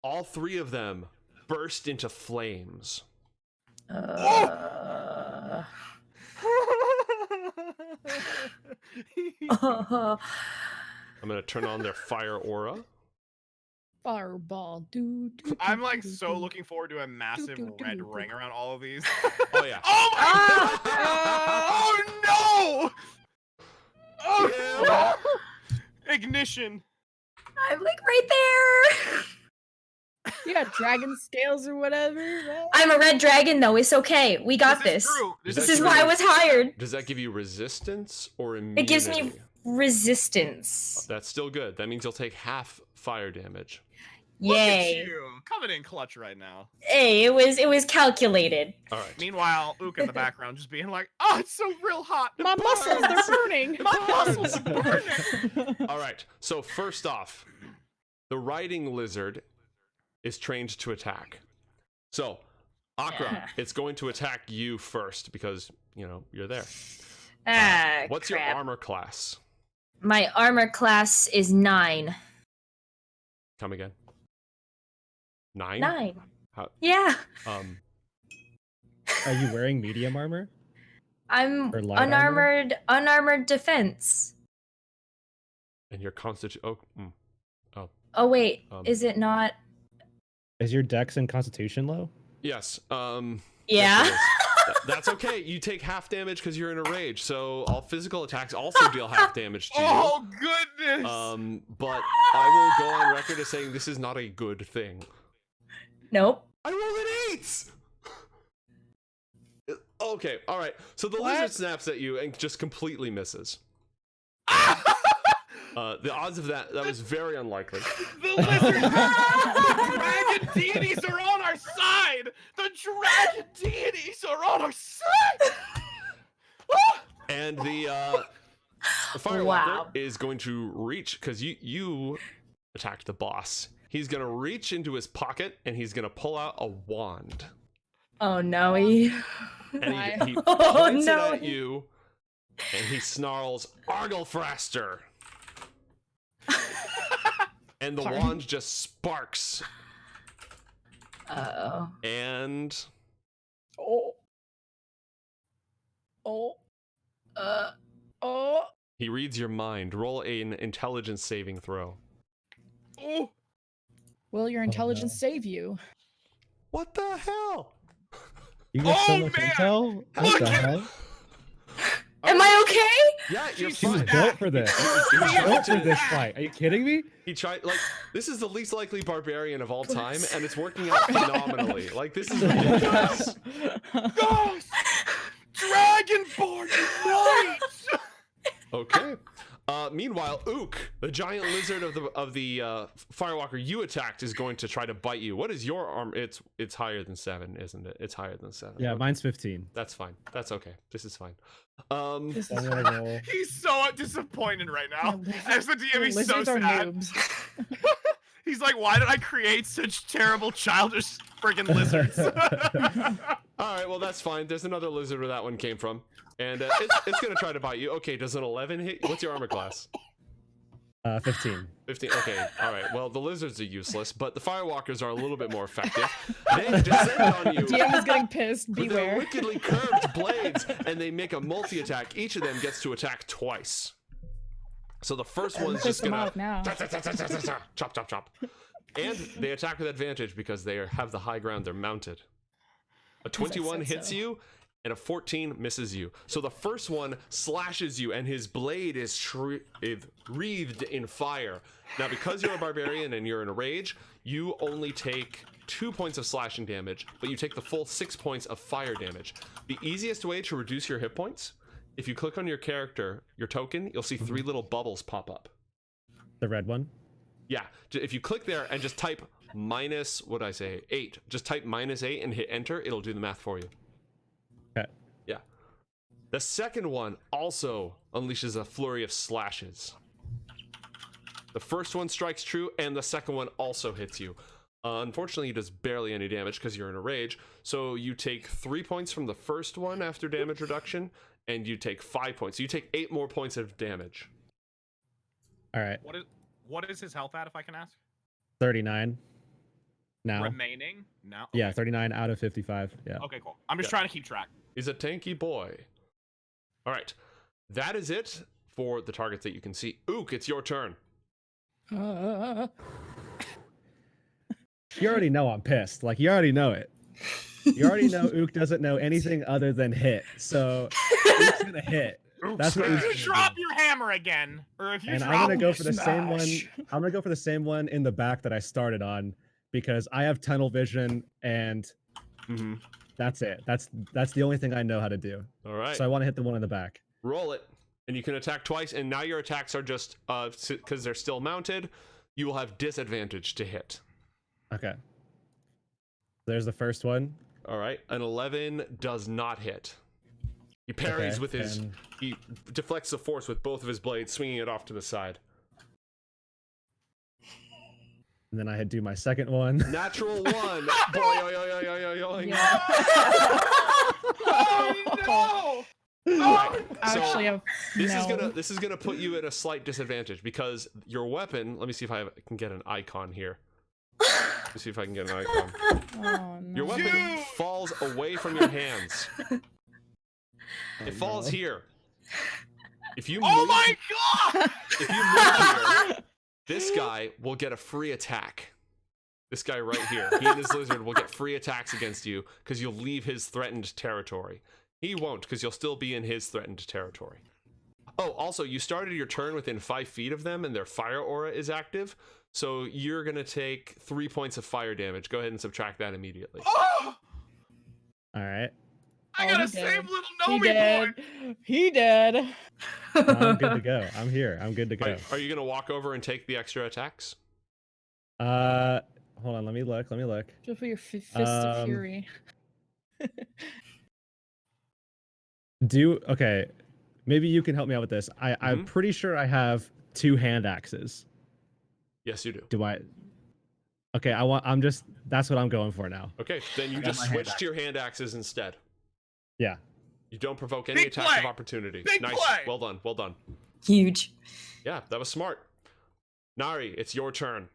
all 3 of them burst into flames. Uh... I'm going to turn on their fire aura. Fireball. Do, do, I'm do, like do, so do. looking forward to a massive do, do, red do. ring around all of these. Oh, yeah. Oh my god! Oh no! Oh no! Ignition. I'm like right there. You got dragon scales or whatever. Right? I'm a red dragon though. It's okay. We got This this. is true. Is This that is true? why I was hired. Does that give you resistance or immunity? It gives me resistance. That's still good. That means you'll take half fire damage. Look at Yay. you, coming in clutch right now. Hey, it was calculated. All right. Meanwhile, Ook in the background just being like, "Oh, it's so real hot. The My muscles, they're burns. burning. My muscles are burning." All right. So first off, the riding lizard is trained to attack. So, Akra, Yeah. it's going to attack you first because, you know, you're there. What's Crap. your armor class? My armor class is 9. Come again. 9? 9. How- Yeah. Um, Are you wearing medium armor? I'm Or light armor? unarmored defense. And your constitution. Oh wait, Um, is it not? Is your dex and constitution low? Yes. Yeah. Yes, it is. That's okay. You take half damage because you're in a rage. So all physical attacks also deal half damage to you. Oh goodness! But I will go on record as saying this is not a good thing. Nope. I rolled an 8. Okay. All right. So the lizard snaps at you and just completely misses. The odds of that was very unlikely. The lizard, the dragon deities are on our side. The dragon deities are on our side. And the Firewalker is going to reach because you attacked the boss. He's gonna reach into his pocket and he's gonna pull out a wand. Oh no, he. And he Oh, points no. it at you, and he snarls, "Arglefraster!" And the wand just sparks. Oh. And Oh. Oh. Oh. he reads your mind. Roll an intelligence saving throw. Oh, Will your intelligence save you? What the hell? You get so Oh, much man! intel? What Look the at- hell? Am I okay? Yeah, you're She's He was fine. built for this. He was built for this fight. Are you kidding me? He tried, like, this is the least likely barbarian of all time, and it's working out phenomenally. Like, this is ridiculous. gosh! Dragonborn knights! Okay. Meanwhile, Ook, the giant lizard of the Firewalker you attacked, is going to try to bite you. What is your arm? It's higher than 7, isn't it? It's higher than 7. Yeah, Okay. mine's 15. That's fine. That's okay. This is fine. This I'm is gonna roll. He's so disappointed right now. As the DM, he's so lizards are sad. noobs. He's like, why did I create such terrible, childish friggin' lizards? All right, well, that's fine. There's another lizard where that one came from. And it's going to try to bite you. Okay, does an 11 hit? What's your armor class? 15. 15. Okay, all right. Well, the lizards are useless, but the Firewalkers are a little bit more effective. They descend on you DM is getting pissed. with their Beware. wickedly curved blades, and they make a multi-attack. Each of them gets to attack twice. So the first one's Piss just them gonna off now. chop, chop, chop. And they attack with advantage because they have the high ground. They're mounted. A 21 said hits so. you, and a 14 misses you. So the first one slashes you, and his blade is wreathed in fire. Now, because you're a barbarian and you're in a rage, you only take 2 points of slashing damage, but you take the full 6 points of fire damage. The easiest way to reduce your hit points, if you click on your character, your token, you'll see 3 little bubbles pop up. The red one. Yeah, if you click there and just type minus, what did I say, 8, just type -8 and hit enter, it'll do the math for you. Okay. Yeah. The second one also unleashes a flurry of slashes. The first one strikes true, and the second one also hits you. Unfortunately, it does barely any damage because you're in a rage. So you take 3 points from the first one after damage reduction, and you take 5 points. So you take 8 more points of damage. All right. What is his health at, if I can ask? 39. Now. Remaining? No. Yeah, Okay. 39 out of 55. Yeah. Okay, cool. I'm just Yeah. trying to keep track. He's a tanky boy. All right. That is it for the targets that you can see. Ook, it's your turn. You already know I'm pissed. Like, you already know it. You already know Ook doesn't know anything other than hit. So, Ook's gonna hit. That's what If Ook's you gonna drop do. your hammer again, or if you And drop I'm gonna go your for the same one. smash. I'm gonna go for the same one in the back that I started on because I have tunnel vision and Mm-hmm. that's it. That's the only thing I know how to do. All right. So I want to hit the one in the back. Roll it. And you can attack twice, and now your attacks are just, because they're still mounted, you will have disadvantage to hit. Okay. There's the first one. All right. An 11 does not hit. He parries Okay, with his, and- he deflects the force with both of his blades, swinging it off to the side. And then I had do my second one. Natural 1. Boing. Yeah. Oh no! Alright, Actually, so no. this is gonna put you at a slight disadvantage because your weapon. Let me see if I can get an icon here. Let's see if I can get an icon. Oh, no. Your weapon falls away from your hands. It falls here. If you Oh move, my god! if you move here, this guy will get a free attack. This guy right here, he and his lizard will get free attacks against you because you'll leave his threatened territory. He won't, because you'll still be in his threatened territory. Oh, also, you started your turn within 5 feet of them, and their fire aura is active, so you're going to take 3 points of fire damage. Go ahead and subtract that immediately. Oh! All right. I Oh, gotta he save did. little He Nomi did. boy! He did. I'm good to go. I'm here. I'm good to go. Are you going to walk over and take the extra attacks? Hold on. Let me look. Just for your fist of Um, fury. Okay. Maybe you can help me out with this. I'm pretty sure I have 2 hand axes. Yes, you do. Do I? Okay. That's what I'm going for now. Okay, then you I got just my hand switch to your hand axes instead. Yeah. You don't provoke any Big attacks of play! opportunity. Big Nice. play! Well done. Well done. Huge. Yeah, that was smart. Nari, it's your turn.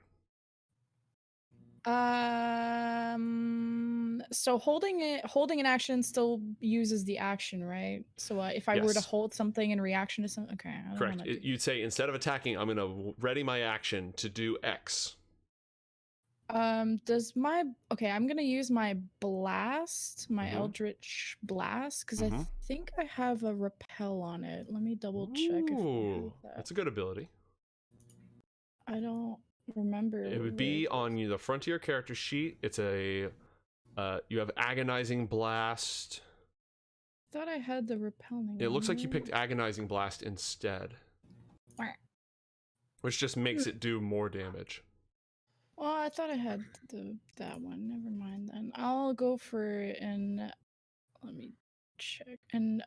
So holding an action still uses the action, right? So if I were to Yes. hold something in reaction to something, okay. I don't Correct. wanna do You'd say instead of attacking, I'm going to ready my action to do X. I'm gonna use my blast, my Eldritch blast, because I think I have a repel on it. Let me double check if I Ooh, have that. that's a good ability. I don't remember. It would be on the front of your character sheet. It's a you have agonizing blast. I thought I had the repelling. It looks one, like you right? picked agonizing blast instead, Wah. which just makes it do more damage. Well, I thought I had that one. Never mind then. I'll go for let me check. An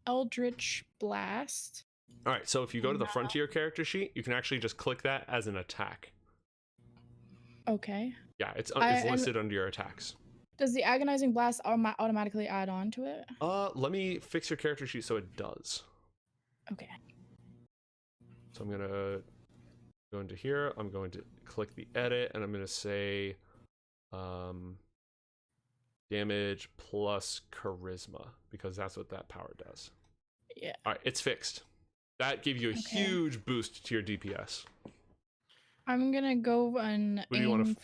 Eldritch Blast. All right, so if you go to the front of your character sheet, you can actually just click that as an attack. Okay. Yeah, it's and- listed under your attacks. Does the Agonizing Blast automatically add on to it? Let me fix your character sheet so it does. Okay. So I'm gonna go into here. I'm going to click the edit, and I'm gonna say, damage plus charisma, because that's what that power does. Yeah. All right, it's fixed. That gave you a Okay. huge boost to your DPS. I'm gonna go and What do you wanna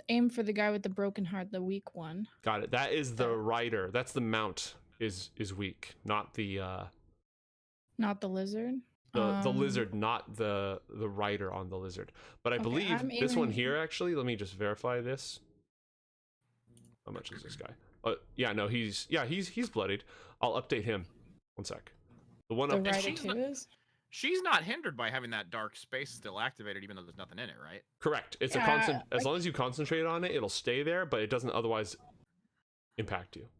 aim for the guy with the broken heart, the weak one. Got it. That is the rider. That's the mount is weak, not the Not the lizard. the lizard, not the rider on the lizard. But I Okay, believe I'm this one aiming- here, actually, let me just verify this. How much is this guy? Yeah, no, he's bloodied. I'll update him. One sec. The one The up. rider she's too not- is. She's not hindered by having that dark space still activated, even though there's nothing in it, right? Correct. It's a Yeah, constant. As long as you concentrate on it, it'll stay there, but it doesn't otherwise impact you.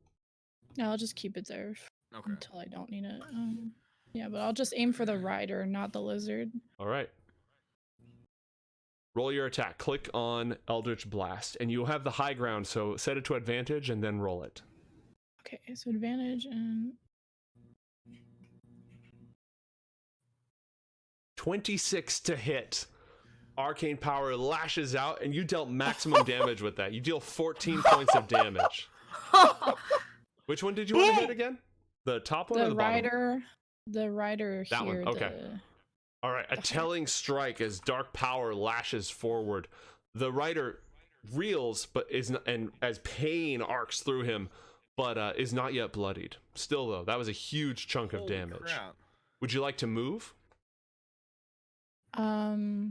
No, I'll just keep it there Okay. until I don't need it. Yeah, but I'll just aim for the rider, not the lizard. All right. Roll your attack. Click on Eldritch Blast, and you'll have the high ground. So set it to advantage and then roll it. Okay, so advantage and 26 to hit. Arcane power lashes out, and you dealt maximum damage with that. You deal 14 points of damage. Which one did you want to hit again? The top one or the the bottom? rider. The rider That one, here. okay. All right, a telling strike as dark power lashes forward. The rider reels, but and as pain arcs through him, but is not yet bloodied. Still, though, that was a huge chunk of Holy damage. crap. Would you like to move? I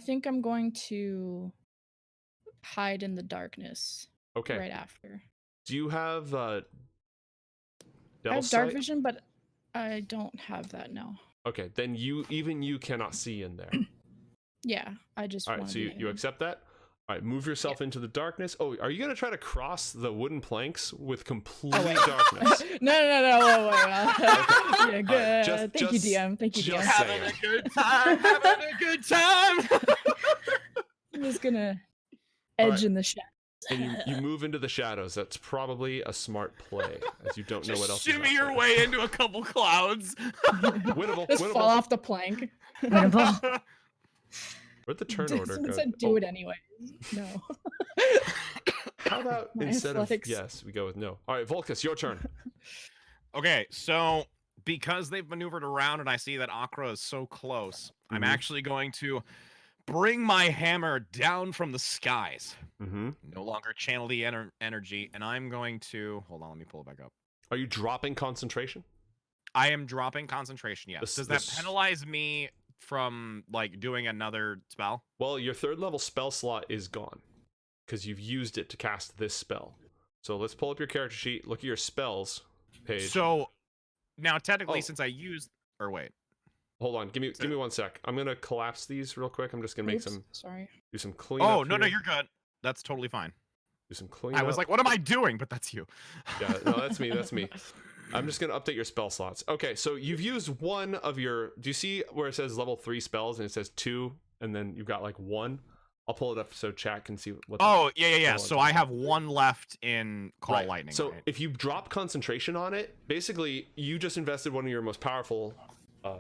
think I'm going to hide in the darkness Okay. right after. Do you have I Devil have dark Sight? vision, but I don't have that now. Okay, then you cannot see in there. Yeah, I just. All right, wanna so be you hidden. accept that? All right, move yourself into the darkness. Oh, are you going to try to cross the wooden planks with complete darkness? No, wait. Yeah, good. just- Thank you, DM. Thank you, DM. just Having saying. a good time, having a good time. I'm just gonna All edge right. in the shadow. And you move into the shadows. That's probably a smart play, as you don't know what else Just is out shimmy your there. way into a couple clouds. Winnable, Just winnable. fall off the plank. Winnable. Where'd the turn order Someone go? said do it anyway. No. How about My instead athletics. of yes, we go with no. All right, Volkus, your turn. Okay, so because they've maneuvered around and I see that Akra is so close, I'm actually going to bring my hammer down from the skies. No longer channel the energy, and I'm going to hold on. Let me pull it back up. Are you dropping concentration? I am dropping concentration. Yes. Does that penalize me from like doing another spell? Well, your 3rd level spell slot is gone because you've used it to cast this spell. So let's pull up your character sheet. Look at your spells page. So now, technically, since I used, or wait, hold on. Give me 1 sec. I'm gonna collapse these real quick. I'm just gonna make some. Sorry. Do some cleanup. Oh no, here. no, you're good. That's totally fine. Do some cleanup. I was like, what am I doing? But that's you. Yeah, no, that's me. That's me. I'm just gonna update your spell slots. Okay, so you've used one of your. Do you see where it says level 3 spells and it says 2, and then you've got like 1? I'll pull it up so chat can see what. Oh yeah. So I have 1 left in Call Lightning. So right? if you drop concentration on it, basically you just invested one of your most powerful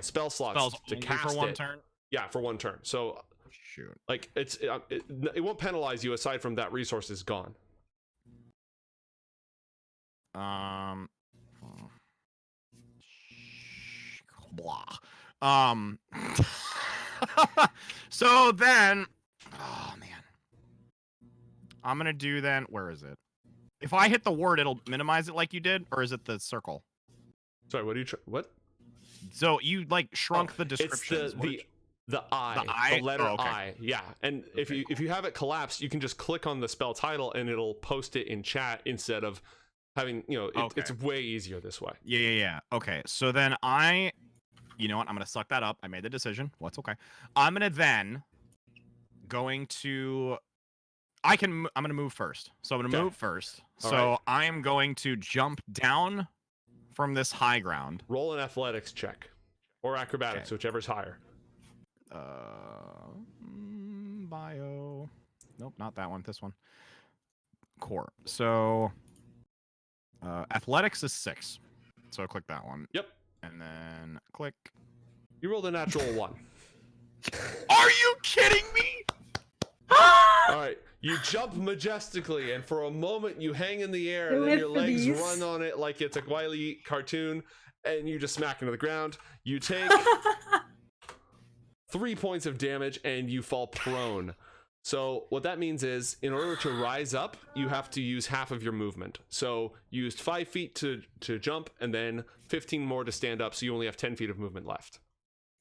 spell slots Spells to only cast for 1 it. turn. Yeah, for 1 turn. So shoot, like it won't penalize you aside from that resource is gone. Blah. So then, oh man, I'm gonna do then. Where is it? If I hit the word, it'll minimize it like you did, or is it the circle? Sorry, what do you what? So you like shrunk the description. It's the I, the letter I. Yeah, and if you have it collapsed, you can just click on the spell title and it'll post it in chat instead of having it's way easier this way. Yeah. Okay, so then you know what? I'm gonna suck that up. I made the decision. What's okay? I'm gonna move first. So I'm gonna move first. So I am going to jump down from this high ground. Roll an athletics check or acrobatics, whichever's higher. Bio. Nope, not that one. This one. Core. So athletics is 6. So click that one. Yep. And then click. You rolled a natural 1. Are you kidding me? All right. You jump majestically, and for a moment you hang in the air, and then your legs run on it like it's a Wile E. cartoon, and you just smack into the ground. You take 3 points of damage, and you fall prone. So what that means is, in order to rise up, you have to use half of your movement. So you used 5 feet to jump, and then 15 more to stand up, so you only have 10 feet of movement left.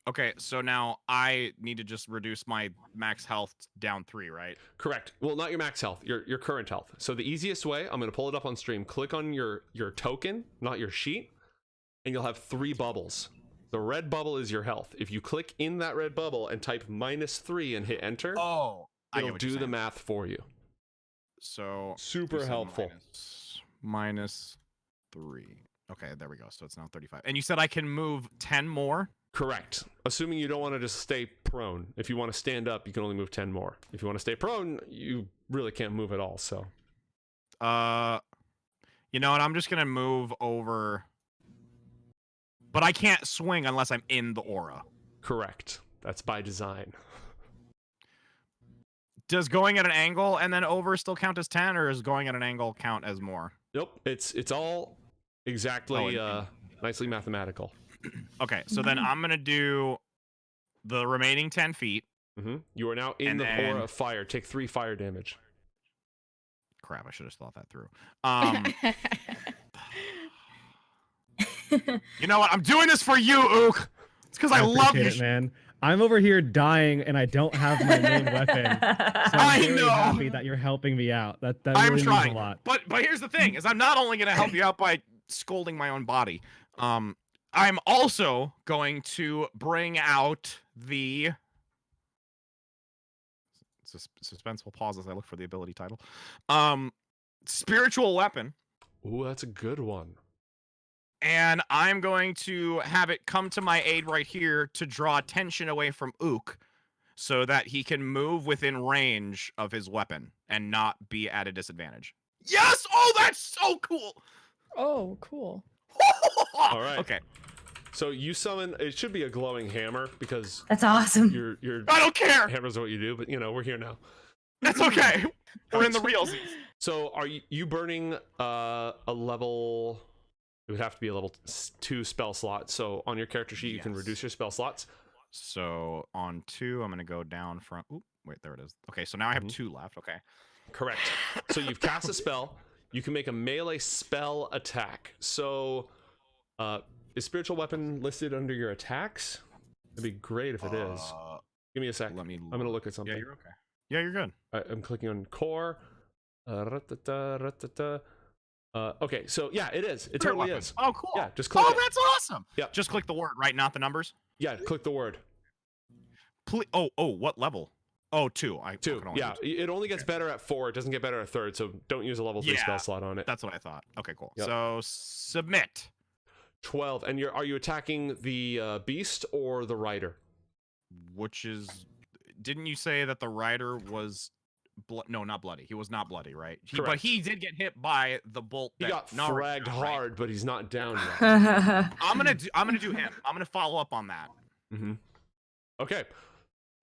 Okay, so now I need to just reduce my max health down 3, right? Correct. Well, not your max health, your current health. So the easiest way, I'm going to pull it up on stream. Click on your token, not your sheet, and you'll have 3 bubbles. The red bubble is your health. If you click in that red bubble and type -3 and hit enter, it'll do the math for you. So super helpful. -3. Okay, there we go. So it's now 35. And you said I can move 10 more? Correct. Assuming you don't want to just stay prone. If you want to stand up, you can only move 10 more. If you want to stay prone, you really can't move at all, so. You know what? I'm just going to move over. But I can't swing unless I'm in the aura. Correct. That's by design. Does going at an angle and then over still count as 10, or is going at an angle count as more? Nope. It's all exactly nicely mathematical. Okay, so then I'm gonna do the remaining 10 feet. You are now in the aura of fire. Take 3 fire damage. Crap! I should have thought that through. You know what? I'm doing this for you, Ook. It's because I love you, man. I'm over here dying, and I don't have my main weapon. So I'm very happy that you're helping me out. That really means a lot. But here's the thing: is I'm not only gonna help you out by scolding my own body. I'm also going to bring out the suspenseful pause as I look for the ability title. Spiritual weapon. Ooh, that's a good one. And I'm going to have it come to my aid right here to draw attention away from Ook so that he can move within range of his weapon and not be at a disadvantage. Yes! Oh, that's so cool! Oh, cool. All right. Okay. So you summon. It should be a glowing hammer because That's awesome. your I don't care. hammers are what you do. But we're here now. That's okay. We're in the realsies. So are you burning a level? It would have to be a level 2 spell slot. So on your character sheet, you can reduce your spell slots. So on 2, I'm gonna go down from. Oop, wait, there it is. Okay, so now I have 2 left. Okay. Correct. So you've cast a spell. You can make a melee spell attack. So, is spiritual weapon listed under your attacks? It'd be great if it is. Give me a sec. Let me. I'm gonna look at something. Yeah, you're okay. Yeah, you're good. I'm clicking on core. Okay, so yeah, it is. It totally weapon. is. Oh, cool. Yeah, just click it. That's awesome. Yeah. Just click the word, right? Not the numbers. Yeah, click the word. Oh, what level? Oh, 2. 2. Yeah, it only gets better at 4. It doesn't get better at 3rd, so don't use a level 3 spell slot on it. That's what I thought. Okay, cool. Yep. So submit. 12. And are you attacking the beast or the rider? Which is, didn't you say that the rider was, no, not bloody. He was not bloody, right? But Correct. he did get hit by the bolt. He got Nara fragged got, right? hard, but he's not down yet. I'm gonna do him. I'm gonna follow up on that. Mm-hmm. Okay.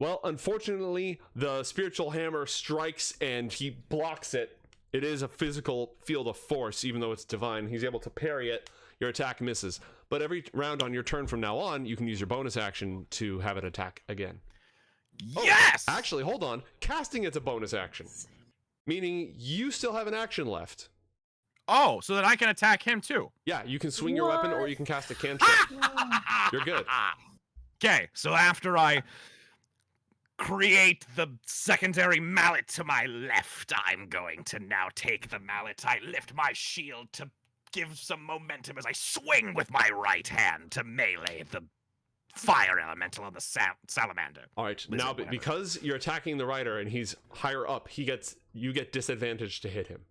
Well, unfortunately, the spiritual hammer strikes and he blocks it. It is a physical field of force, even though it's divine. He's able to parry it. Your attack misses. But every round on your turn from now on, you can use your bonus action to have it attack again. Yes! Oh, actually, hold on. Casting it's a bonus action. Meaning you still have an action left. Oh, so that I can attack him too. Yeah, you can swing your weapon or you can cast a cantrip. You're good. Okay, so after I create the secondary mallet to my left, I'm going to now take the mallet. I lift my shield to give some momentum as I swing with my right hand to melee the fire elemental on the salamander. All right, now because you're attacking the rider and he's higher up, you get disadvantage to hit him.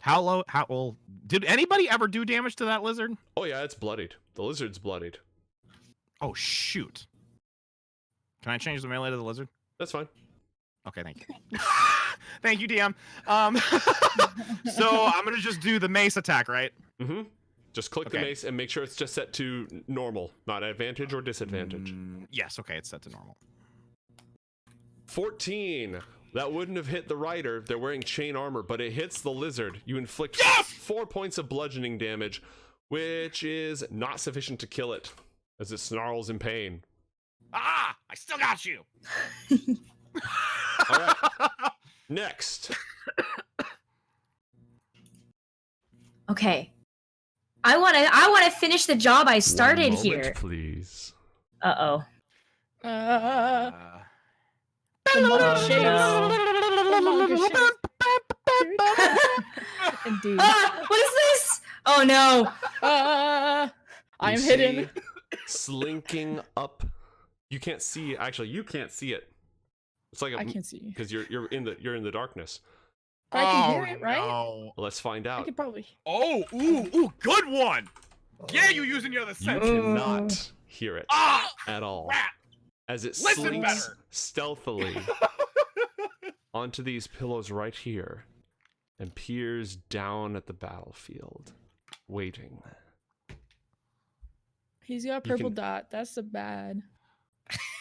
How low? How well? Did anybody ever do damage to that lizard? Oh yeah, it's bloodied. The lizard's bloodied. Oh shoot! Can I change the melee to the lizard? That's fine. Okay, thank you. Thank you, DM. So I'm gonna just do the mace attack, right? Mm-hmm. Just click the mace and make sure it's just set to normal, not advantage or disadvantage. Yes, okay, it's set to normal. 14. That wouldn't have hit the rider. They're wearing chain armor, but it hits the lizard. You inflict 4 points of bludgeoning damage, which is not sufficient to kill it, as it snarls in pain. Ah! I still got you! All right. Next. Okay. I want to finish the job I started 1 moment, here. please. Uh-oh. The monk shakes. The monk shakes. Indeed. Ah, what is this? Oh no. I'm You hidden. see slinking up. You can't see. Actually, you can't see it. It's like I can't see. because you're in the darkness. But I can hear it, right? No. Let's find I out. could probably. Oh, ooh, good one! Yeah, you using your other You sense. cannot hear it Ah! at all, Crap! as it Listen slinks better. stealthily onto these pillows right here and peers down at the battlefield, waiting. He's got a You purple can- dot. That's so bad.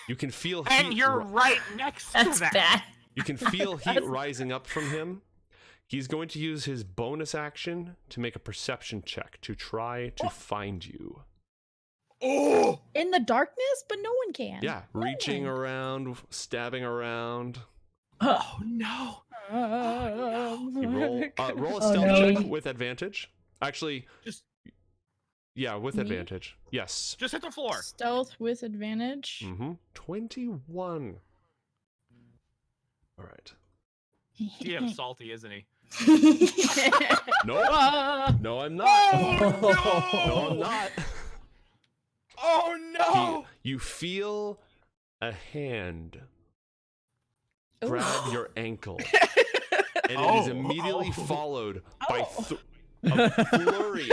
You can feel And heat you're right next to That's that. bad. You can feel heat rising up from him. He's going to use his bonus action to make a perception check to try to find you. Oh! In the darkness, but no one can. Yeah, reaching around, stabbing around. Oh no! You roll a Oh, stealth no. check with advantage. Actually, Just- yeah, with Me? advantage. Yes. Just hit the floor. Stealth with advantage. 21. All right. DM's salty, isn't he? No, Ah! no, I'm not. Oh, No, I'm not. Oh no! You feel a hand Ooh. grab your ankle, and it is immediately followed by a flurry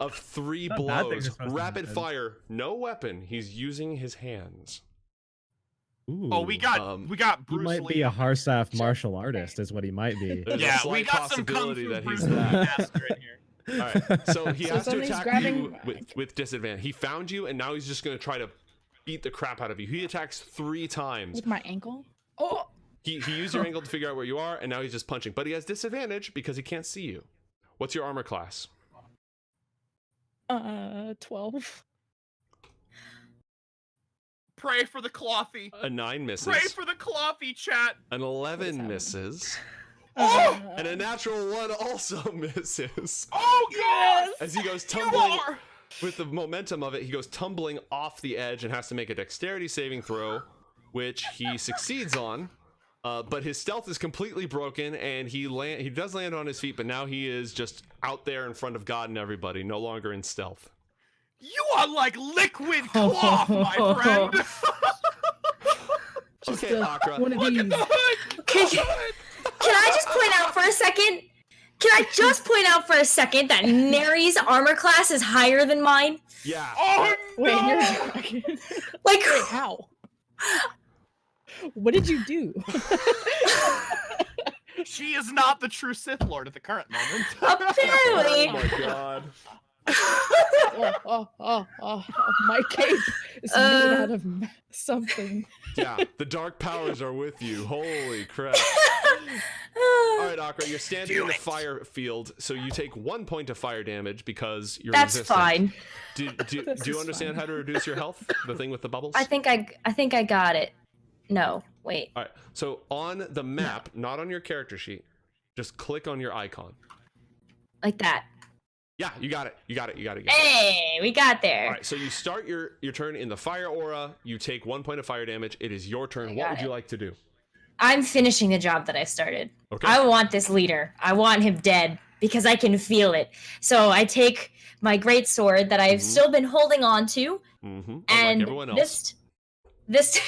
of 3 Not bad things blows. are supposed to Rapid happen. fire, no weapon. He's using his hands. Ooh. Oh, we got Um, Bruce He might Lee. be a Harsaf martial artist, is what he might be. There's a Yeah, slight we got some kung possibility fu that he's Bruce Lee that. master in here. All right. So he So has to something's attack grabbing you my- with disadvantage. He found you, and now he's just going to try to beat the crap out of you. He attacks 3 times. With my ankle. Oh. He used your angle to figure out where you are, and now he's just punching. But he has disadvantage because he can't see you. What's your armor class? 12. Pray for the clothy. A 9 misses. Pray for the clothy, chat. An 11 happening? misses. Oh! And a natural 1 also misses. Oh god! As he goes You tumbling, are! with the momentum of it, he goes tumbling off the edge and has to make a dexterity saving throw, which he succeeds on. But his stealth is completely broken, and he does land on his feet, but now he is just out there in front of God and everybody, no longer in stealth. You are like liquid cloth, my friend. Okay, Akra. One of Look these. at the hood. Can I just point out for a second? Can I just point out for a second that Neri's armor class is higher than mine? Yeah. Oh Wait, no! you're dragon. Like, Wait, how? What did you do? She is not the true Sith Lord at the current moment. apparently. Oh my god. My cape is made out of something. Yeah, the dark powers are with you. Holy crap. All right, Akra, you're standing in the fire field, so you take 1 point of fire damage because you're That's resistant. fine. Do This you is understand fine. how to reduce your health? The thing with the bubbles? I think I got it. No, wait. All right, so on the map, not on your character sheet, just click on your icon. Like that. Yeah, you got it. You got it. Hey, we got there. All right, so you start your turn in the fire aura. You take 1 point of fire damage. It is your turn. I What got would you it. like to do? I'm finishing the job that I started. Okay. I want this leader. I want him dead because I can feel it. So I take my great sword that I've Mhm. still been holding on to, Mm-hmm. Unlike and everyone else. this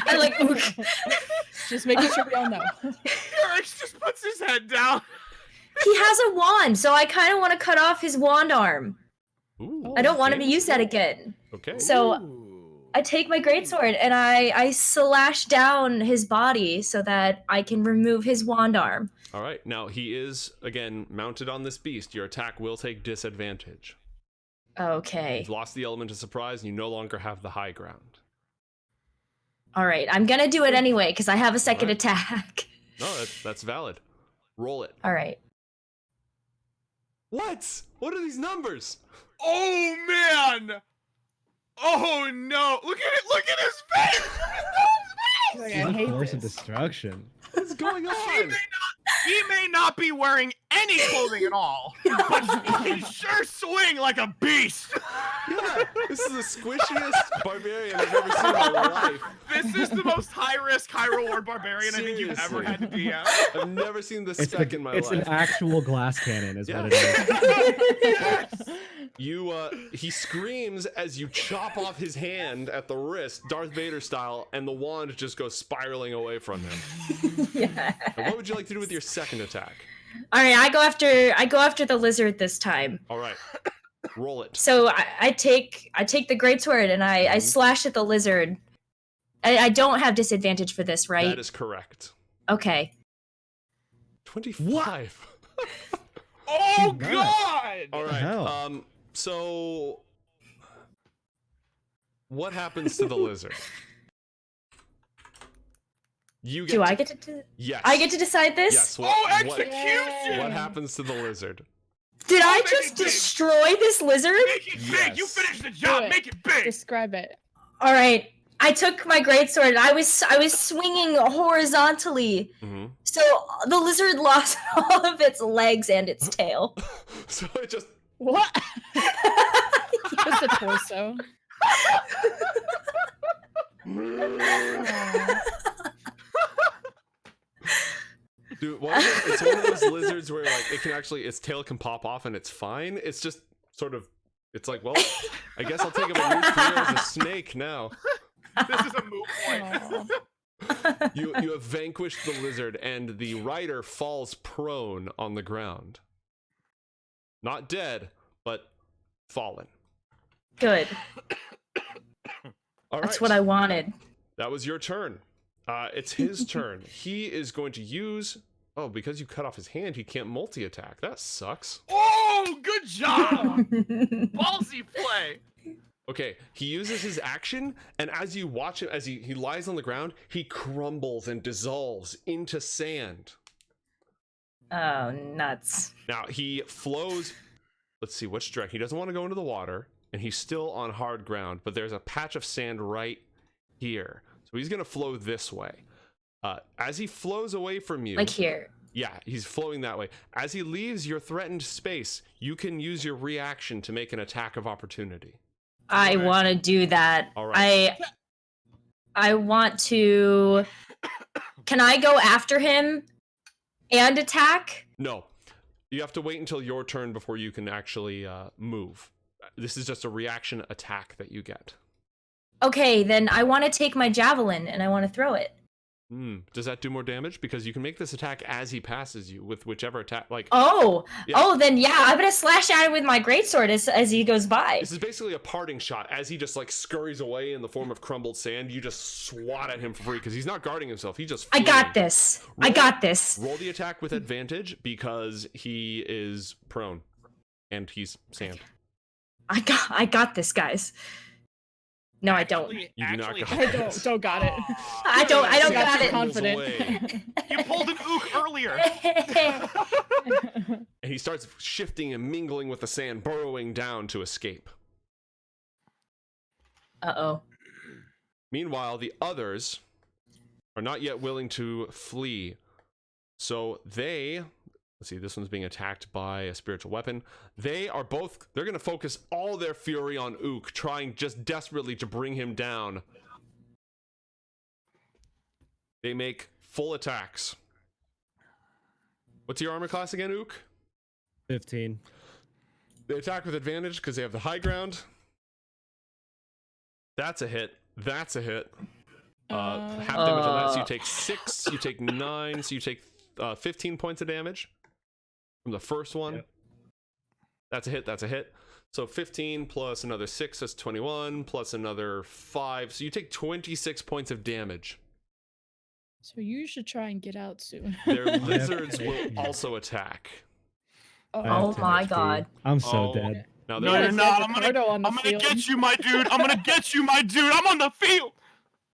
I like Just making sure we all know. Heurix just puts his head down. he has a wand, so I kind of want to cut off his wand arm. Ooh, I don't want him to fancy. use that again. Okay. So Ooh. I take my greatsword and I slash down his body so that I can remove his wand arm. All right. Now he is again mounted on this beast. Your attack will take disadvantage. Okay. You've lost the element of surprise, and you no longer have the high ground. All right. I'm gonna do it anyway because I have a second Alright. attack. No, that's valid. Roll it. All right. What? What are these numbers? Oh man! Oh no! Look at it! Look at his face! Look at his face! Like, She's I a hate force of this. destruction. What's going on? He may not be wearing any clothing at all, but he can sure swing like a beast. Yeah, this is the squishiest barbarian I've ever seen in my life. This is the most high-risk, high-reward barbarian I think you've ever Seriously. had to DM. I've never seen this It's, spec in my it's an life. actual glass cannon, is Yeah. what it is. Yes! He screams as you chop off his hand at the wrist, Darth Vader style, and the wand just goes spiraling away from him. Yeah. And what would you like to do with your second attack? All right. I go after the lizard this time. All right, roll it. So I take the greatsword and I Mhm. slash at the lizard. I don't have disadvantage for this, right? That is correct. Okay. 25. Oh Nice. god! All the right. hell? So what happens to the lizard? You Do I get to? Yes. I get to decide this? Yes. Oh, execution! What happens to the lizard? Did I make just it big. destroy this lizard? Make it big! You Yes. finish the job! Do it. Make it big! Describe it. All right. I took my greatsword and I was swinging horizontally. Mm-hmm. So the lizard lost all of its legs and its tail. So it just What? Just a torso. Dude, it's one of those lizards where like it can actually its tail can pop off and it's fine. It's just sort of it's like, well, I guess I'll take up a new career as a snake now. This is a moot point. Aw. You have vanquished the lizard and the rider falls prone on the ground. Not dead, but fallen. Good. All That's right. what I wanted. That was your turn. It's his turn. He is going to use. Oh, because you cut off his hand, he can't multi-attack. That sucks. Oh Oh, good job! Ballsy play. Okay, he uses his action, and as you watch him, as he lies on the ground, he crumbles and dissolves into sand. Oh, nuts. Now, he flows, let's see, which direction? He doesn't want to go into the water, and he's still on hard ground, but there's a patch of sand right here. So he's going to flow this way. As he flows away from you... Like here. Yeah, he's flowing that way. As he leaves your threatened space, you can use your reaction to make an attack of opportunity. I want to do that. All right. I want to... Can I go after him and attack? No. You have to wait until your turn before you can actually move. This is just a reaction attack that you get. Okay, then I want to take my javelin and I want to throw it. Does that do more damage? Because you can make this attack as he passes you with whichever attack. Like, then yeah, I'm gonna slash at him with my greatsword as he goes by. This is basically a parting shot. As he just like scurries away in the form of crumbled sand, you just swat at him for free because he's not guarding himself. He just. I got this. I got this. Roll the attack with advantage because he is prone, and he's sand. I got this, guys. No, I don't. You do not got I it. don't got it. I don't got it. Confident. You pulled an ook earlier. And he starts shifting and mingling with the sand, burrowing down to escape. Uh-oh. Meanwhile, the others are not yet willing to flee. So they, let's see, this one's being attacked by a spiritual weapon. They're going to focus all their fury on Ook, trying just desperately to bring him down. They make full attacks. What's your armor class again, Ook? 15. They attack with advantage because they have the high ground. That's a hit. That's a hit. Half damage on that, so you take 6, you take 9, so you take 15 points of damage from the first one. Yep. That's a hit, that's a hit. So 15 plus another 6, that's 21, plus another 5, so you take 26 points of damage. So you should try and get out soon. Their lizards will also attack. Oh my god. I'm so dead. Now No, you're not. I'm gonna get you, my dude. I'm gonna get you, my dude. I'm on the field.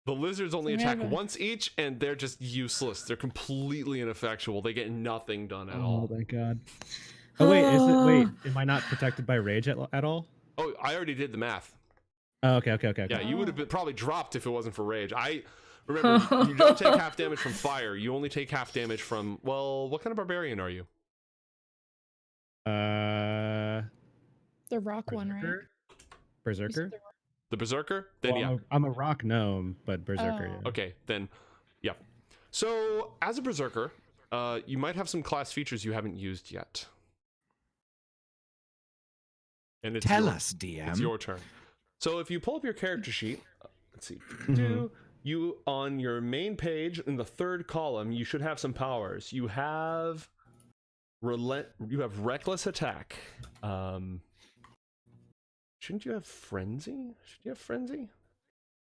The lizards only attack once each, and they're just useless. They're completely ineffectual. They get nothing done at all. Oh, thank God. Oh, wait, am I not protected by rage at all? Oh, I already did the math. Oh, okay. Yeah, you would have been probably dropped if it wasn't for rage. Remember, you don't take half damage from fire. You only take half damage from, well, what kind of barbarian are you? The rock one, right? Berserker? The Berserker? Then well, yeah. I'm a rock gnome, but Berserker. Oh. Yeah. Okay, then, yeah. So, as a Berserker, you might have some class features you haven't used yet. And it's Tell us, DM. It's your turn. So if you pull up your character sheet, let's see. You on your main page in the third column, you should have some powers. You have reckless attack. Shouldn't you have frenzy? Should you have frenzy? I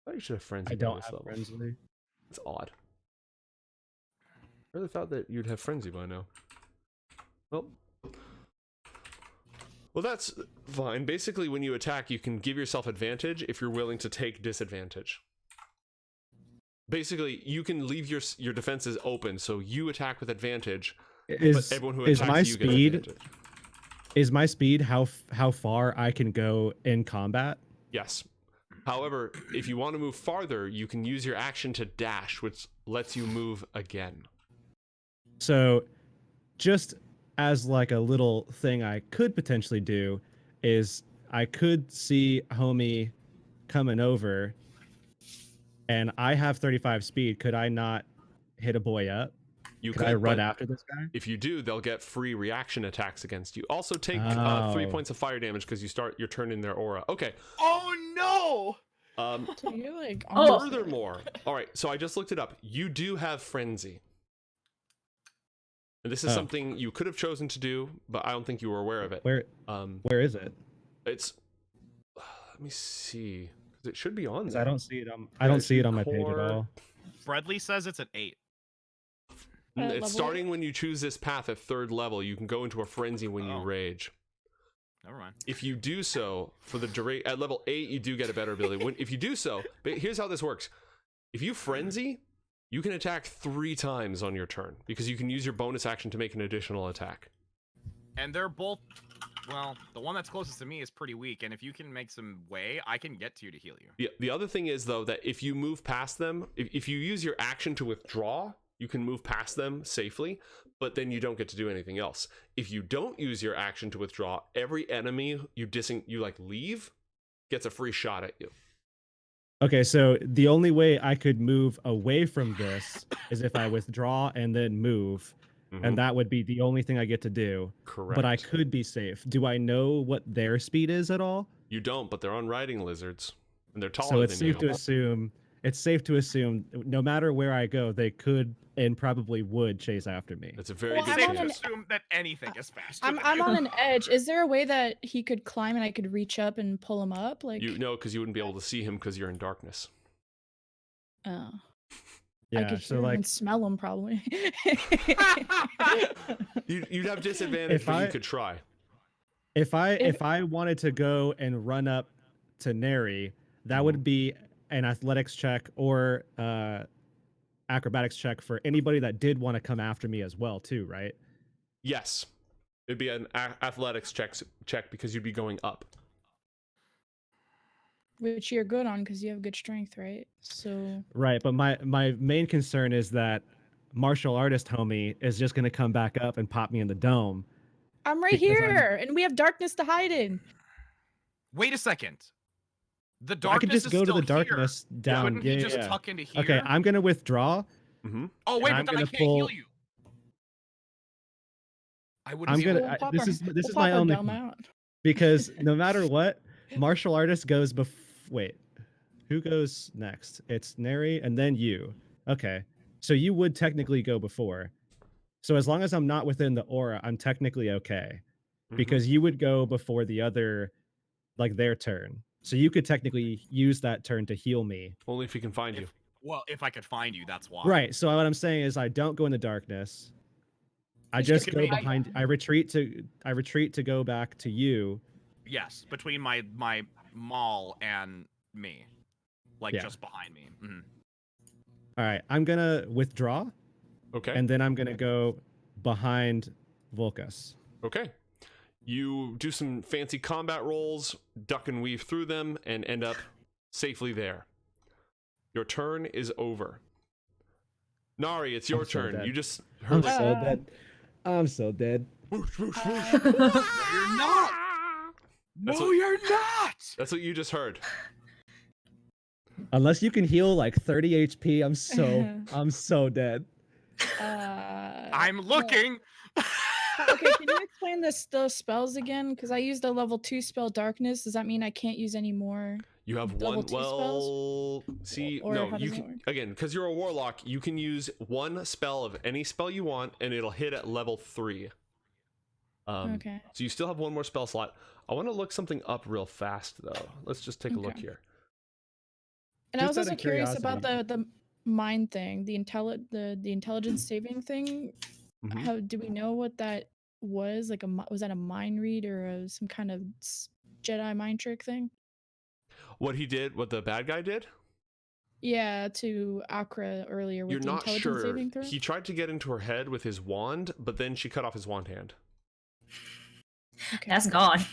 thought you should have frenzy. I don't this have level. frenzy. It's odd. I really thought that you'd have frenzy by now. Well, that's fine. Basically, when you attack, you can give yourself advantage if you're willing to take disadvantage. Basically, you can leave your defenses open, so you attack with advantage. But everyone who attacks you gets advantage. Is my speed how far I can go in combat? Yes. However, if you want to move farther, you can use your action to dash, which lets you move again. So, just as like a little thing I could potentially do is I could see homie coming over and I have 35 speed. Could I not hit a boy up? Could I run after this guy? If you do, they'll get free reaction attacks against you. Also take 3 points of fire damage because you start your turn in their aura. Okay. Oh no! So you're like, Furthermore, all right, so I just looked it up. You do have frenzy. And this is something you could have chosen to do, but I don't think you were aware of it. Where is it? It's let me see. It should be on there. I don't see it on my page at all. Fredley says it's at 8. It's starting when you choose this path at 3rd level. You can go into a frenzy when you rage. never mind. If you do so for the duration at level 8, you do get a better ability. If you do so, but here's how this works: if you frenzy, you can attack 3 times on your turn because you can use your bonus action to make an additional attack. And they're both. Well, the one that's closest to me is pretty weak, and if you can make some way, I can get to you to heal you. The other thing is, though, that if you move past them, if you use your action to withdraw, you can move past them safely, but then you don't get to do anything else. If you don't use your action to withdraw, every enemy you like leave gets a free shot at you. Okay, so the only way I could move away from this is if I withdraw and then move. And that would be the only thing I get to do. Correct. But I could be safe. Do I know what their speed is at all? You don't, but they're on riding lizards, and they're taller So it's than safe you. to assume. It's safe to assume no matter where I go, they could and probably would chase after me. That's a very Well, good I'm on Safe to an- assume that anything is faster. I'm than you. on an edge. Is there a way that he could climb and I could reach up and pull him up? Like You know, because you wouldn't be able to see him because you're in darkness. Oh. Yeah, I could so hear him like and smell him probably. You'd have disadvantage, but you could try. if I wanted to go and run up to Neri, that would be an athletics check or acrobatics check for anybody that did want to come after me as well, too, right? Yes, it'd be an athletics check because you'd be going up. Which you're good on because you have good strength, right? So Right, but my main concern is that martial artist homie is just gonna come back up and pop me in the dome. I'm right Because here, and we have darkness to hide in. Wait a second. The I darkness could just is go to still the darkness here. down. Couldn't he just yeah. tuck into here? Okay, I'm gonna withdraw. Oh wait, I'm but then I gonna can't heal pull- you. I wouldn't I'm be able gonna. to- We'll pop This our- is we'll my pop our only dumb point. out. Because no matter what, martial artist goes wait, who goes next? It's Neri and then you. Okay, so you would technically go before. So as long as I'm not within the aura, I'm technically okay. Because you would go before the other, like their turn. So you could technically use that turn to heal me. Only if he can find you. Well, if I could find you, that's why. Right. So what I'm saying is I don't go in the darkness. I Which just could go be- behind. I retreat to go back to you. Yes, between my maul and me, like Yeah. just behind me. Mhm. All right. I'm gonna withdraw, Okay. and then I'm gonna go behind Volcus. Okay. You do some fancy combat rolls, duck and weave through them, and end up safely there. Your turn is over. Nari, it's your I'm so turn. dead. You just I'm heard like, so dead. I'm so dead. whoosh, whoosh, whoosh. No, you're not. That's No, what- you're not. That's what you just heard. Unless you can heal like 30 HP, I'm so dead. I'm looking. Okay, can you explain those spells again? Because I used a level 2 spell darkness. Does that mean I can't use any more? You have Level one. 2 spells? Well, see, Or no, how you does it can work? again because you're a warlock. You can use one spell of any spell you want, and it'll hit at level 3. Okay. So you still have one more spell slot. I want to look something up real fast though. Let's just take a look Okay. here. And I Just was out also of curious about curiosity. the mind thing, the intelligence saving thing. Mhm. How do we know what that was? Like was that a mind read or some kind of Jedi mind trick thing? What he did, what the bad guy did? Yeah, to Akra earlier with You're the not intelligence sure. saving throw. He tried to get into her head with his wand, but then she cut off his wand hand. Okay. That's gone.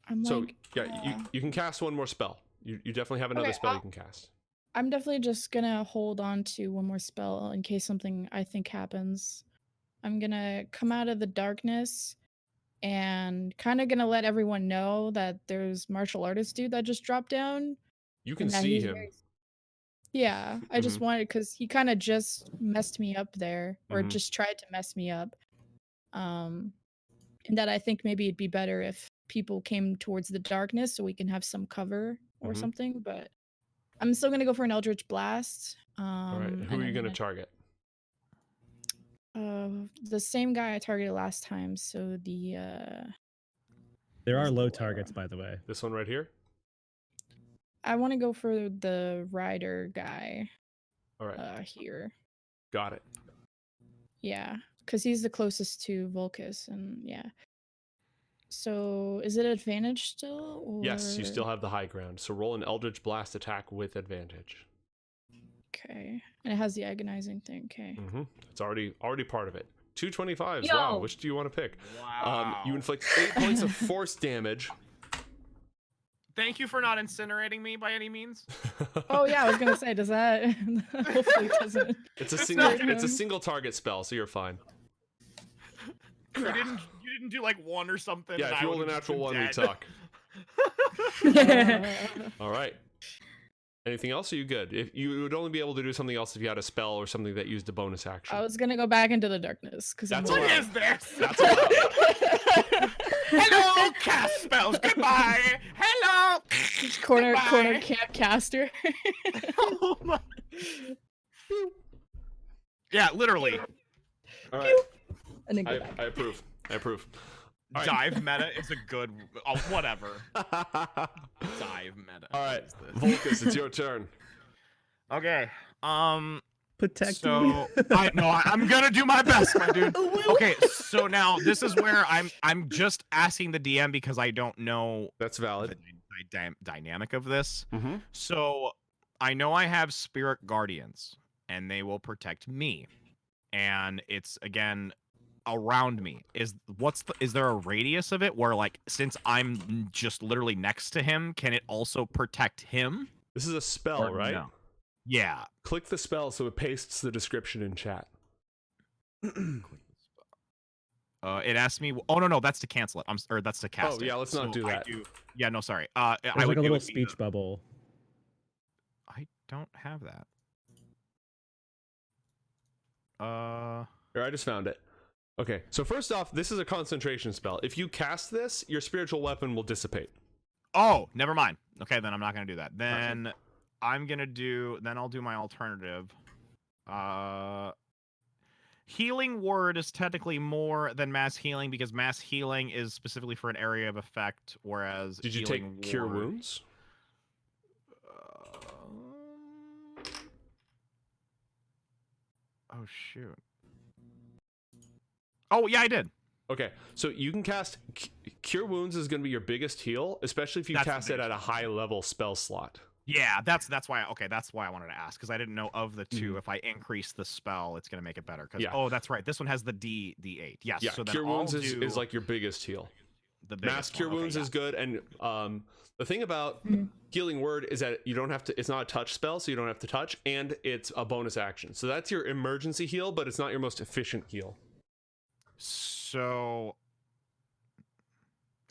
I'm So like, yeah, you can cast one more spell. You definitely have another Okay, spell you can cast. I'm definitely just gonna hold on to one more spell in case something I think happens. I'm gonna come out of the darkness and kind of gonna let everyone know that there's martial artist dude that just dropped down. You can and that see he's him. very- Yeah, I just wanted because he kind of just messed me up there, or Mhm. just tried to mess me up. And that I think maybe it'd be better if people came towards the darkness so we can have some cover or Mhm. something. But I'm still gonna go for an Eldritch Blast. All right, who and are you I'm going to target? The same guy I targeted last time. So the There are Where's the low lower? targets, by the way. This one right here? I want to go for the rider guy All right, here. got it. Yeah, because he's the closest to Volcus, and yeah. So is it advantage still? Or... Yes, you still have the high ground. So roll an Eldritch Blast attack with advantage. Okay, and it has the agonizing thing. Okay. It's already part of it. 225s. Yo. Wow. Which do you want to pick? Wow. You inflict 8 points of force damage. Thank you for not incinerating me by any means. Oh yeah, I was gonna say, does that? Hopefully it doesn't. It's a It's single. not- It's a single target spell, so you're fine. You didn't do like 1 or something. Yeah, and if I you rolled a would've natural been 1, we dead. talk. All right. Anything else? Are you good? If you would only be able to do something else if you had a spell or something that used a bonus action. I was gonna go back into the darkness because That's What allowed. is this? That's allowed. Hello, cast spells. Goodbye. Hello. corner Goodbye. camp caster. Oh my. Yeah, literally. All right. And then go back. I approve. I approve. All right. Dive meta is a good. Oh, whatever. Dive meta. All right, What is this? Volcus, it's your turn. Okay. Protect me. So I'm gonna do my best, my dude. Okay, so now this is where I'm just asking the DM because I don't know That's the valid. dynamic of this. Mm-hmm. So I know I have spirit guardians, and they will protect me, and it's again around me. Is there a radius of it where, like, since I'm just literally next to him, can it also protect him? This is a spell, Or right? no? Yeah. Click the spell so it pastes the description in chat. It asked me. Oh no, that's to cancel it. Or that's to cast. Oh, yeah, it. let's not do I that. Yeah, no, sorry. There's I like would a it little would be speech bubble. I don't have that. Here, I just found it. Okay, so first off, this is a concentration spell. If you cast this, your spiritual weapon will dissipate. Oh, never mind. Okay, then I'm not gonna do that. Then I'm gonna do. Then I'll do my alternative. Healing word is technically more than mass healing because mass healing is specifically for an area of effect, whereas Did you healing take Cure word- Wounds? Oh shoot. Oh yeah, I did. Okay, so you can cast Cure Wounds is going to be your biggest heal, especially if you That's the cast it at a biggest high level spell slot. Yeah, that's why. Okay, that's why I wanted to ask because I didn't know of the two. If I increase the spell, it's gonna make it better. Because Yeah. oh, that's right. This one has the D8. Yes. Yeah, So then Cure I'll Wounds do is like your biggest heal. the Mass biggest Cure one. Okay, Wounds yeah. is good, and the thing about Healing Word is that you don't have to. It's not a touch spell, so you don't have to touch, and it's a bonus action. So that's your emergency heal, but it's not your most efficient heal. So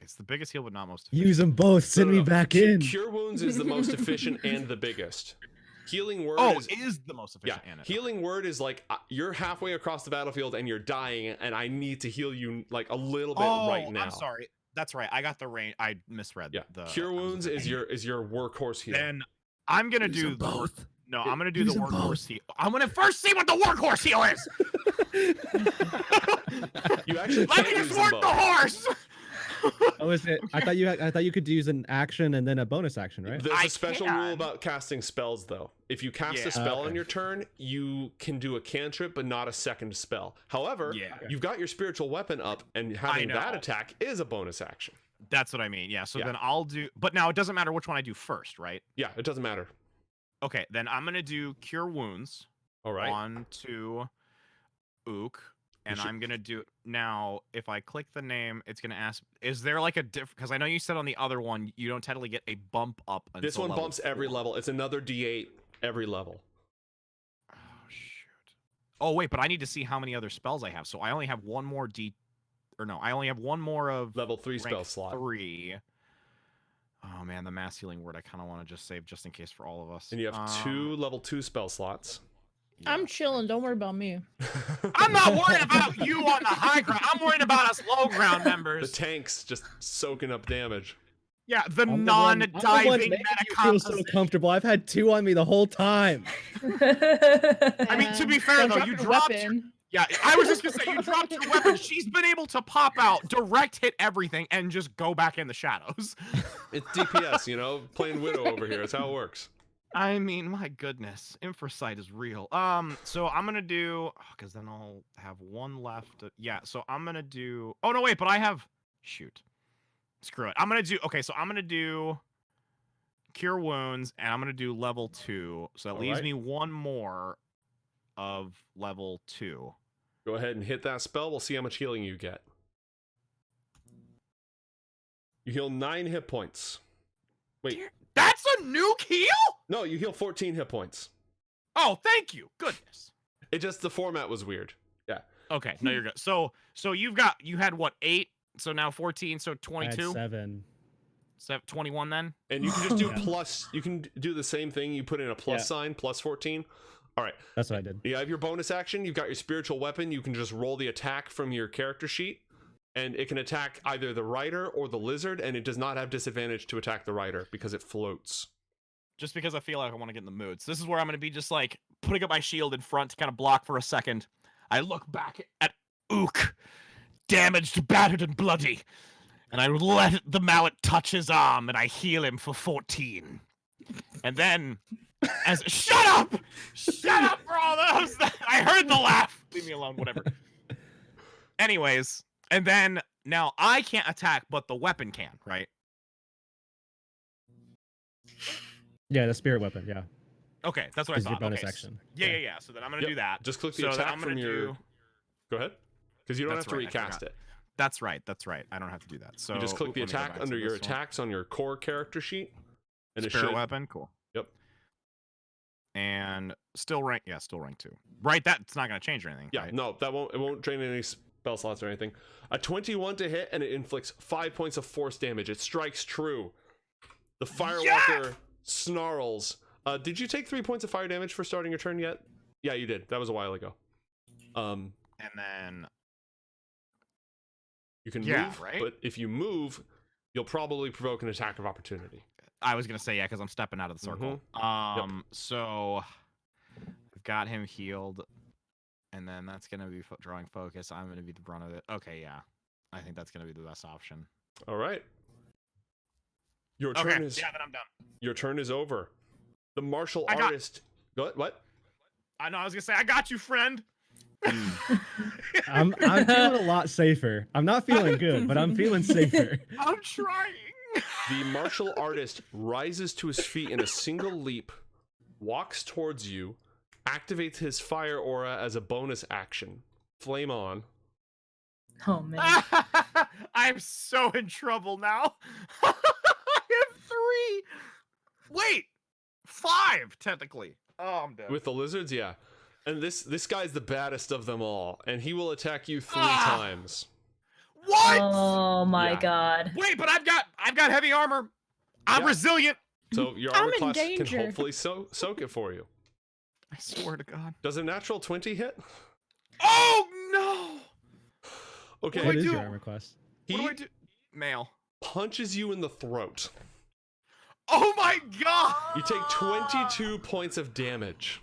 it's the biggest heal, but not most. Efficient. Use them both. Send me back in. Cure Wounds is the most efficient and the biggest. Healing Word Oh, is the most yeah. efficient. and Healing Word is like you're halfway across the battlefield and you're dying, and I need to heal you like a little bit right now. I'm sorry. That's right. I got the range. I misread. Yeah. The Cure Wounds is your workhorse heal. Then I'm gonna Use do them both. No, I'm gonna do Use the them workhorse heal. I'm gonna first see what the workhorse heal is. You actually Let can't me use just them work both. the horse. Oh, is it? I thought you could use an action and then a bonus action, right? There's I a special can. rule about casting spells, though. If you cast Yeah. a spell Okay. on your turn, you can do a cantrip, but not a second spell. However, Yeah. you've got your spiritual weapon up, and having that know. attack is a bonus action. That's what I mean. Yeah. So Yeah. then I'll do. But now it doesn't matter which one I do first, right? Yeah, it doesn't matter. Okay. Then I'm gonna do Cure Wounds All right. on to Ook. And should- I'm gonna do now. If I click the name, it's gonna ask, "Is there like a different?" Because I know you said on the other one you don't technically get a bump up. Until This one level bumps every 4. level. It's another D8 every level. Oh shoot. Oh wait, but I need to see how many other spells I have. So I only have one more I only have one more of Level 3 spell rank slot. 3. Oh man, the mass healing word I kind of want to just save just in case for all of us. And you have 2 level 2 spell slots. I'm yeah. chilling. Don't worry about me. I'm not worried about you on the high ground. I'm worried about us low ground The members. tank's just soking up damage. Yeah, the I'm the one non-diving making you meta feel so comfortable. I've had 2 on me the whole time. I mean, to be fair Don't though, drop you your dropped. weapon. Yeah, I was just gonna say you dropped your weapon. She's been able to pop out, direct hit everything, and just go back in the shadows. It's DPS, playing Widow over here. That's how it works. I mean, my goodness, infrasight is real. So I'm gonna do, because then I'll have one left. Yeah, so I'm gonna do. Oh no, wait, but I have. Shoot, screw it. I'm gonna do. Okay, so I'm gonna do cure wounds, and I'm gonna do level 2. So that leaves me one more of level 2. Go ahead and hit that spell. We'll see how much healing you get. You heal 9 hit points. Wait. That's a nuke heal? No, you heal 14 hit points. Oh, thank you. Goodness. It just, the format was weird. Yeah. Okay, no, you're good. So you had what, 8? So now 14, so 22? 7. 21 then? And you can just do plus, you can do the same thing. You put in a plus sign, plus 14. All right. That's what I did. You have your bonus action. You've got your spiritual weapon. You can just roll the attack from your character sheet. And it can attack either the rider or the lizard, and it does not have disadvantage to attack the rider because it floats. Just because I feel like I want to get in the mood. So this is where I'm going to be just like putting up my shield in front to kind of block for a second. I look back at Ook, damaged, battered, and bloody. And I let the mallet touch his arm, and I heal him for 14. And then, shut up! Shut up for all those! I heard the laugh! Leave me alone, whatever. Anyways, and then, now I can't attack, but the weapon can, right? Yeah, the spirit weapon, yeah. Okay, that's what I Is thought. your bonus okay, action. Yeah. So then I'm gonna do that. Just click the So then attack I'm gonna from your... do... Go ahead. Because you don't That's have to right, I recast forgot. it. That's right. I don't have to do that. So You just click the let me go attack back to under your this one. attacks on your core character sheet. And Spirit it should... weapon, cool. Yep. And still rank 2. Right, that's not gonna change or anything. Yeah, right? no, it won't drain any spell slots or anything. A 21 to hit, and it inflicts 5 points of force damage. It strikes true. The Firewalker snarls. Did you take 3 points of fire damage for starting your turn yet? Yeah, you did. That was a while ago. And then you can Yeah, move, right? but if you move, you'll probably provoke an attack of opportunity. I was gonna say because I'm stepping out of the circle. So I've got him healed, and then that's gonna be drawing focus. I'm gonna be the brunt of it. Okay, yeah, I think that's gonna be the best option. All right. Your turn is. Yeah, then I'm done. Your turn is over. The martial I got- artist. What? I know. I was gonna say I got you, friend. I'm feeling a lot safer. I'm not feeling good, but I'm feeling safer. I'm trying. The martial artist rises to his feet in a single leap, walks towards you, activates his fire aura as a bonus action. Flame on. Oh man. I'm so in trouble now. I have 3. Wait, 5 technically. Oh, I'm dead. With the lizards, yeah. And this guy's the baddest of them all, and he will attack you 3 times. What? Oh my Yeah. god. Wait, but I've got heavy armor. I'm resilient. So your I'm armor in class can danger. hopefully soak it for you. I swear to God. Does a natural 20 hit? Oh no! Okay. What do I is do? your armor class? What do He I do? Male. punches you in the throat. Oh my God! You take 22 points of damage.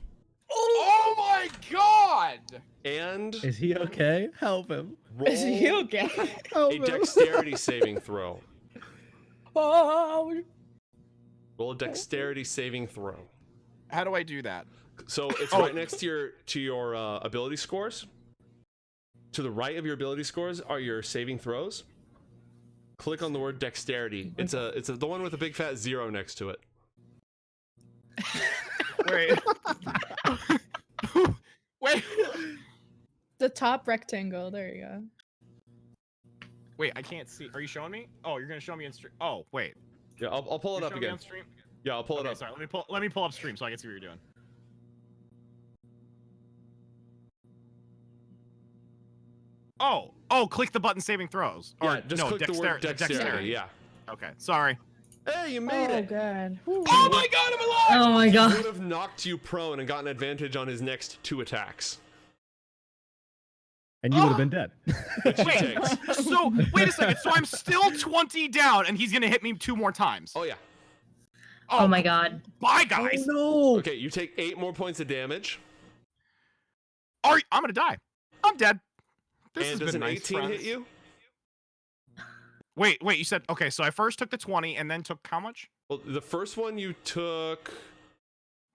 Oh my God! And Is he okay? Help him. roll Is he okay? Help a him. dexterity saving throw. Oh, Roll a dexterity saving throw. How do I do that? So it's right next to your ability scores. To the right of your ability scores are your saving throws. Click on the word dexterity. It's the one with a big fat 0 next to it. Wait. Wait. the top rectangle. There you go. Wait, I can't see. Are you showing me? Oh, you're gonna show me in stream. Oh, wait. Yeah, I'll pull it You're up showing me again. on stream? Yeah, I'll pull it Okay, up. sorry. Let me pull up stream so I can see what you're doing. Oh, click the button saving throws. Yeah, Or, just no, click the word dexterity. Yeah. Okay, sorry. Hey, you made it. God. Oh my God, I'm alive! Oh my He god. would have knocked you prone and gotten advantage on his next 2 attacks. And you would have been dead. Which he Wait, takes. so wait a second. So I'm still 20 down, and he's gonna hit me 2 more times. Oh yeah. Oh my god. Bye, guys. no. Okay, you take 8 more points of damage. I'm gonna die. I'm dead. This And has does been an nice, 18 friends. hit you? Wait. You said okay. So I first took the 20, and then took how much? Well, the first one you took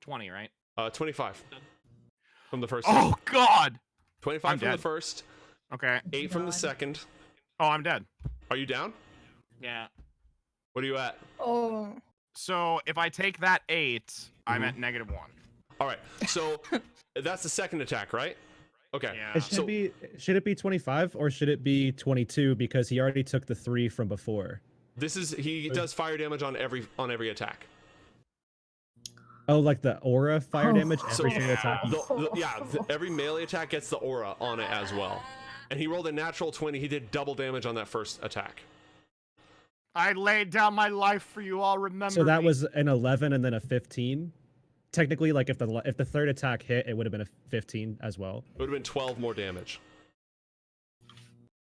20, right? 25 from the first. Oh God! 25 I'm from the dead. first. Okay. 8 from the God. second. Oh, I'm dead. Are you down? Yeah. What are you at? Oh. So if I take that 8, I'm Mhm. at -1. All right. So that's the second attack, right? Okay. Yeah. It should So- be should it be 25 or should it be 22 because he already took the 3 from before? He does fire damage on every attack. Oh, like the aura fire Oh. damage So- every single attack. Every melee attack gets the aura on it as well. And he rolled a natural 20. He did double damage on that first attack. I laid down my life for you all. Remember So that me. was an 11 and then a 15. Technically, like if the third attack hit, it would have been a 15 as well. It would have been 12 more damage.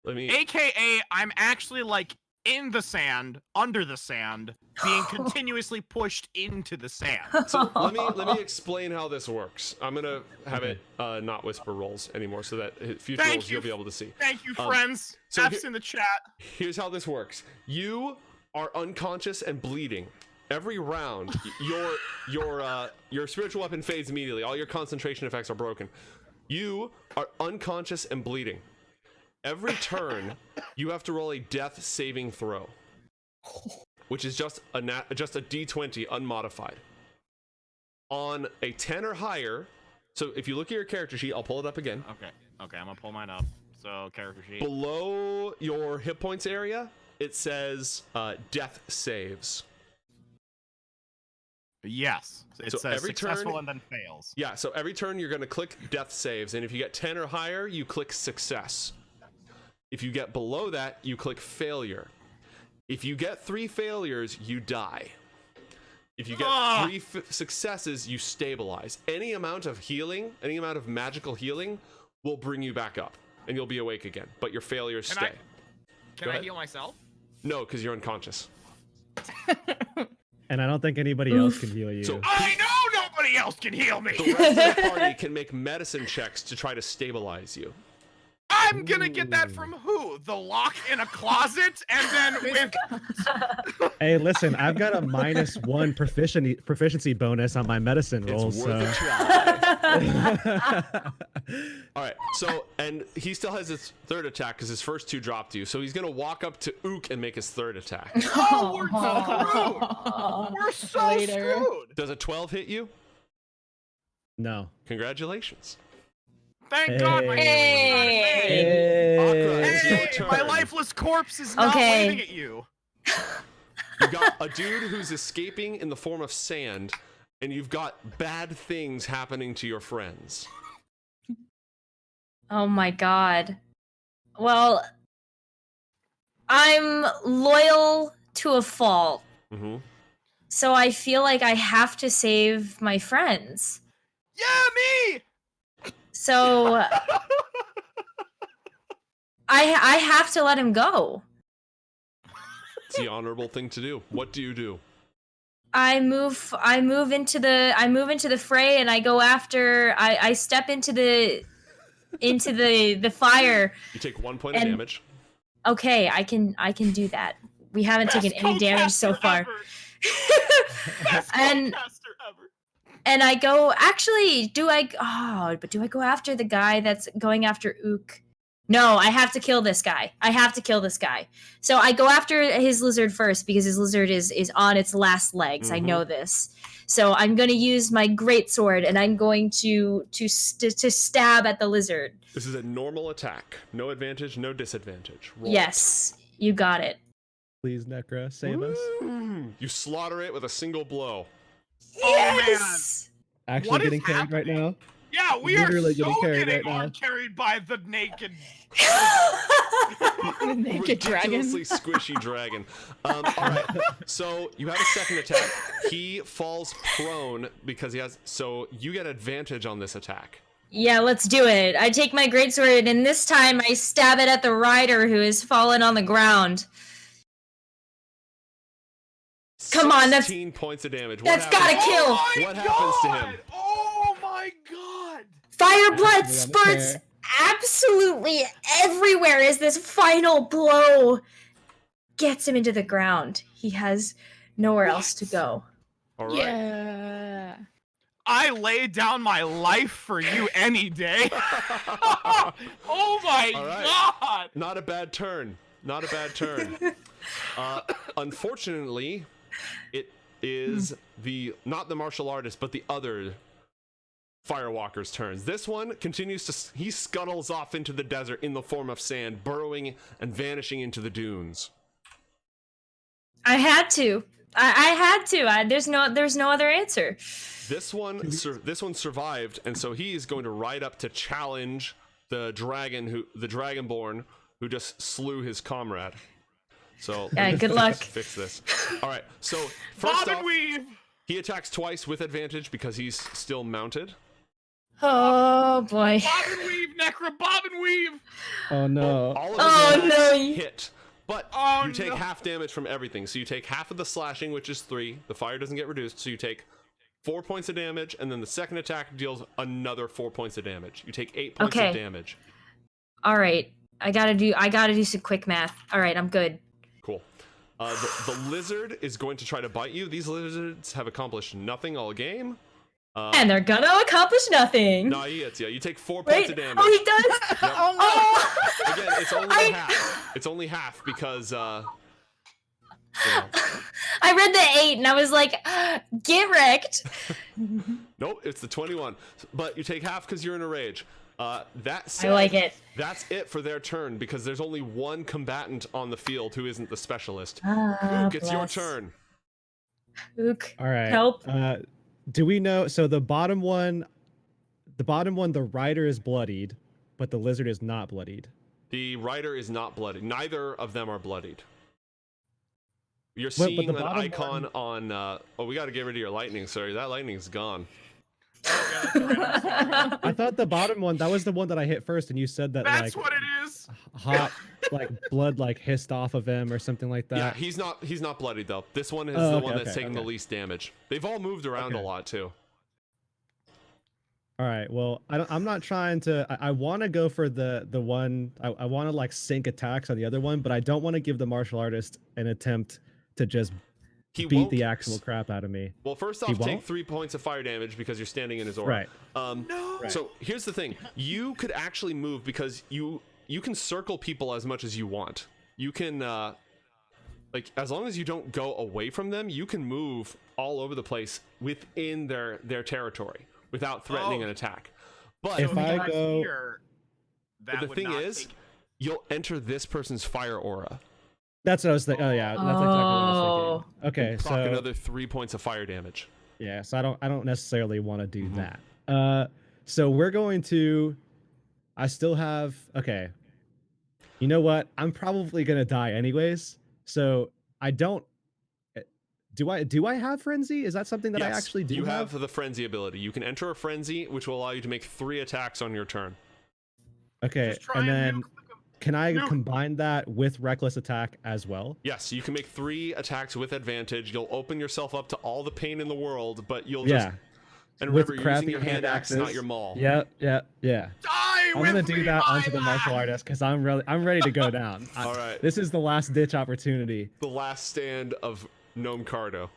Let me. AKA, I'm actually like in the sand, under the sand, being continuously pushed into the sand. So let me explain how this works. I'm gonna have it not whisper rolls anymore, so that future Thank rolls you. you'll be able to see. Thank you, Um, friends. so F's here- in the chat. Here's how this works. You are unconscious and bleeding. Every round, your spiritual weapon fades immediately. All your concentration effects are broken. You are unconscious and bleeding. Every turn, you have to roll a death saving throw, which is just a d20 unmodified. On a 10 or higher, so if you look at your character sheet, I'll pull it up again. Okay, I'm gonna pull mine up. So character sheet. Below your hit points area, it says death saves. Yes, it So says every successful turn- and then fails. Yeah, so every turn you're going to click death saves, and if you get 10 or higher, you click success. If you get below that, you click failure. If you get 3 failures, you die. If you get 3 successes, you stabilize. Any amount of healing, any amount of magical healing will bring you back up, and you'll be awake again, but your failures Can stay. Can Go I ahead. heal myself? No, because you're unconscious. And I don't think anybody else can heal you. So I know nobody else can heal me. the rest of the party can make medicine checks to try to stabilize you. I'm gonna get that from who? The lock in a closet, and then with Hey, listen, I've got a -1 proficiency bonus on my medicine roll. It's worth a So. try. All right, so, and he still has his third attack because his first 2 dropped you. So he's going to walk up to Ook and make his third attack. oh, we're screwed. We're so Later. screwed. Does a 12 hit you? No. Congratulations. Thank God my Hey. Akra, it's your Hey, turn. my lifeless corpse is not Okay. waving at you. You got a dude who's escaping in the form of sand, and you've got bad things happening to your friends. Oh my god. Well, I'm loyal to a fault. Mm-hmm. So I feel like I have to save my friends. Yeah, me. So I have to let him go. It's the honorable thing to do. What do you do? I move into the fray and I go after I step into the fire. You take 1 point of And- damage. Okay, I can do that. We haven't taken any damage so far. Best And- co-caster ever. And I go, actually, do I go after the guy that's going after Ook? No, I have to kill this guy. So I go after his lizard first because his lizard is on its last legs. I know this. So I'm going to use my greatsword and I'm going to stab at the lizard. This is a normal attack. No advantage, no disadvantage. Roll. Yes, you got it. Please, Nekkra, save us. You slaughter it with a single blow. Yes! Actually What is getting carried right now. Yeah, we Literally are so getting carried getting right now. carried by the naked. The naked dragon. Ridiculously squishy dragon. All right. So you have a second attack. He falls prone because he has. So you get advantage on this attack. Yeah, let's do it. I take my greatsword and this time I stab it at the rider who has fallen on the ground. Come on, that's- 16 points of damage. that's gotta kill. Oh my What happens to him? God! Oh my god! Fire blood Actually, on the spurts chair. absolutely everywhere as this final blow gets him into the ground. He has nowhere else to go. All right. Yeah. I lay down my life for you any day. Oh my All right. god! Not a bad turn. Not a bad turn. Unfortunately, it is not the martial artist, but the other Firewalker's turns. This one continues to, he scuttles off into the desert in the form of sand, burrowing and vanishing into the dunes. I had to. I had to. There's no other answer. This one survived, and so he is going to ride up to challenge the dragonborn who just slew his comrade. So Yeah, good luck. Fix this. All right. So first Bob and off, weave. he attacks twice with advantage because he's still mounted. Oh boy. Bob and weave, Nekkra. Bob and weave. Oh no. All of Oh, his attacks no. hit, but Oh, you take no. half damage from everything. So you take half of the slashing, which is 3. The fire doesn't get reduced, so you take 4 points of damage, and then the second attack deals another 4 points of damage. You take 8 points Okay. of damage. All right. I gotta do some quick math. All right, I'm good. Cool. The lizard is going to try to bite you. These lizards have accomplished nothing all game. And they're gonna accomplish nothing. No, he hits you. You take 4 points Wait. of damage. Oh, he does. Yep. Oh. Again, it's only half. It's only half because you know. I read the 8 and I was like, get wrecked. Nope, it's the 21. But you take half because you're in a rage. That said, I like it. That's it for their turn because there's only one combatant on the field who isn't the specialist. Ah, Luke, it's your bless. turn. Ook. All right. Help. Do we know? So the bottom one, the rider is bloodied, but the lizard is not bloodied. The rider is not bloodied. Neither of them are bloodied. You're But seeing the an bottom icon on. Oh, we got to get rid of your lightning, sir. That lightning's gone. I thought the bottom one, that was the one that I hit first, and you said that That's like what it is. hot, like blood, like hissed off of him or something like that. Yeah, he's not bloodied though. This one is Oh, the okay, one that's okay, taking the okay. least damage. They've all moved around a Okay. lot too. All right. Well, I'm not trying to. I want to go for the one. I want to like sync attacks on the other one, but I don't want to give the martial artist an attempt to just He beat won't. the actual crap out of me. Well, first He off, take won't? 3 points of fire damage because you're standing in his aura. Right. No. Right. So here's the thing: you could actually move because you can circle people as much as you want. You can like as long as you don't go away from them, you can move all over the place within their territory without threatening Oh. an attack. But If I got go- here, that the would thing not is, take- you'll enter this person's fire aura. That's what I was thinking. Oh yeah, that's exactly what I was thinking. Okay, Proc so another 3 points of fire damage. yeah, so I don't necessarily want to do that. So we're going to. I still have. Okay. You know what? I'm probably gonna die anyways. So I don't. Do I have frenzy? Is that something that I Yes, actually do you have the frenzy ability. You can enter a frenzy, which will allow you to make 3 attacks on your turn. Okay, Just try and then nuke them. can I Nuke. combine that with reckless attack as well? Yes, you can make 3 attacks with advantage. You'll open yourself up to all the pain in the world, but you'll just Yeah. and with remember, you're crappy using your hand axe, not axes. your maul. Yeah. Die I'm with gonna do me, that my onto the martial lad! artist because I'm ready to go down. All right. This is the last ditch opportunity. The last stand of Gnome Cardo.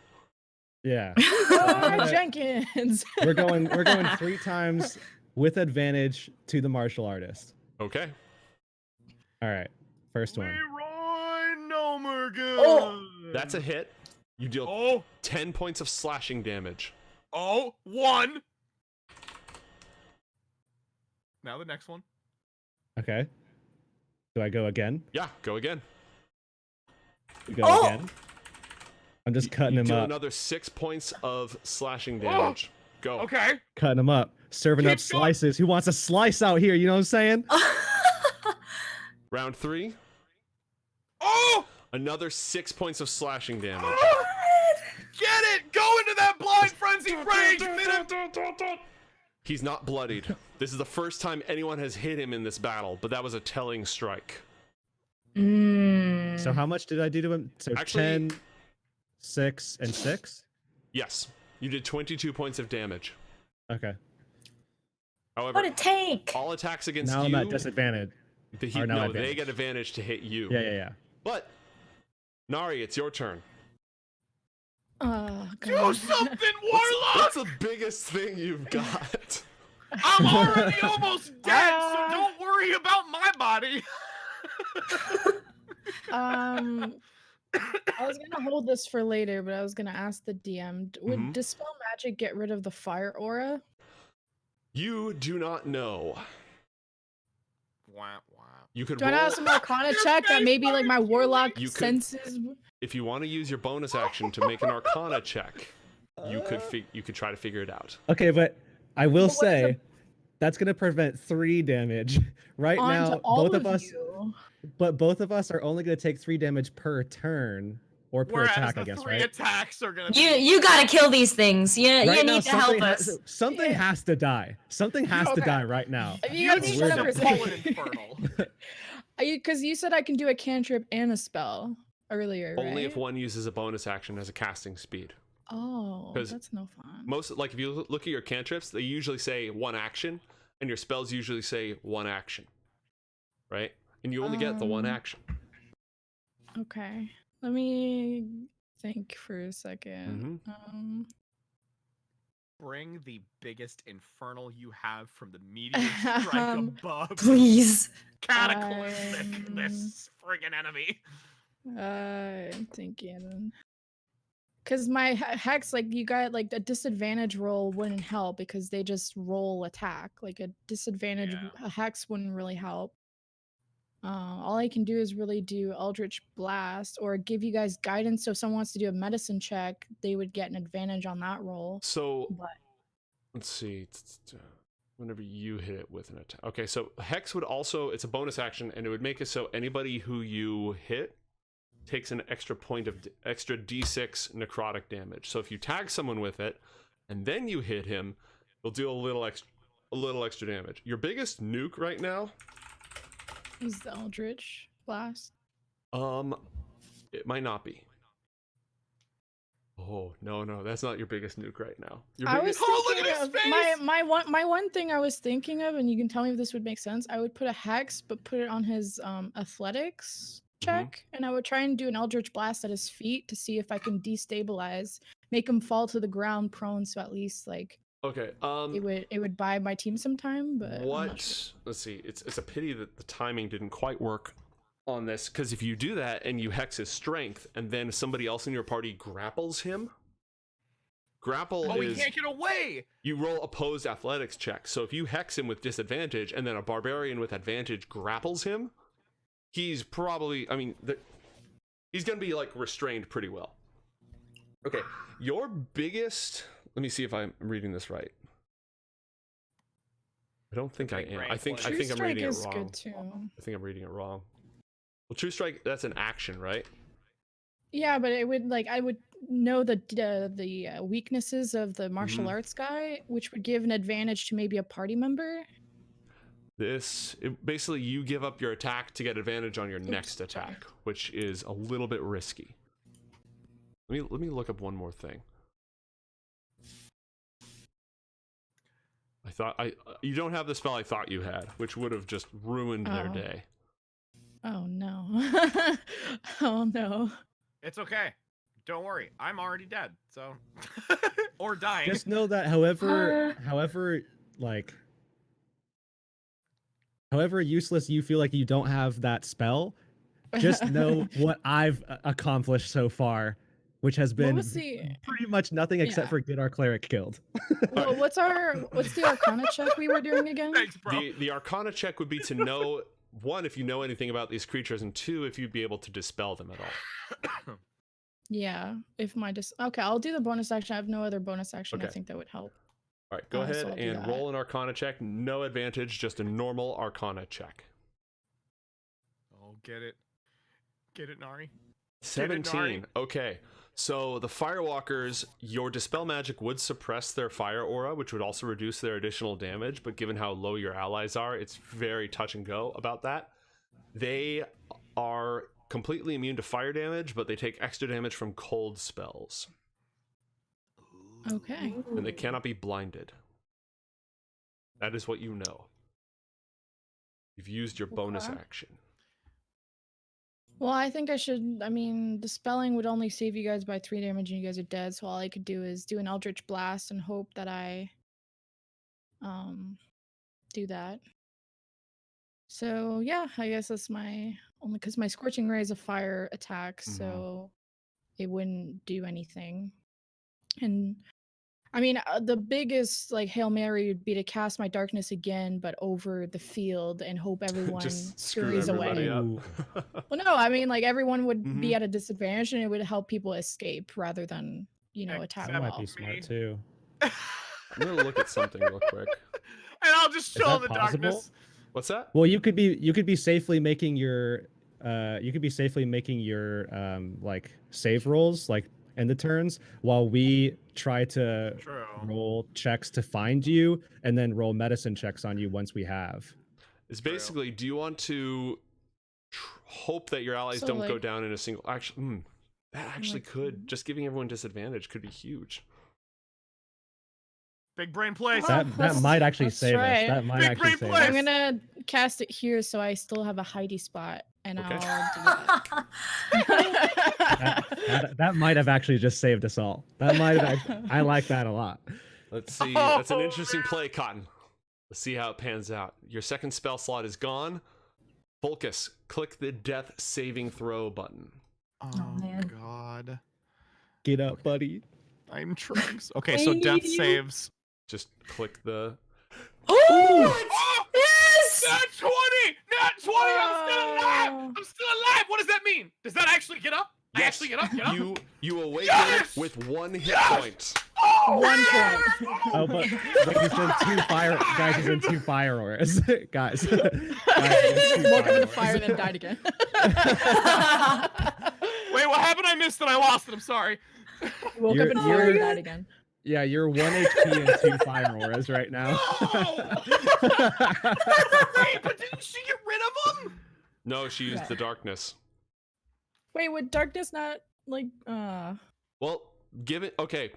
Yeah. Oh, gonna- Jenkins. We're going 3 times with advantage to the martial artist. Okay. All right. First one. Leroy Nomergan. Oh. That's a hit. You deal Oh, 10 points of slashing damage. oh, 1. Now the next one. Okay. Do I go again? Yeah, go again. You go Oh! again. I'm just cutting you him deal up. another 6 points of slashing damage. Go. Okay. Cutting him up. Serving Keep up slices. Who wants a slice out here? You know what I'm saying? Round 3. Oh, Another 6 points of slashing damage. get it! Go into that blind frenzy rage! He's not bloodied. This is the first time anyone has hit him in this battle, but that was a telling strike. Mm. So how much did I do to him? So Actually- 10, 6, and 6? Yes, you did 22 points of damage. Okay. However, What a tank! all attacks against Now you, I'm at disadvantage. the or no no, they advantage. get advantage to hit you. Yeah. But Nari, it's your turn. Oh, Do God. something, What's Warlock! the biggest thing you've got? I'm already almost dead, so Ah. don't worry about my body. I was gonna hold this for later, but I was gonna ask the DM: would Mhm. dispel magic get rid of the fire aura? You do not know. Wah, wah. You could Do I roll have some Arcana Your check that face, maybe like my Mark, warlock you could- senses? if you want to use your bonus action to make an Arcana check. You could try to figure it out. Okay, but I will But what is say that's gonna prevent 3 damage. Right Onto now, all both of us, you. but both of us are only gonna take 3 damage per turn or per Whereas attack, the I guess, 3 right? attacks are gonna be... You gotta kill these things. You Right now, need to help something us. something has to die. Something has to Okay. die right now. You You gotta need shut We're up to for a pull an second. infernal. Because you said I can do a cantrip and a spell earlier, right? Only if one uses a bonus action as a casting speed. Oh, 'Cause that's no fun. Most, like, if you look at your cantrips, they usually say 1 action, and your spells usually say 1 action, right? And you only get the 1 action. Okay, let me think for a second. Bring the biggest infernal you have from the meteor strike above. Please. Cataclysmic, this friggin' enemy. I'm thinking. Because my hex, like, you got, like, a disadvantage roll wouldn't help because they just roll attack. Like, a disadvantage a hex wouldn't really help. All I can do is really do Eldritch Blast or give you guys guidance. So if someone wants to do a medicine check, they would get an advantage on that roll. So, But let's see. Whenever you hit it with an attack. Okay, so Hex would also, it's a bonus action, and it would make it so anybody who you hit takes an extra point of extra d6 necrotic damage. So if you tag someone with it and then you hit him, it'll do a little extra damage. Your biggest nuke right now is the Eldritch Blast. It might not be. Oh, no, that's not your biggest nuke right now. Your I biggest... was look at thinking his of face! my one thing I was thinking of, and you can tell me if this would make sense. I would put a hex, but put it on his athletics check, and I would try and do an Eldritch Blast at his feet to see if I can destabilize, make him fall to the ground prone, so at least like Okay, it would buy my team some time. But I'm not sure. Let's see. It's a pity that the timing didn't quite work on this, because if you do that and you hex his strength and then somebody else in your party grapples him, grapple Oh, he is can't get away! you roll opposed athletics check. So if you hex him with disadvantage and then a barbarian with advantage grapples him, he's probably, I mean, he's gonna be like restrained pretty well. Okay, your biggest, let me see if I'm reading this right. I don't think I am. I think True I'm Strike reading it is wrong. good too. I think I'm reading it wrong. Well, True Strike, that's an action, right? Yeah, but it would like I would know the weaknesses of the martial arts guy, which would give an advantage to maybe a party member. Basically, you give up your attack to get advantage on your next sorry. attack, which is a little bit risky. Let me look up one more thing. You don't have the spell I thought you had, which would have just ruined their day. Oh no. Oh no. It's okay. Don't worry. I'm already dead, so... or dying. Just know that however useless you feel like you don't have that spell, just know what I've accomplished so far, which has been pretty much nothing except for get our cleric killed. Well, what's the Arcana check we were doing again? Thanks, bro. The Arcana check would be to know, one, if you know anything about these creatures, and two, if you'd be able to dispel them at all. Yeah, if my okay, I'll do the bonus action. I have no other bonus action. Okay. I think that would help. All right, go So ahead I'll do and that. roll an Arcana check. No advantage, just a normal Arcana check. Oh, get it. Get it, Nari. 17. Okay. So the Firewalkers, your Dispel magic would suppress their fire aura, which would also reduce their additional damage, but given how low your allies are, it's very touch and go about that. They are completely immune to fire damage, but they take extra damage from cold spells. Okay. And they cannot be blinded. That is what you know. You've used your bonus action. Well, I think I should. I mean, dispelling would only save you guys by 3 damage, and you guys are dead. So all I could do is do an Eldritch Blast and hope that I do that. So yeah, I guess that's my only because my Scorching Ray is a fire attack, so it wouldn't do anything. And I mean, the biggest like Hail Mary would be to cast my darkness again, but over the field and hope everyone Just screw scurries everybody away. up. Well, no, I mean like everyone would be at a disadvantage, and it would help people escape rather than attack. That might well. be smart too. I'm gonna look at something real quick. And I'll just Is chill in that the possible? darkness. What's that? Well, you could be safely making your like save rolls like in the turns while we try to True. roll checks to find you and then roll medicine checks on you once we have. It's basically, do you want to hope that your allies So, don't go like- down in a single? Actually, that actually could. Just giving everyone disadvantage could be huge. Big brain place. Oh, That that's- might actually that's save right. us. That might Big actually brain save play. us. I'm gonna cast it here so I still have a hidey spot, and Okay. I'll do that. That might have actually just saved us all. That might have. I like that a lot. Let's see. That's an Oh, interesting play, Cotton. Let's see how it pans out. Your second spell slot is gone. Volcus, click the death saving throw button. Oh, man. God. Get up, buddy. I'm Trunks. Okay, I so death need you. saves. Just click the. Oh! Yes! Nat 20! Nat 20! I'm still alive! Oh. I'm still alive! What does that mean? Does that actually get up? I Yes, actually get up? Get up? You awaken Yes! with 1 hit Yes! point. Oh, 1 yes! point. Oh, but he's in 2 fire. Guys, he's in 2 fire auras. Guys. He just woke up in a fire and then died again. Wait, what happened? I missed it. I lost it. I'm sorry. He woke up in fire and You're- died again. Yeah, you're 1 HP and 2 fire auras right now. Wait, but didn't she get rid of them? No, she used the darkness. Wait, would darkness not like Well, give it. Okay.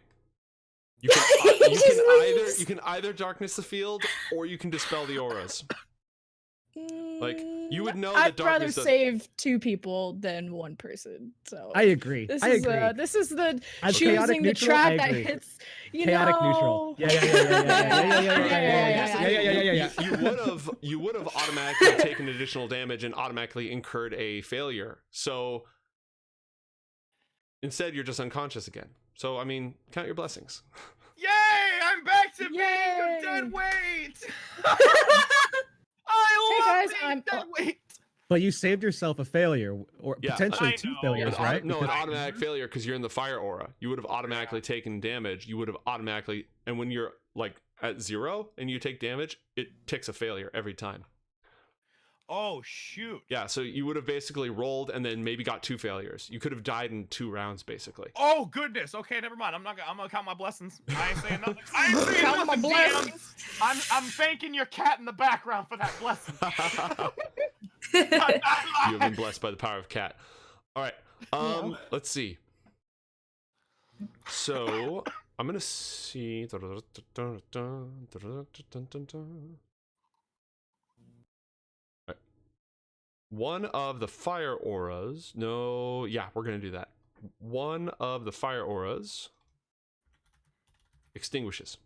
You can, you can either darkness the field or you can dispel the auras. Like, you would know that I'd rather darkness does- save 2 people than 1 person. So I agree. this I is agree. this is the As chaotic choosing the neutral, trap I that agree. hits Chaotic neutral. Yeah. You would have automatically taken additional damage and automatically incurred a failure. So instead, you're just unconscious again. So I mean, count your blessings. Yay! I'm back to being Yay! a dead weight. I Hey, love guys, being I'm- dead weight. But you saved yourself a failure, or Yeah, potentially I 2 know. failures, An right? no, an Because- automatic failure because you're in the fire aura. You would have automatically taken damage. You would have automatically, and when you're like at 0 and you take damage, it ticks a failure every time. Oh shoot. Yeah, so you would have basically rolled and then maybe got 2 failures. You could have died in 2 rounds, basically. Oh goodness. Okay, never mind. I'm gonna count my blessings. I ain't saying nothing. I ain't saying Count my nothing, blessings. DM. I'm thanking your cat in the background for that blessing. You have been blessed by the power of cat. All right. Yeah. Let's see. So I'm gonna see. Alright. One of the fire auras. No, yeah, we're gonna do that. One of the fire auras extinguishes.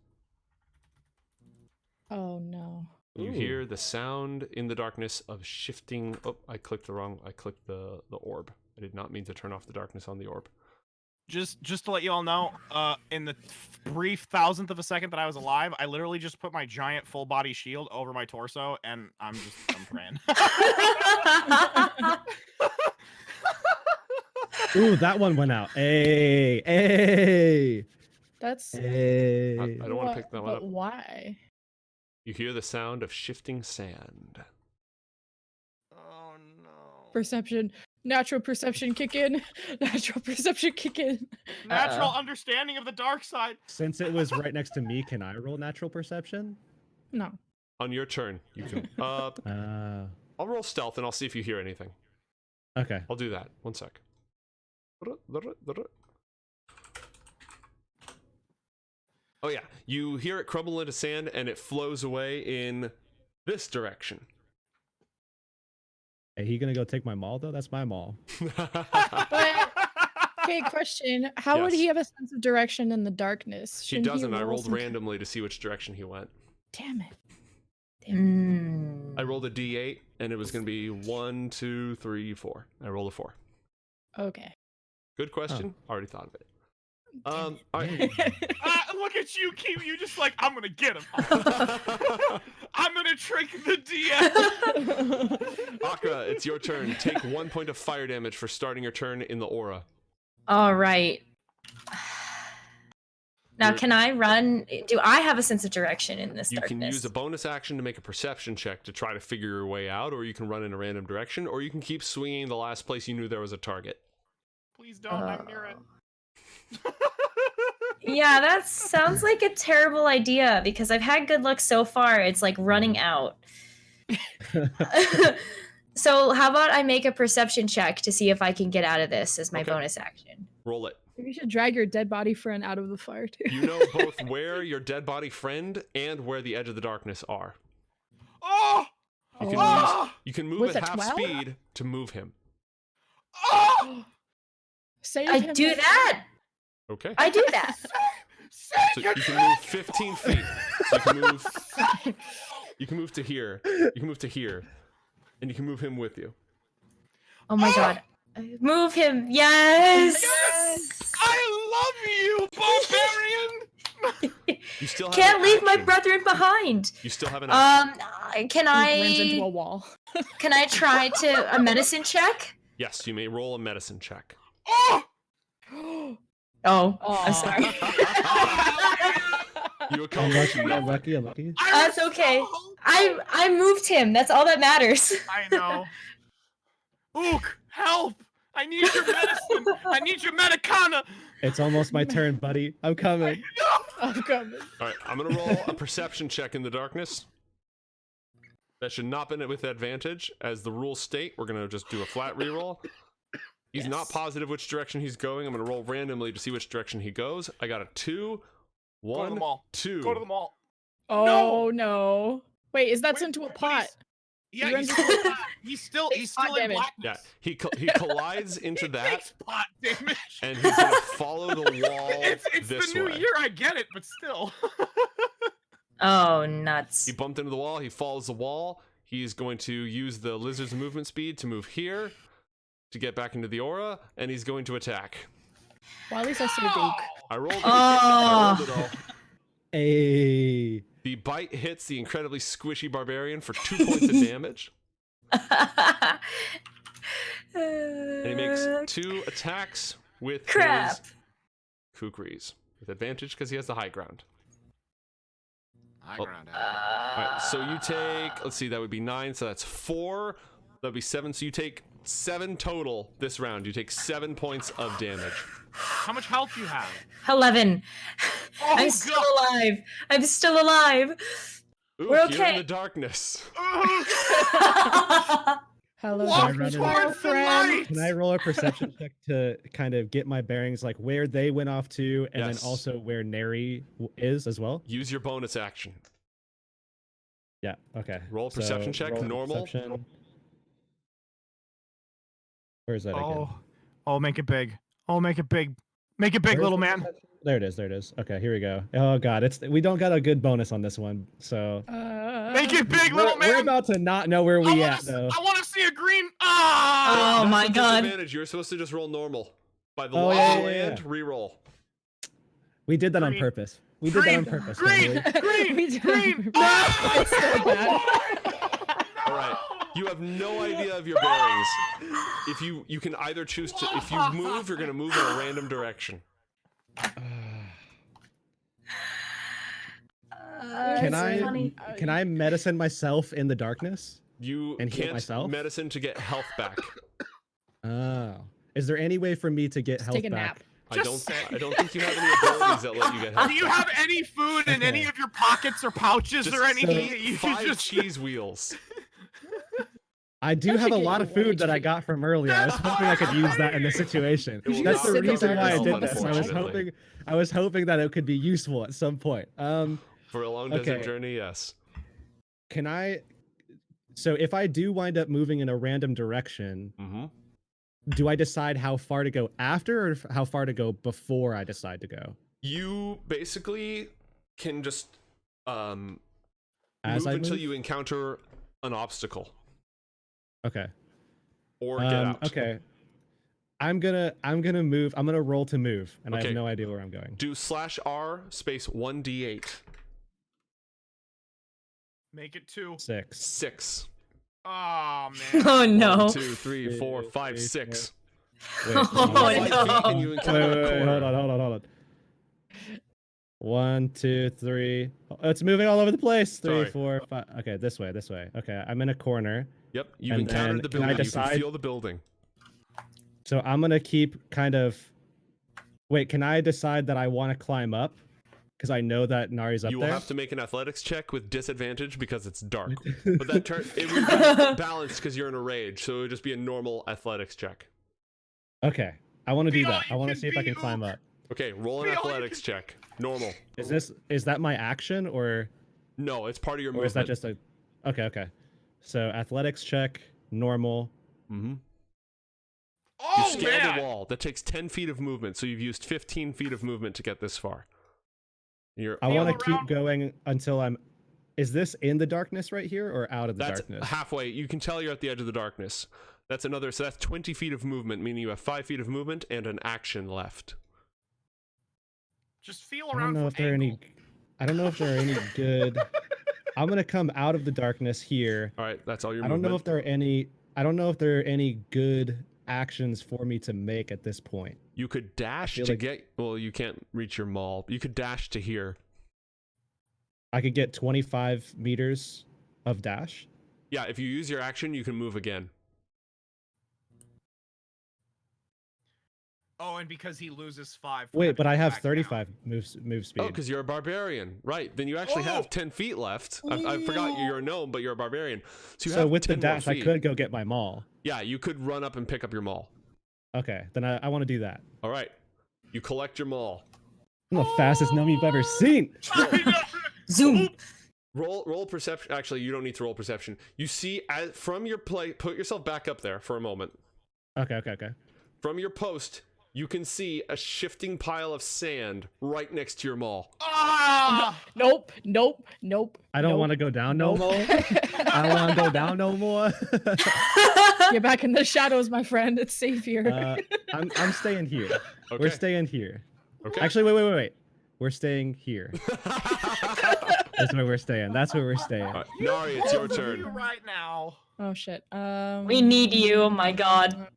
Oh no. You Ooh. hear the sound in the darkness of shifting. Oh, I clicked the wrong. I clicked the orb. I did not mean to turn off the darkness on the orb. Just to let you all know, in the brief thousandth of a second that I was alive, I literally just put my giant full body shield over my torso, and I'm praying. Ooh, that one went out. Hey, hey, That's hey. I don't want to pick that one but up. why? You hear the sound of shifting sand. Oh no. Perception. Natural perception kick in. Natural perception kick in. Natural understanding of the dark side. Since it was right next to me, can I roll natural perception? No. On your turn, you can. I'll roll stealth and I'll see if you hear anything. Okay. I'll do that. 1 sec. Oh yeah, you hear it crumble into sand and it flows away in this direction. Hey, he gonna go take my mall though? That's my mall. But okay, question: how would Yes. he have a sense of direction in the darkness? He Shouldn't doesn't. I roll rolled some- randomly to see which direction he went. Damn it! Mm. I rolled a d8, and it was going to be 1, 2, 3, 4. I rolled a 4. Okay. Good question. Already thought of it. All right. Look at you, Kiwi. You just like, I'm gonna get him. I'm gonna trick the DM. Akra, it's your turn. Take 1 point of fire damage for starting your turn in the aura. All right. Now, You're- can I run? Do I have a sense of direction in this You darkness? can use a bonus action to make a perception check to try to figure your way out, or you can run in a random direction, or you can keep swinging the last place you knew there was a target. Please don't. I'm near it. Yeah, that sounds like a terrible idea because I've had good luck so far. It's like running out. So how about I make a perception check to see if I can get out of this as my Okay. bonus action? Roll it. Maybe you should drag your dead body friend out of the fire too. You know both where your dead body friend and where the edge of the darkness are. Oh! You can, Oh! you can move With at a half 12? speed to move him. Oh! Save I him do from- that. Okay. I do that. Say So your you can move 15 feet. So you can move to here. You can move to here. And you can move him with you. Oh my god. Move him. Yes. I love you, barbarian! You still have Can't an leave my action. brethren behind. You still have an action. Can He runs into a I wall. can I try to a medicine check? Yes, you may roll a medicine check. Oh! Oh, Aw. I'm sorry. You accomplished Unlucky, nothing. unlucky, unlucky. That's okay. I moved him. That's all that matters. I know. Ook, help! I need your medicine! I need your Medicana! It's almost my turn, buddy. I'm coming. I'm coming. All right, I'm gonna roll a perception check in the darkness. That should not be with advantage, as the rules state. We're gonna just do a flat reroll. He's not Yes. positive which direction he's going. I'm gonna roll randomly to see which direction he goes. I got a 2, Go to the 1, mall. 2. Go to the mall. Oh no! Wait, is that Wait, sent to a but pot? Yeah, runs he's into still, he's pot still in damage. blackness. Yeah, he collides into He that, takes pot damage. and he's gonna follow the wall it's this the new way. year, I get it, but still. Oh, nuts. He bumped into the wall. He follows the wall. He's going to use the lizard's movement speed to move here to get back into the aura, and he's going to attack. Well, at least I saved Ook. I rolled it. Oh. I rolled it all. Hey. The bite hits the incredibly squishy barbarian for 2 points of damage, and he makes 2 attacks with Crap. his kukris with advantage because he has the high ground. High Oh. ground. All right, so you take, let's see, that would be 9, so that's 4. That'd be 7. So you take 7 total this round. You take 7 points of damage. How much health do you have? 11. Oh, I'm still alive. I'm still alive. Ooh, We're you're in okay. the darkness. Hello, Walk darkness, towards my the friend. light. Can I roll a perception check to kind of get my bearings, like where they went off to, and Yes. then also where Neri is as well? Use your bonus action. Yeah. Okay. Roll a perception check, roll a normal. perception. Where is that again? Oh, make it big. Oh, make it big. Make it big, Where's little the man. perception? There it is. There it is. Okay, here we go. Oh god, we don't got a good bonus on this one, so Make it big, little we're man. about to not know where we at though. I want to see a green. Ah! Oh That's my a god. disadvantage. You're supposed to just roll normal. By the Oh, law yeah, of the yeah, yeah. land, reroll. We did that on Green. purpose. We did that on Green. purpose. Green. Emily. Green. We did- Green. It's so bad. All right. You have no idea of your bearings. If you can either choose to, if you move, you're gonna move in a random direction. Can That's I funny. can I medicine myself in the darkness? You And heal can't myself? medicine to get health back. Oh. Is there any way for me to get Just health take a back? nap. I don't think you have any abilities that let you get health Do you back. have any food in any of your pockets or pouches Just or anything so- that you 5 could just? cheese wheels. I do That have a should lot get of you food that I got from earlier. I was hoping I could use that in this situation. It will That's not the recover reason why I yourself, did this. unfortunately. I was hoping that it could be useful at some point. For a long desert Okay. journey, yes. Can I So if I do wind up moving in a random direction, Mm-hmm. do I decide how far to go after, or how far to go before I decide to go? You basically can just As move I until move? you encounter an obstacle Okay. or get out. Okay. I'm gonna move. I'm gonna roll to move, and I Okay. have no idea where I'm going. Do /R space 1d8. Make it 2. 6. 6. Oh man. Oh no. 1, 2, 3, 4, 5, 6. Wait, Oh, hold on. Five no. feet and you encounter a corner. Hold on. 1, 2, 3. Oh, it's moving all over the place. 3, Sorry. 4, 5. Okay, this way. Okay, I'm in a corner. Yep, you've And encountered then the can I building. You decide- can feel the building. So I'm gonna keep kind of. Wait, can I decide that I want to climb up? Because I know that Nari's up You will there. have to make an athletics check with disadvantage because it's dark. But that it would be balanced because you're in a rage, so it would just be a normal athletics check. Okay, I want to do Be all that. I you want to can see if I be, can climb Ook. up. Okay, roll an Be all you athletics check. Normal. Is that my action, or No, it's part of your is movement. that just a? Okay. So athletics check, normal. Mm-hmm. You Oh scale man. the wall. That takes 10 feet of movement, so you've used 15 feet of movement to get this far. You're I Feel want to keep around. going until I'm. Is this in the darkness right here, or out of the That's darkness? halfway. You can tell you're at the edge of the darkness. That's 20 feet of movement, meaning you have 5 feet of movement and an action left. Just feel I don't around know for if there are angle. any. I don't know if there are any good. I'm gonna come out of the darkness here. All right, that's all your I don't movement. know if there are any. I don't know if there are any good actions for me to make at this point. You could dash feel to like- get. Well, you can't reach your mall. You could dash to here. I could get 25 meters of dash. Yeah, if you use your action, you can move again. Oh, and because he loses 5. for Wait, having but to I go have back 35 move speed. Oh, because you're a barbarian, right? Then you actually Oh! have 10 feet left. I forgot you're a gnome, but you're a barbarian. So you So have with the 10 more dash, I feet. could go get my maul. Yeah, you could run up and pick up your maul. Okay, then I want to do that. All right, you collect your maul. I'm the fastest gnome you've ever seen. Zoom. Roll perception. Actually, you don't need to roll perception. You see from your play. Put yourself back up there for a moment. Okay. From your post, you can see a shifting pile of sand right next to your maul. Ah! Nope. I don't want to go down no more. I don't want to go down no more. Get back in the shadows, my friend. It's safe here. I'm staying here. Okay. We're staying here. Okay. Actually, wait. We're staying here. That's where we're staying. That's where we're staying. All right, Nari, it's your You turn. right now. Oh shit. We need you. Oh my god. Oh my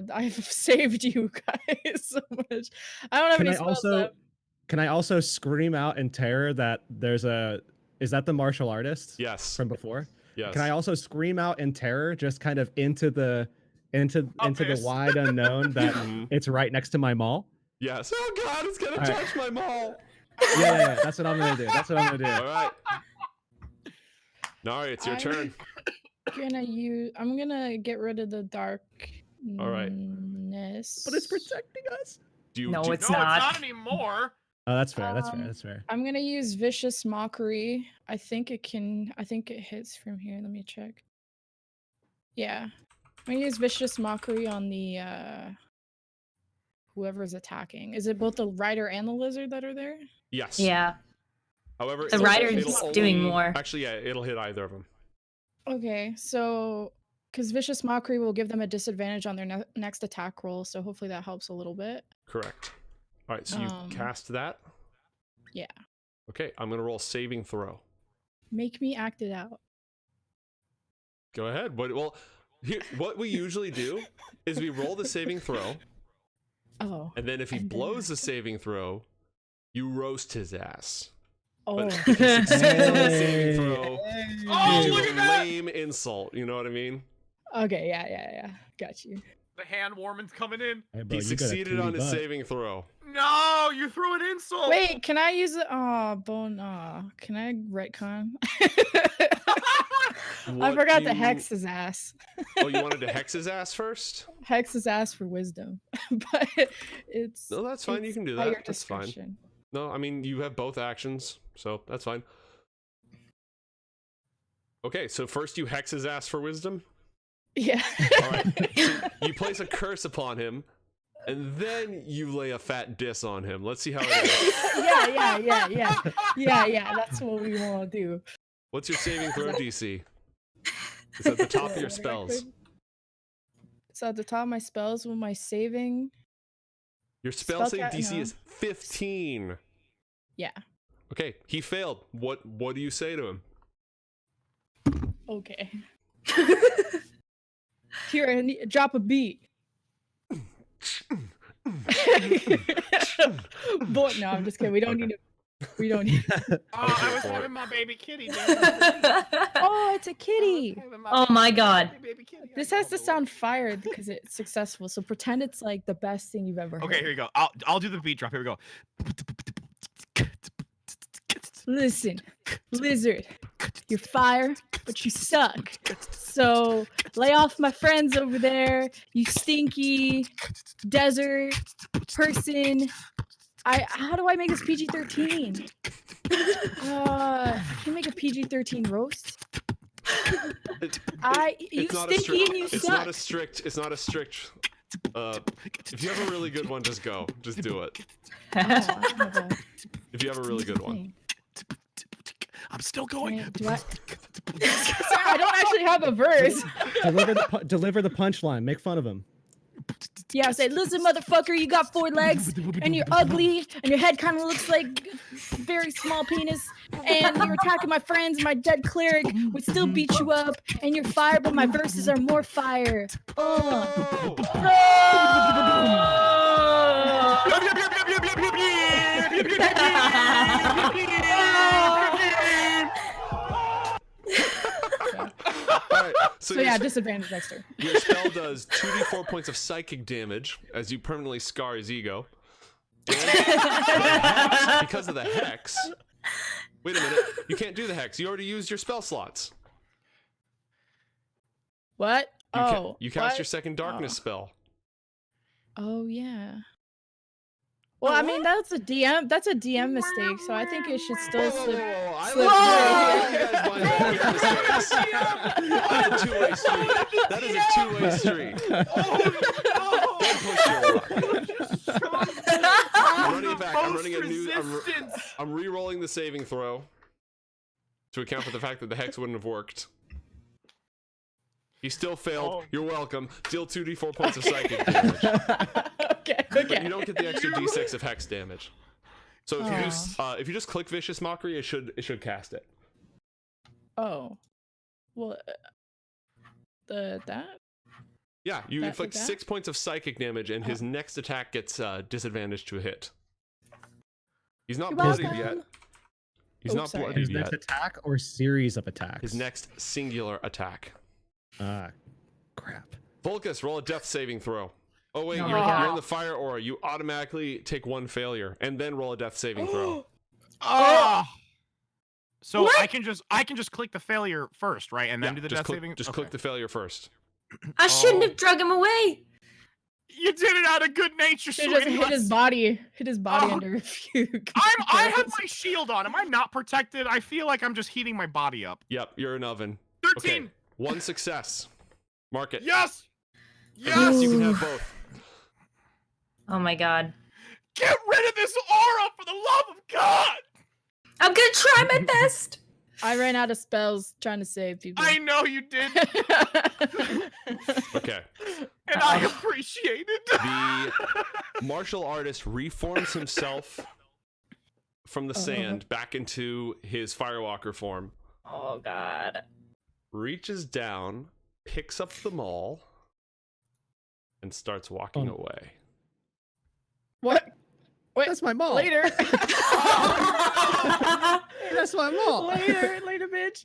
God, I've saved you guys so much. I don't have Can any I spells also left. can I also scream out in terror that there's a is that the martial artist Yes. from before? Yes. Can I also scream out in terror, just kind of into the Abyss. wide unknown that Mhm. it's right next to my mall? Yes. Oh God, it's gonna All right. touch my maul. Yeah. That's what I'm gonna do. All right. Nari, it's your I'm turn. I'm gonna get rid of the darkness. All right. But it's protecting us. Do you? No, do, it's No, not. it's not anymore. Oh, that's fair. Um, That's fair. I'm gonna use vicious mockery. I think it hits from here. Let me check. Yeah. I'm gonna use vicious mockery on the whoever's attacking. Is it both the rider and the lizard that are there? Yes. Yeah. However, The it'll- rider's it'll doing only- more. Actually, yeah, it'll hit either of them. Okay, so because vicious mockery will give them a disadvantage on their next attack roll, so hopefully that helps a little bit. Correct. All right, so you cast that. Yeah. Okay, I'm gonna roll saving throw. Make me act it out. Go ahead. What we usually do is we roll the saving throw, Oh. and then if he And then- blows the saving throw, you roast his ass. Oh. But if he succeeds on the saving throw, Oh, you look give at a that! lame insult. You know what I mean? Okay, yeah. Got you. The hand warming's coming in. Hey, bro, He you got a succeeded on 2D his butt. saving throw. No, you threw an insult. Wait, can I use it? Oh, bone. Can I retcon? I What forgot to you- hex his ass. Oh, you wanted to hex his ass first? Hex his ass for wisdom, but it's. No, that's fine. You it's can do at that. your That's fine. discretion. No, I mean, you have both actions, so that's fine. Okay, so first you hex his ass for wisdom. Yeah. All right. So you place a curse upon him, and then you lay a fat diss on him. Let's see how it is. Yeah. That's what we want to do. What's your saving throw DC? It's at the top of your spells. So at the top of my spells with my saving. Your spell save Spellcast- DC no. is 15. Yeah. Okay, he failed. What do you say to him? Okay. Here, drop a beat. Boy, no, I'm just kidding. We don't need to. We don't need. Oh, I was for having it. my baby kitty. Oh, it's a kitty. Oh my god. This has to sound fired because it's successful. So pretend it's like the best thing you've ever heard. Okay, here you go. I'll do the beat drop. Here we go. Listen, lizard, you're fire, but you suck. So lay off my friends over there, you stinky desert person. How do I make this PG-13? Can you make a PG-13 roast? You stinky and you It's suck. not a strict. It's not a strict. If you have a really good one, just go. Just do it. If you have a really good one. I'm still going. Sorry, I don't actually have a verse. Deliver the punchline. Make fun of him. Yeah, I say, listen, motherfucker, you got 4 legs, and you're ugly, and your head kind of looks like a very small penis, and you're attacking my friends, my dead cleric would still beat you up, and you're fire, but my verses are more fire. Alright, So yeah, disadvantage next turn. your spell does 2d4 points of psychic damage as you permanently scar his ego. And because of the hex. Wait a minute, you can't do the hex. You already used your spell slots. What? You cast what? your second darkness spell. Oh yeah. Well, I mean that's a DM. That's a DM mistake. So I think it should still slip. I slip through. You guys mind that is a two-way street. I'm running it back. I'm running a new. I'm re-rolling the saving throw to account for the fact that the hex wouldn't have worked. He still failed. You're welcome. Deal 2d4 points of psychic damage. Okay. But you don't get the extra d6 of hex damage. So if you just click Vicious Mockery, it should cast it. Oh. Well. That. Yeah, you That inflict like that? 6 points of psychic damage, and his next attack gets disadvantage to a hit. He's not You're bloodied welcome. yet. He's Oh, not sorry. bloodied His yet. next attack or series of attacks? His next singular attack. Ah, crap. Volcus, roll a death saving throw. Oh wait, Oh you're my in the fire aura. You automatically take 1 failure, and then roll a death saving throw. So What? I can just click the failure first, right, and then do the death saving. Just click the failure first. I shouldn't have drug him away. You did it out of good nature, Should just sweetie. hit his body. Oh. Under a few. I have my shield on. Am I not protected? I feel like I'm just heating my body up. Yep, you're an oven. 13. Okay, 1 success. Mark it. Yes. Yes, you can Ooh. have both. Oh my god. Get rid of this aura for the love of God. I'm gonna try my best. I ran out of spells trying to save people. I know you did, Okay. and I appreciate it. The martial artist reforms himself from the sand back into his Firewalker form. Oh god. Reaches down, picks up the maul, and starts walking away. What? Wait, That's my mall. later. That's my mall. later, bitch.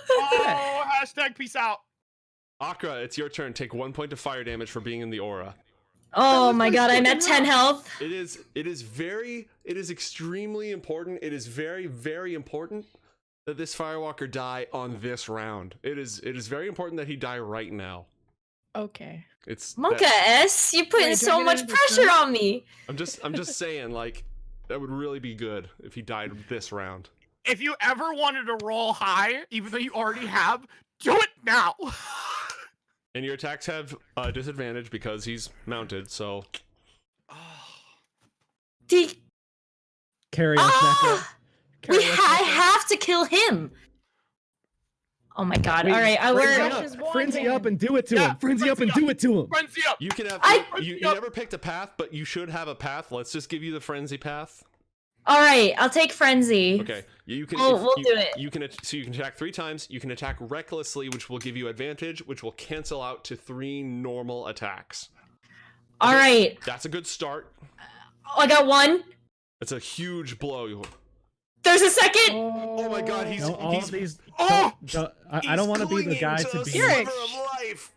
Oh, hashtag peace out. Akra, it's your turn. Take 1 point of fire damage for being in the aura. Oh my god, I'm at 10 health. It is extremely important. It is very, very important that this Firewalker die on this round. It is very important that he die right now. Okay. It's Monka that- S, you're putting Wait, do I so get much any pressure percent? on me. I'm just saying, like, that would really be good if he died this round. if you ever wanted to roll high, even though you already have, do it now. And your attacks have disadvantage because he's mounted, so... Carry us, Nekkra. Carry us, I Nekkra. have to kill him. Oh my god! Wait, All right, frenzy we're- up. Just one Frenzy up hand. and do it to Yeah, him. Frenzy up and frenzy do it to him. Frenzy up. You can have... I- you never picked a path, but you should have a path. Let's just give you the frenzy path. All right, I'll take frenzy. Okay, you can. We'll you, do it. You can so you can attack 3 times. You can attack recklessly, which will give you advantage, which will cancel out to 3 normal attacks. All right, That's a good start. I got 1. It's a huge blow. There's a second. Oh my god, he's No, all of these. Oh! I don't want to be the guy to be. Heurix. of life.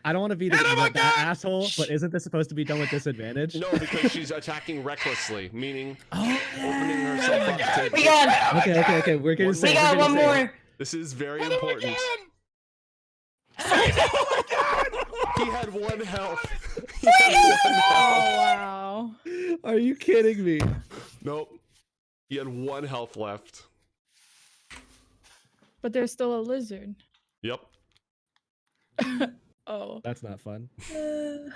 I don't want to be the, Hit him that again! asshole. But isn't this supposed to be done with disadvantage? No, because she's attacking recklessly, meaning Oh, opening herself up to. We got. Okay. We're gonna One say. We more. got we're gonna one say- more. This is very Hit him important. again! He had 1 health. Oh wow. Are you kidding me? Nope. He had 1 health left. But there's still a lizard. Yep. Oh. That's not fun. All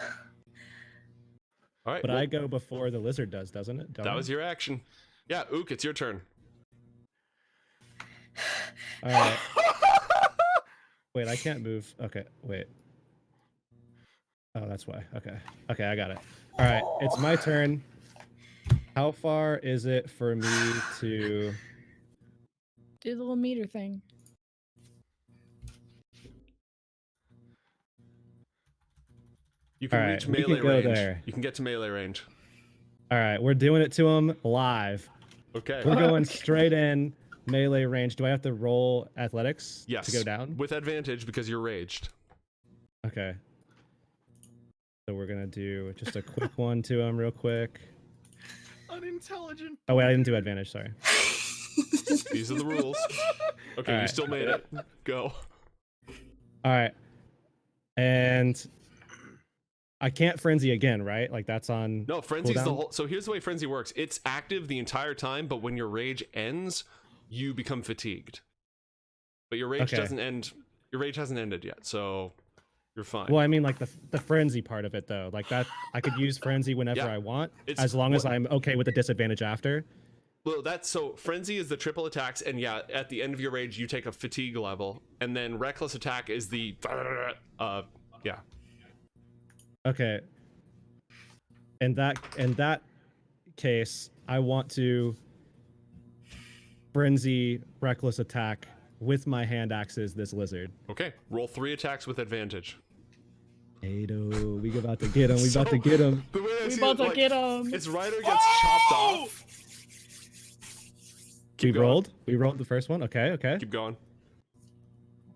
right. But well, I go before the lizard does, doesn't it? Don't that I? was your action. Yeah, Ook, it's your turn. All right. Wait, I can't move. Okay, wait. Oh, that's why. Okay. Okay, I got it. All right, it's my turn. How far is it for me to... Do the little meter thing. You can All right, reach we can melee go range. there. You can get to melee range. All right, we're doing it to him live. Okay. We're going straight in melee range. Do I have to roll athletics Yes. to go down? With advantage because you're raged. Okay. So we're gonna do just a quick one to him real quick. Unintelligent. Oh wait, I didn't do advantage, sorry. These are the rules. Okay, you Alright. still made it. Go. All right. And I can't frenzy again, right? Like that's on No, frenzy's the cooldown? whole. So here's the way frenzy works. It's active the entire time, but when your rage ends, you become fatigued. But your rage Okay. doesn't end. Your rage hasn't ended yet, so you're fine. Well, I mean like the frenzy part of it though. Like that I could use frenzy whenever Yeah. I want, It's as long as what- I'm okay with the disadvantage after. Well, that's so frenzy is the triple attacks, and yeah, at the end of your rage, you take a fatigue level, and then reckless attack is the yeah. Okay. In that case, I want to frenzy reckless attack with my hand axes this lizard. Okay, roll 3 attacks with advantage. Ado, we about to get him. We about to get him. The way I We see about it, to like, get him. its rider gets chopped off. We Keep going. rolled. We rolled the first one. Okay, okay. Keep going.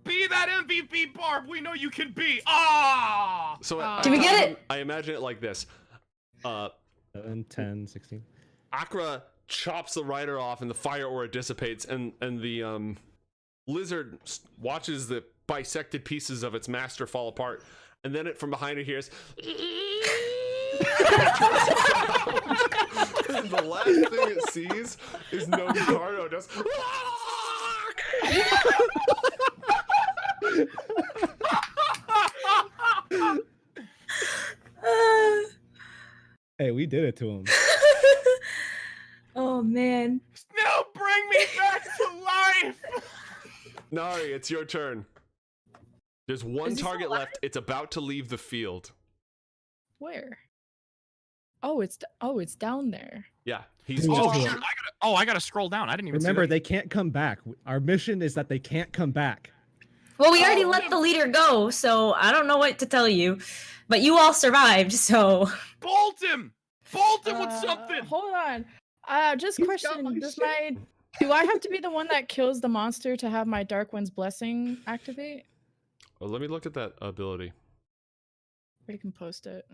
Be that MVP, Barb. We know you can be. Ah! So Did we get it? I imagine it like this. 7, 10, 16. Akra chops the rider off, and the fire aura dissipates, and the lizard watches the bisected pieces of its master fall apart, and then it from behind it hears. And the last thing it sees is no Ricardo just. Hey, we did it to him. Oh man. Now bring me back to life. Nari, it's your turn. There's one Is he target still left. It's about to leave the field. Where? Oh, it's down there. Yeah, he's Oh, just. shoot. I gotta scroll down. I didn't even Remember, see that. they can't come back. Our mission is that they can't come back. Well, we already let the leader go, so I don't know what to tell you. But you all survived, so Bolt him. Bolt him with something. Hold on. Just He's got question. my Does shit. do I have to be the one that kills the monster to have my Dark One's blessing activate? Oh, let me look at that ability. Or you can post it.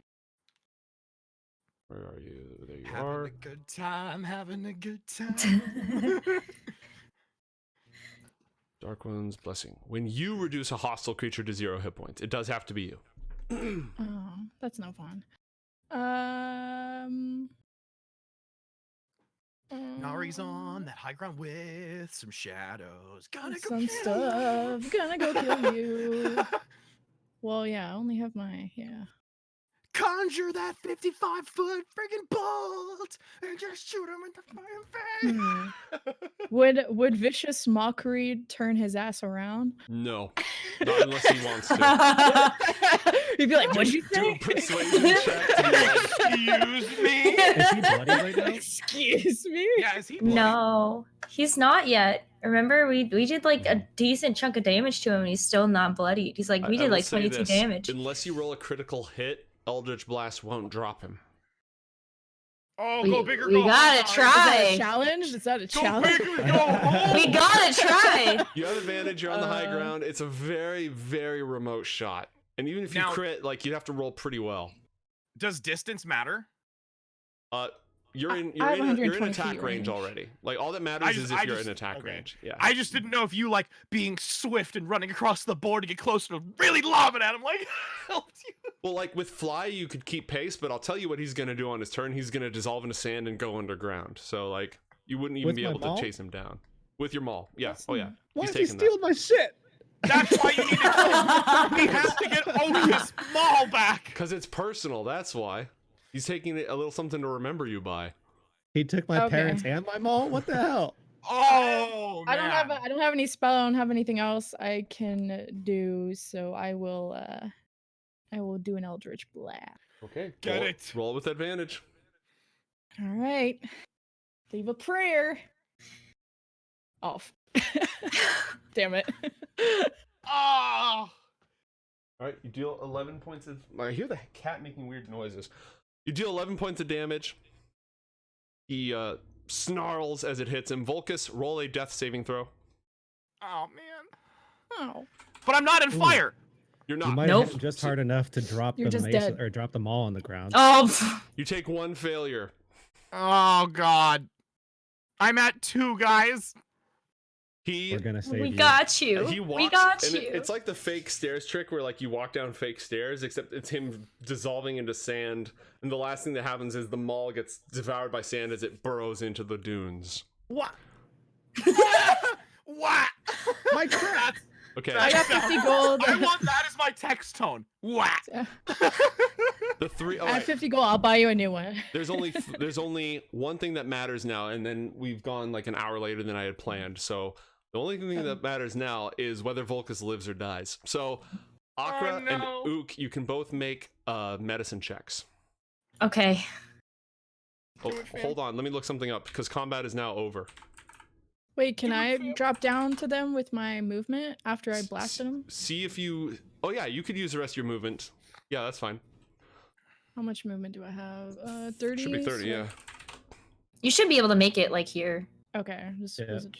Where are you? There you Having are. a good time. Having a good time. Dark One's Blessing. When you reduce a hostile creature to 0 hit points, it does have to be you. Oh, that's no fun. Nari's on that high ground with some shadows. Gonna go some kill stuff. you. Gonna go kill you. Well, yeah, I only have my Conjure that 55-foot friggin' bolt and just shoot him in the fucking face. Would vicious mockery turn his ass around? No, not unless he wants to. He'd be like, "What'd you Do say?" a persuasion check to be like, Excuse me. Is he bloody right now? Excuse me. Yeah, is he bloody? No, he's not yet. Remember, we did like a decent chunk of damage to him, and he's still not bloodied. He's like, we I did will like say 22 this, damage. Unless you roll a critical hit, Eldritch Blast won't drop him. Oh, We- go big or we go gotta home. Is that try. a challenge? Is that a Go challenge? big or go home. We gotta try. You have advantage, you're on the high Uh, ground. It's a very, very remote shot. And even if you Now- crit, like, you'd have to roll pretty well. Does distance matter? You're in I have you're in 120 attack feet range range. already. Like, all that matters I is just- if I you're just- in attack okay. range. Yeah. I just didn't know if you like being swift and running across the board to get closer to really lobbing at him like helped you. Well, like with Fly, you could keep pace, but I'll tell you what he's gonna do on his turn. He's gonna dissolve into sand and go underground. So like, you wouldn't even With be my able maul? to chase him down with your maul. Yeah. That's Oh yeah. not- Why He's is he taking stealing my shit? That's why you need to kill. We have to get Otis Maul back. Because it's personal. That's why. He's taking a little something to remember you by. He took my Okay. parents and my mom. What the hell? Oh I man. don't have any spell. I don't have anything else I can do. So I will do an Eldritch Blast. Okay. Get roll, it. Roll with advantage. All right. Leave a prayer. Off. Damn it. Oh. All right. You deal 11 points of. I hear the cat making weird noises. You deal 11 points of damage. He snarls as it hits him. Volkus, roll a death saving throw. Oh man. Oh. But I'm not in Ooh. fire. You're You not. might Nope. have hit him just hard enough to drop You're the just mace dead. or drop them all on the ground. Oh, pff. You take one failure. Oh god. I'm at 2 guys. He We're gonna save we you. got you. he walks, We got and you. it's like the fake stairs trick where like you walk down fake stairs, except it's him dissolving into sand, and the last thing that happens is the mall gets devoured by sand as it burrows into the dunes. What? What? My crap! Okay, I got 50 gold. I want that as my text tone. What? the three. All I have right, 50 gold. I'll buy you a new one. there's only one thing that matters now, and then we've gone like an hour later than I had planned. So the only thing that matters now is whether Volkus lives or dies. So Akra no. and Ook, you can both make medicine checks. Okay. Oh, Do it, fam. hold on, let me look something up because combat is now over. Wait, can Do it, I fam. drop down to them with my movement after I blasted them? See if you. Oh yeah, you could use the rest of your movement. Yeah, that's fine. How much movement do I have? 30? Should be 30. so- Yeah. You should be able to make it like here. Okay. Just, Yeah. was it-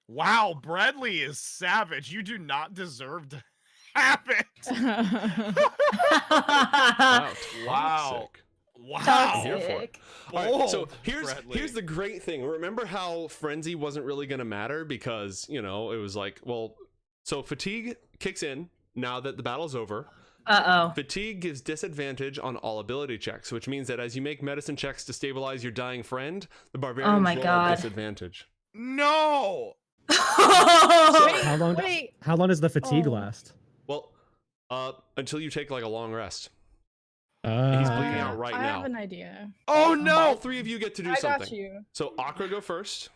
Wow, Bradley is savage. You do not deserve to have it. Wow. Wow. toxic. Wow. Here for it. Toxic. All right, so Bold, here's Bradley. the great thing. Remember how frenzy wasn't really going to matter because it was like, well, so fatigue kicks in now that the battle's over. Uh-oh. Fatigue gives disadvantage on all ability checks, which means that as you make medicine checks to stabilize your dying friend, the barbarians my roll God. a disadvantage. No. How long? Wait. How long does the fatigue Oh. last? Well, until you take like a long rest. Uh, He's bleeding okay. out right I now. have an idea. Oh All no. 3 of you get to do I something. got you. So Akra go first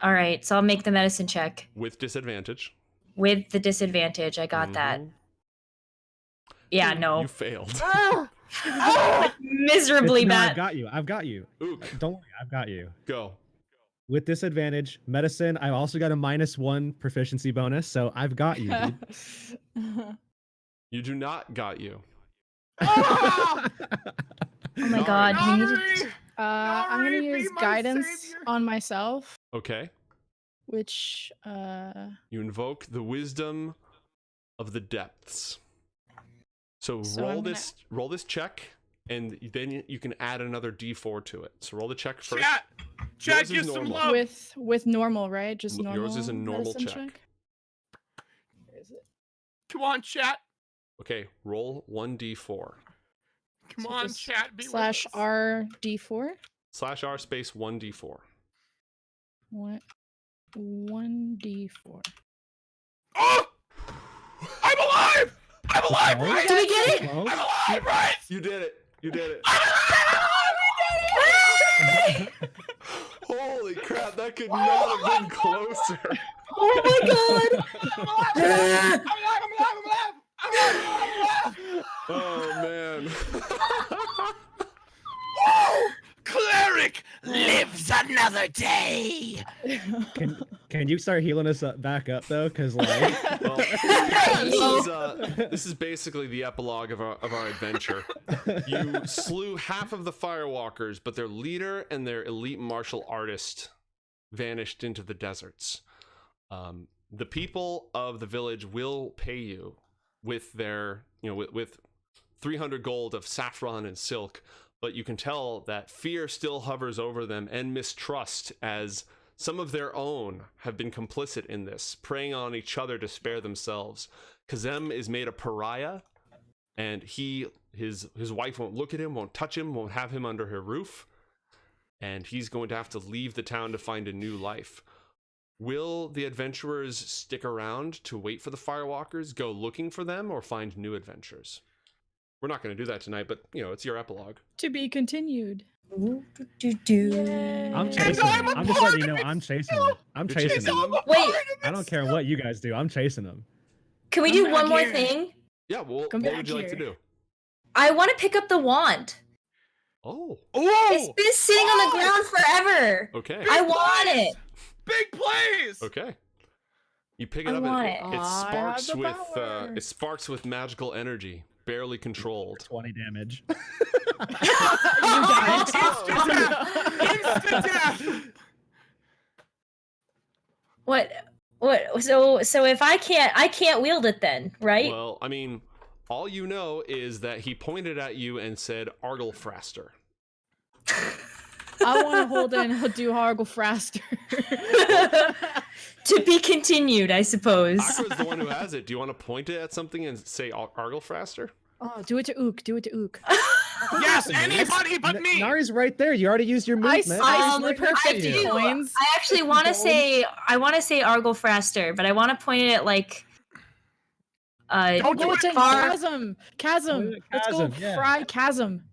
All right, so I'll make the medicine check with disadvantage. with the disadvantage. I got that. Mhm. Yeah, You no. failed. Miserably No, I've bad. got you. I've got you. Ook, Don't worry. I've got you. go. With disadvantage, medicine. I've also got a -1 proficiency bonus, so I've got you. Dude. You do not got you. Ah! Oh my Nari. god, he needed... Nari! I'm gonna Nari, be use my guidance savior. on myself, Okay. which You invoke the wisdom of the depths. So, So roll I'm gonna- roll this check, and then you can add another D4 to it. So roll the check first. Chat. Chat, Yours is give some normal. love. with normal, right? Just Yours normal. is a normal medicine check. Where is it? Come on, chat. Okay, roll 1D4. Come So on, just chat. Be with Slash us. RD4. /r space 1d4. What? 1d4. Oh! I'm alive! I'm alive, Okay. right? Did we get it? Well, I'm alive, right? You did it. You did it. Holy crap, that could not have been closer. Oh my god! I'm alive! I'm alive! Oh man. Whoa! Cleric lives another day. can you start healing us back up though? Because like, Well, this is basically the epilogue of our adventure. You slew half of the Firewalkers, but their leader and their elite martial artist vanished into the deserts. The people of the village will pay you with their, with 300 gold of saffron and silk, but you can tell that fear still hovers over them and mistrust, as some of their own have been complicit in this, preying on each other to spare themselves. Kazem is made a pariah, and his wife won't look at him, won't touch him, won't have him under her roof, and he's going to have to leave the town to find a new life. Will the adventurers stick around to wait for the Firewalkers, go looking for them, or find new adventures? We're not going to do that tonight, but it's your epilogue. To be continued. I'm chasing him. I'm just letting you know I'm chasing him. I'm You're chasing him. Wait, I don't care what you guys do. I'm chasing him. can we do one more thing? Yeah, well, Come what back would you like to here. do? I want to pick up the wand. Oh, It's Oh! been sitting on the ground forever. okay. I want it. Big plays! Okay. You pick it I up want and it. it I sparks have the with power. it sparks with magical energy, barely controlled. 20 damage. Instant death! What? So if I can't wield it then, right? Well, I mean, all you know is that he pointed at you and said Arglefraster. I want to hold it and I'll do Hargle Fraster. To be continued, I suppose. Akra's the one who has it. Do you want to point it at something and say Arglefraster? Oh, do it to Ook. Do it to Ook. Yes, anybody but me! Nari's right there. You already used your I movement. slip her I 50 do. coins. I actually want to say Arglefraster, but I want to point it at like. Don't Go do to it. Chasm. Chasm. Point it at Let's Chasm, go yeah. fry Chasm.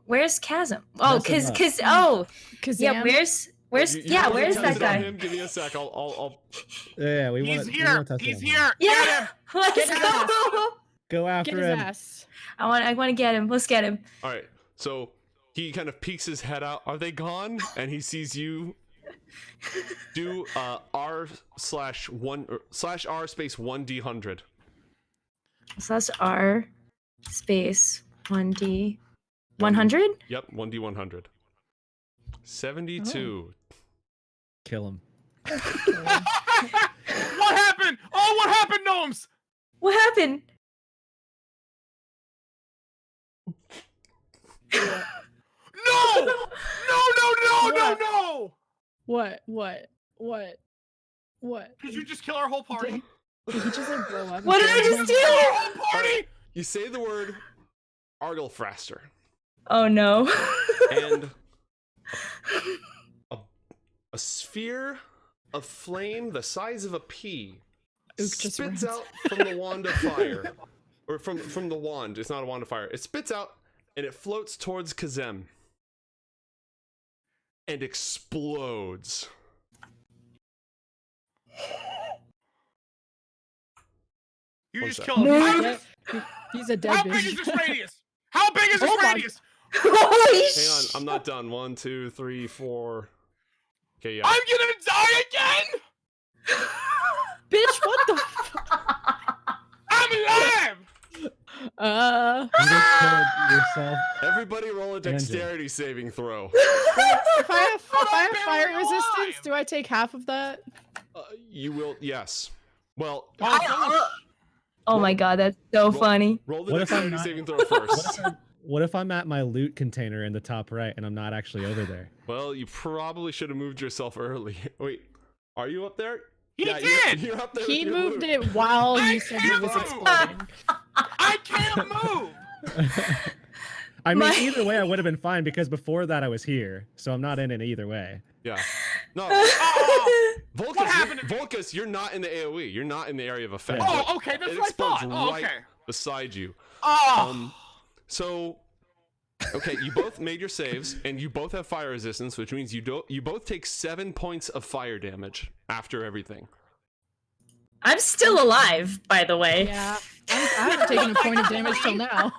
Where's Chasm? Oh, Mess him cause up. yeah. Where's You where's tell that me guy? him? Give me a sec. I'll Yeah, we want. He's here! He's here! Yeah, Get him! let's Get his ass. go. Go Get after his him. ass. I want to get him. Let's get him. All right. So he kind of peeks his head out. Are they gone? And he sees you do r/r space 1d100. So that's R space 1D 100. Yep, 1d100. 72. Kill him. What happened? Oh, what happened, gnomes? What happened? No! No! What? Did you just kill our whole party? Did he just like blow up? What did I just Our do? whole party? You say the word Arglefraster, Oh no. and a sphere of flame the size of a pea Ook just spits runs. out from the wand of fire. Or from the wand. It's not a wand of fire. It spits out and it floats towards Kazem. And explodes. You One just sec. killed No, him. he's a dead How bitch. big is this radius? How big is this Oh my- radius? Holy Hang on, I'm not done. 1, 2, 3, 4. Okay, yeah. I'm gonna die again! Bitch, what the fuck? I'm alive! You just killed yourself. Everybody roll a dexterity saving throw. If I have I'm fire buried resistance, alive. do I take half of that? You will, yes. Well, Oh my god, that's so funny. roll the What if I'm dexterity not- saving throw first. What if I'm at my loot container in the top right and I'm not actually over there? Well, you probably should have moved yourself early. Wait, are you up there? He Yeah, did! You're up there. He with your moved loot. it while I you said he was can't move. exploding. I can't move! I mean, My- either way, I would have been fine because before that I was here, so I'm not in it either way. Yeah. No. Oh, Volcus, happened? Volcus, you're not in the AoE. You're not in the area of effect. Yeah. oh, okay, that's It what I explodes thought. Oh, right okay. beside you. Oh, So, okay, you both made your saves, and you both have fire resistance, which means you both take 7 points of fire damage after everything. I'm still alive, by the way. Yeah, I haven't taken a point of damage till now.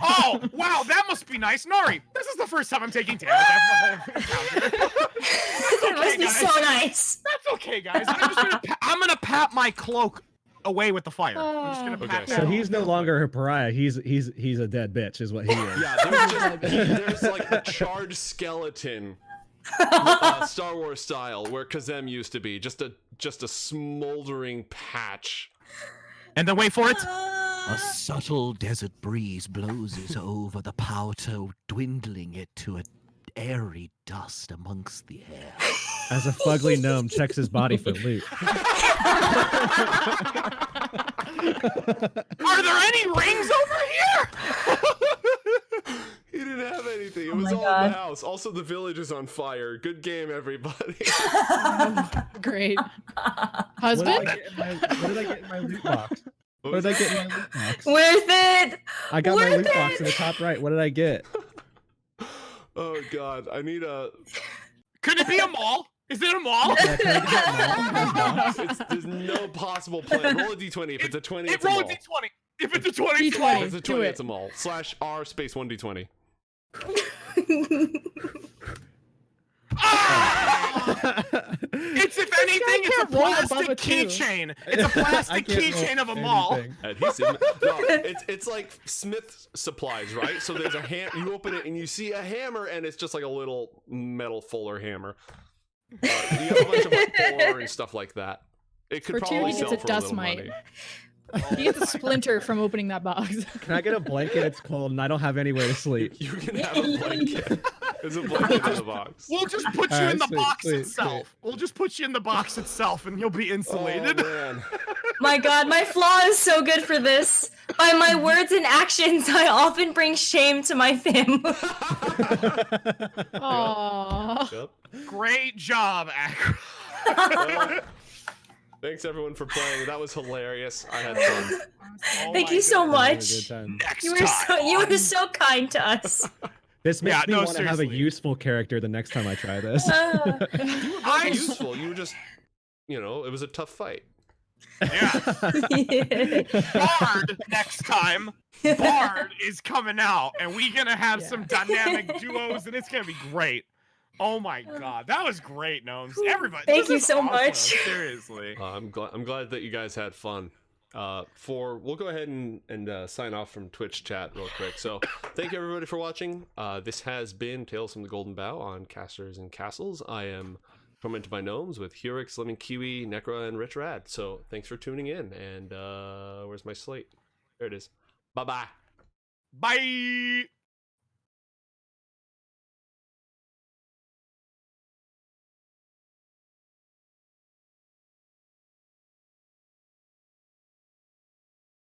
oh, wow, that must be nice. Nori, this is the first time I'm taking damage I've encountered. It must be guys. so nice. That's okay, guys. I'm gonna pat my cloak away with the fire. I'm just gonna Okay, pat so So that he's no longer a pariah. He's a dead bitch, is what he is. Yeah, there's like a charred skeleton, Star Wars style, where Kazem used to be, just a smoldering patch. And then wait for it. A subtle desert breeze blows it over the powder, dwindling it to an airy dust amongst the air. As a fugly gnome checks his body for loot. Are there any rings over here? He didn't have anything. It Oh was my all in God. the house. Also, the village is on fire. Good game, everybody. Great. What Husband? did I get in my loot box? What What was did I get in my loot box? Worth it. I got my Worth loot box it! in the top right. What did I get? Oh God, I need a. Could it be a mall? Is it a mall? Yeah, can I get that mall? There's no possible plan. Roll a d20. If it's a 20, It it's a rolled mall. a d20. If it's a 20, it's a D20. mall. If it's a Do 20, it. it's a mall. /r space 1d20. Ah! It's, if anything, it's a can't roll above plastic a two. keychain. It's a I plastic can't roll keychain of a mall. anything. Adhesive. No, it's like Smith supplies, right? So there's a ham. You open it and you see a hammer, and it's just like a little metal fuller hammer. You have a bunch of like ore and stuff like that. It could For two, probably he gets sell a for dust little mite. money. He gets a splinter from opening that box. Can I get a blanket? It's cold and I don't have anywhere to sleep. You can have a blanket. There's a blanket in the box. We'll just put you Alright, in the sweet, box sweet, itself. We'll just put you in the box itself, and you'll be insulated. Oh, man. My God, my flaw is so good for this. By my words and actions, I often bring shame to my family. Aww. Yep. Great job, Akra. Well, thanks everyone for playing. That was hilarious. I had fun. Oh Thank my you so goodness. That was a much. good time. Next You were time. so kind to us. This makes Yeah, me no, want to have a seriously. useful character the next time I try this. I Useful. You were just, it was a tough fight. yeah. Bard next time. Bard is coming out, and we're gonna have some dynamic duos, and it's gonna be great. Oh my God, that was great, gnomes. Everybody, Thank this you is so awesome, much. Seriously. I'm glad that you guys had fun. We'll go ahead and sign off from Twitch chat real quick. So thank you everybody for watching. This has been Tales from the Golden Bough on Casters and Castles. I am tormented by gnomes with Heurix, LemonKiwi, Nekkra, and RichRad. So thanks for tuning in. And where's my slate? There it is. Bye bye. Bye.